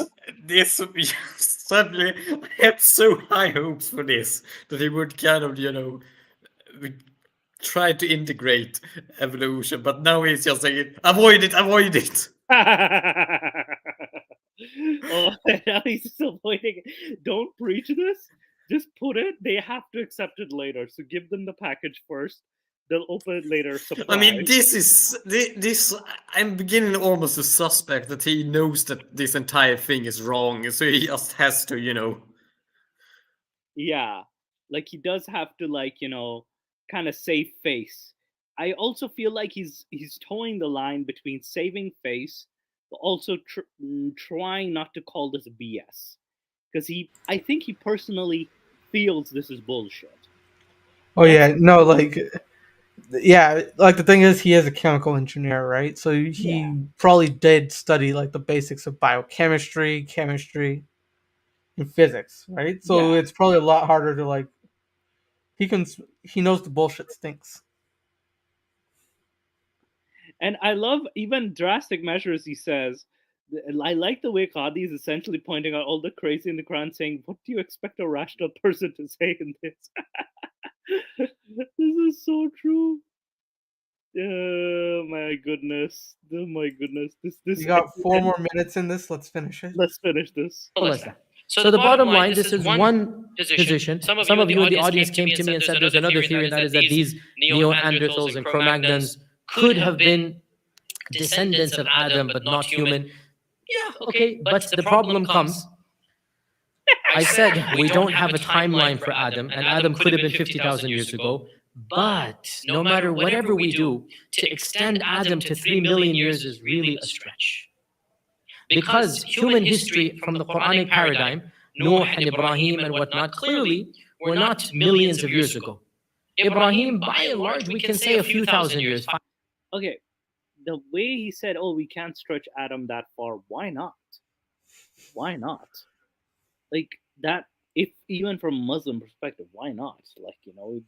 suddenly I had so high hopes for this, that he would kind of, try to integrate evolution, but now he's just saying, avoid it. Oh, now he's still pointing. Don't preach this. Just put it. They have to accept it later. So give them the package first. They'll open it later. Surprise. I mean, this. I'm beginning almost to suspect that he knows that this entire thing is wrong, so he just has to, Yeah, like he does have to, kind of save face. I also feel like he's towing the line between saving face but also trying not to call this BS, because I think he personally feels this is bullshit. Oh yeah, no, like yeah, like the thing is, he is a chemical engineer, right? So he Yeah. probably did study like the basics of biochemistry, chemistry, and physics, right? So Yeah. it's probably a lot harder to like. He knows the bullshit stinks. And I love even drastic measures, he says. I like the way Qadi is essentially pointing out all the crazy in the Quran, saying, "What do you expect a rational person to say in this?" This is so true. Oh my goodness. Oh my goodness. This You got 4 more minutes in this. Let's finish it. Let's finish this. As that. So the bottom line, this is one position. Some of you in the audience came to me and said there's another theory, and that is that these Neanderthals and Cro-Magnons could have been descendants of Adam, but not human. Yeah, okay, but the problem comes. I said we don't have a timeline for Adam, and Adam could have been 50,000 years ago. But no matter whatever we do, to extend Adam to 3 million years is really a stretch. Because human history from the Quranic paradigm, Nuh and Ibrahim and whatnot, clearly were not millions of years ago. Ibrahim, by and large, we can say a few thousand years. Okay, the way he said, "Oh, we can't stretch Adam that far," why not? Why not? Like that, if even from Muslim perspective, why not? Like,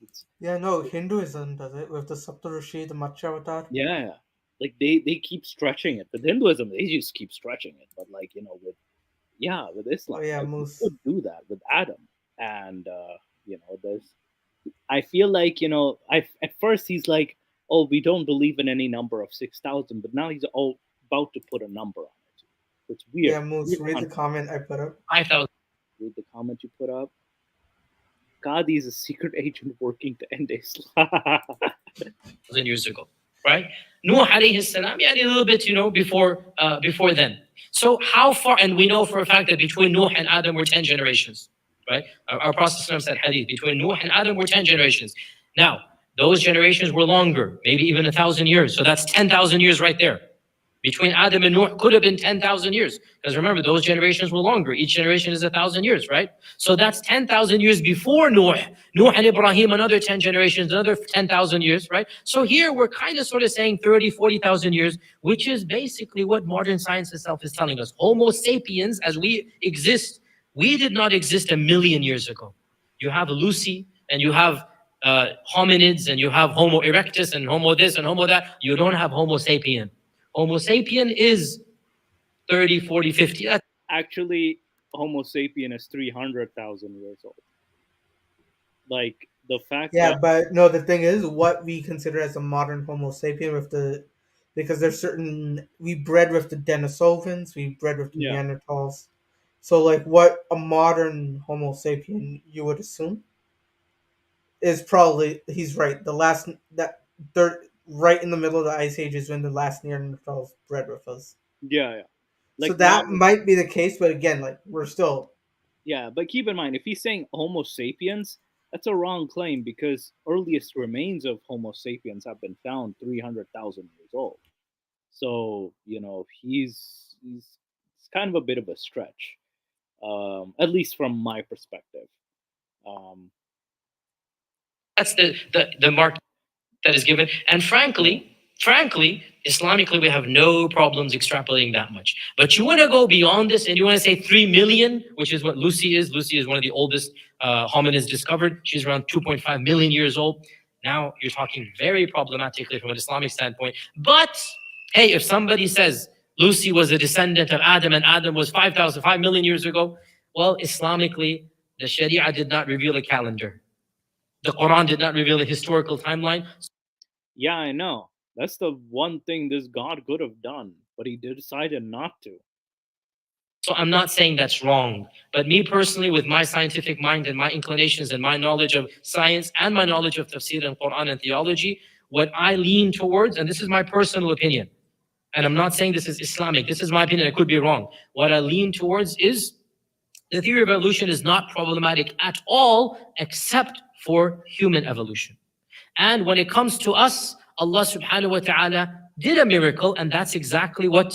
it's Yeah, no, Hinduism does it with the Saptarishi, the Matsya yeah, like they keep stretching it. With Hinduism, they just keep stretching it. But like, with Islam, Oh yeah, like, we Moose. could do that with Adam, and there's. I feel like at first he's like, "Oh, we don't believe in any number of 6,000," but now he's about to put a number on it. It's weird. Yeah, Moose. Read the comment I put up. 5,000 Read the comment you put up. Qadi is a secret agent working to end Islam. years ago, right? Nuh alayhi salam, yeah, a little bit, before then. So how far, and we know for a fact that between Nuh and Adam were 10 generations, right? Our Prophet said hadith, between Nuh and Adam were 10 generations. Now, those generations were longer, maybe even 1,000 years. So that's 10,000 years right there. Between Adam and Nuh could have been 10,000 years. Because remember, those generations were longer. Each generation is 1,000 years, right? So that's 10,000 years before Nuh. Nuh and Ibrahim, another 10 generations, another 10,000 years, right? So here we're kind of sort of saying 30, 40,000 years, which is basically what modern science itself is telling us. Homo sapiens, as we exist, we did not exist 1,000,000 years ago. You have Lucy, and you have hominids, and you have Homo erectus, and Homo this, and Homo that. You don't have Homo sapien. Homo sapien is 30, 40, 50. Actually, Homo sapien is 300,000 years old. Like the fact Yeah, that but no, the thing is, what we consider as a modern Homo sapien because there's certain we bred with the Denisovans, we bred with the Yeah. Neanderthals. So like, what a modern Homo sapien you would assume is probably he's right. The last that third right in the middle of the ice age is when the last Neanderthals bred with us. yeah. So Like that now, might be the case, but again, like we're still yeah, but keep in mind, if he's saying Homo sapiens, that's a wrong claim because earliest remains of Homo sapiens have been found 300,000 years old. So he's it's kind of a bit of a stretch, at least from my perspective. Um, That's the mark that is given. And frankly, Islamically, we have no problems extrapolating that much. But you want to go beyond this and you want to say 3 million, which is what Lucy is. Lucy is one of the oldest hominids discovered. She's around 2.5 million years old. Now you're talking very problematically from an Islamic standpoint. But hey, if somebody says Lucy was a descendant of Adam and Adam was 5 million years ago, well, Islamically, the Sharia did not reveal a calendar. The Quran did not reveal a historical timeline. yeah, I know. That's the one thing this God could have done, but he decided not to. So I'm not saying that's wrong. But me personally, with my scientific mind and my inclinations and my knowledge of science and my knowledge of tafsir and Quran and theology, what I lean towards, and this is my personal opinion, and I'm not saying this is Islamic, this is my opinion, I could be wrong. What I lean towards is the theory of evolution is not problematic at all, except for human evolution. And when it comes to us, Allah subhanahu wa ta'ala did a miracle, and that's exactly what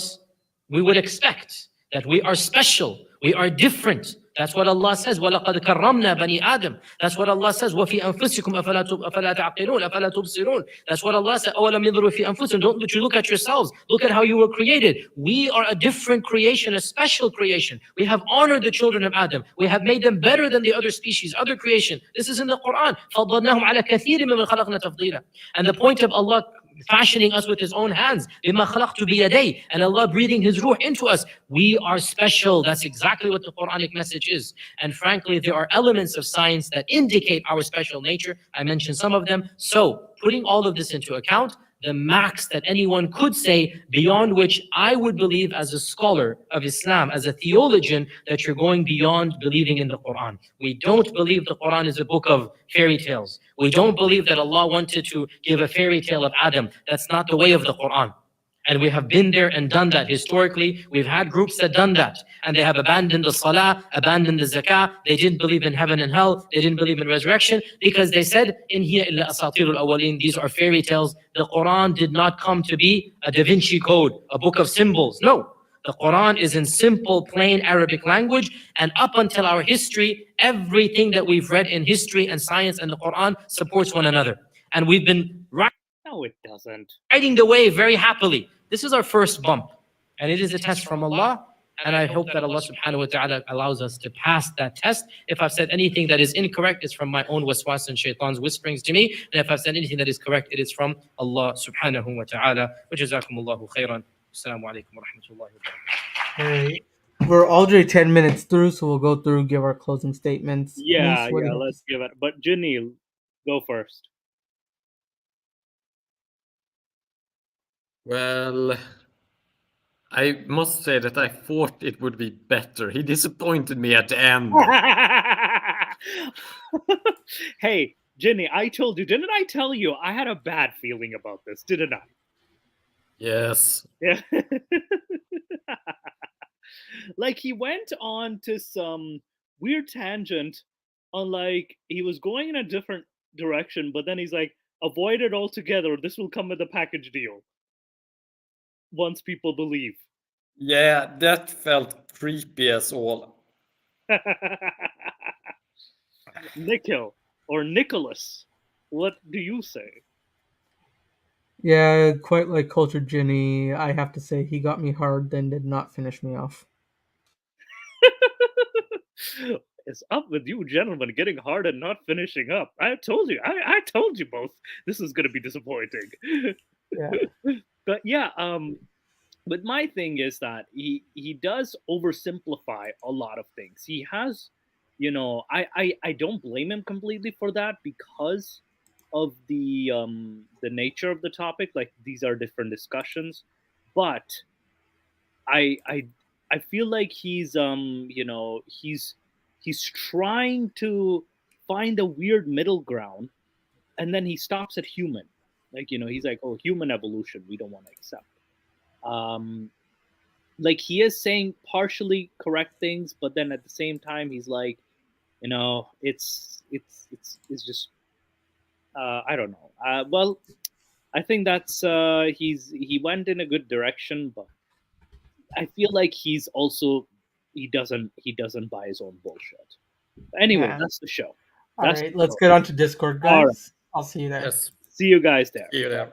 we would expect that we are special, we are different. That's what Allah says. وَلَقَدْ كَرَّمْنَا بَنِي آدَمَ. That's what Allah says. وَفِي أَنفُسِكُمْ أَفَلَا تَعْقِلُونَ أَفَلَا تُبْصِرُونَ. That's what Allah said. أَوَلَمْ يَنظُرُوا فِي أَنفُسِهِمْ. Don't you look at yourselves. Look at how you were created. We are a different creation, a special creation. We have honored the children of Adam. We have made them better than the other species, other creation. This is in the Quran. فَضَّلْنَاهُمْ عَلَى كَثِيرٍ مِّمَّنْ خَلَقْنَا تَفْضِيلًا. And the point of Allah fashioning us with His own hands, بِمَا خَلَقْتُ بِيَدَيْ, and Allah breathing His ruh into us. We are special. That's exactly what the Quranic message is. And frankly, there are elements of science that indicate our special nature. I mentioned some of them. So, putting all of this into account, the max that anyone could say, beyond which I would believe as a scholar of Islam, as a theologian, that you're going beyond believing in the Quran. We don't believe the Quran is a book of fairy tales. We don't believe that Allah wanted to give a fairy tale of Adam. That's not the way of the Quran. And we have been there and done that historically. We've had groups that done that. And they have abandoned the salah, abandoned the zakah. They didn't believe in heaven and hell. They didn't believe in resurrection because they said, in hiya illa asatirul awwalin. These are fairy tales. The Quran did not come to be a Da Vinci Code, a book of symbols. No. The Quran is in simple, plain Arabic language. And up until our history, everything that we've read in history and science and the Quran supports one another. And we've been No, it doesn't. riding the wave very happily. This is our first bump, and it is a test from Allah, and I hope that Allah subhanahu wa ta'ala allows us to pass that test. If I've said anything that is incorrect, it's from my own waswas and shaitan's whisperings to me, and if I've said anything that is correct, it is from Allah subhanahu wa ta'ala. Wa jazakumullahu khairan. Assalamu alaikum wa rahmatullahi wa barakatuh. Alright. We're already 10 minutes through, so we'll go through, give our closing statements. Yeah, Moose, what do you have to let's give it. But Ginny, go first. Well, I must say that I thought it would be better. He disappointed me at the end. Hey, Ginny, I told you, didn't I tell you I had a bad feeling about this, didn't I? Yes. Yeah. Like, he went on to some weird tangent on, like, he was going in a different direction, but then he's like, avoid it altogether. This will come with a package deal. Once people believe. Yeah, that felt creepy as all. Nikhil or Nicholas, what do you say? Yeah, quite like Cultured Ginny, I have to say he got me hard, then did not finish me off. It's up with you gentlemen getting hard and not finishing up. I told you. I told you both this is going to be disappointing. Yeah. But yeah, but my thing is that he does oversimplify a lot of things. He has, I don't blame him completely for that because of the nature of the topic. Like, these are different discussions, but I feel like he's he's trying to find a weird middle ground, and then he stops at human. Like, he's like, oh, human evolution, we don't want to accept. Like, he is saying partially correct things, but then at the same time, he's like, it's just, I don't know. Well, I think that's he went in a good direction, but I feel like he's also he doesn't buy his own bullshit. Anyway, Yeah. that's the show. All right, let's get on to Discord, guys. All right. I'll see you there. Yes. See you guys there. See you there.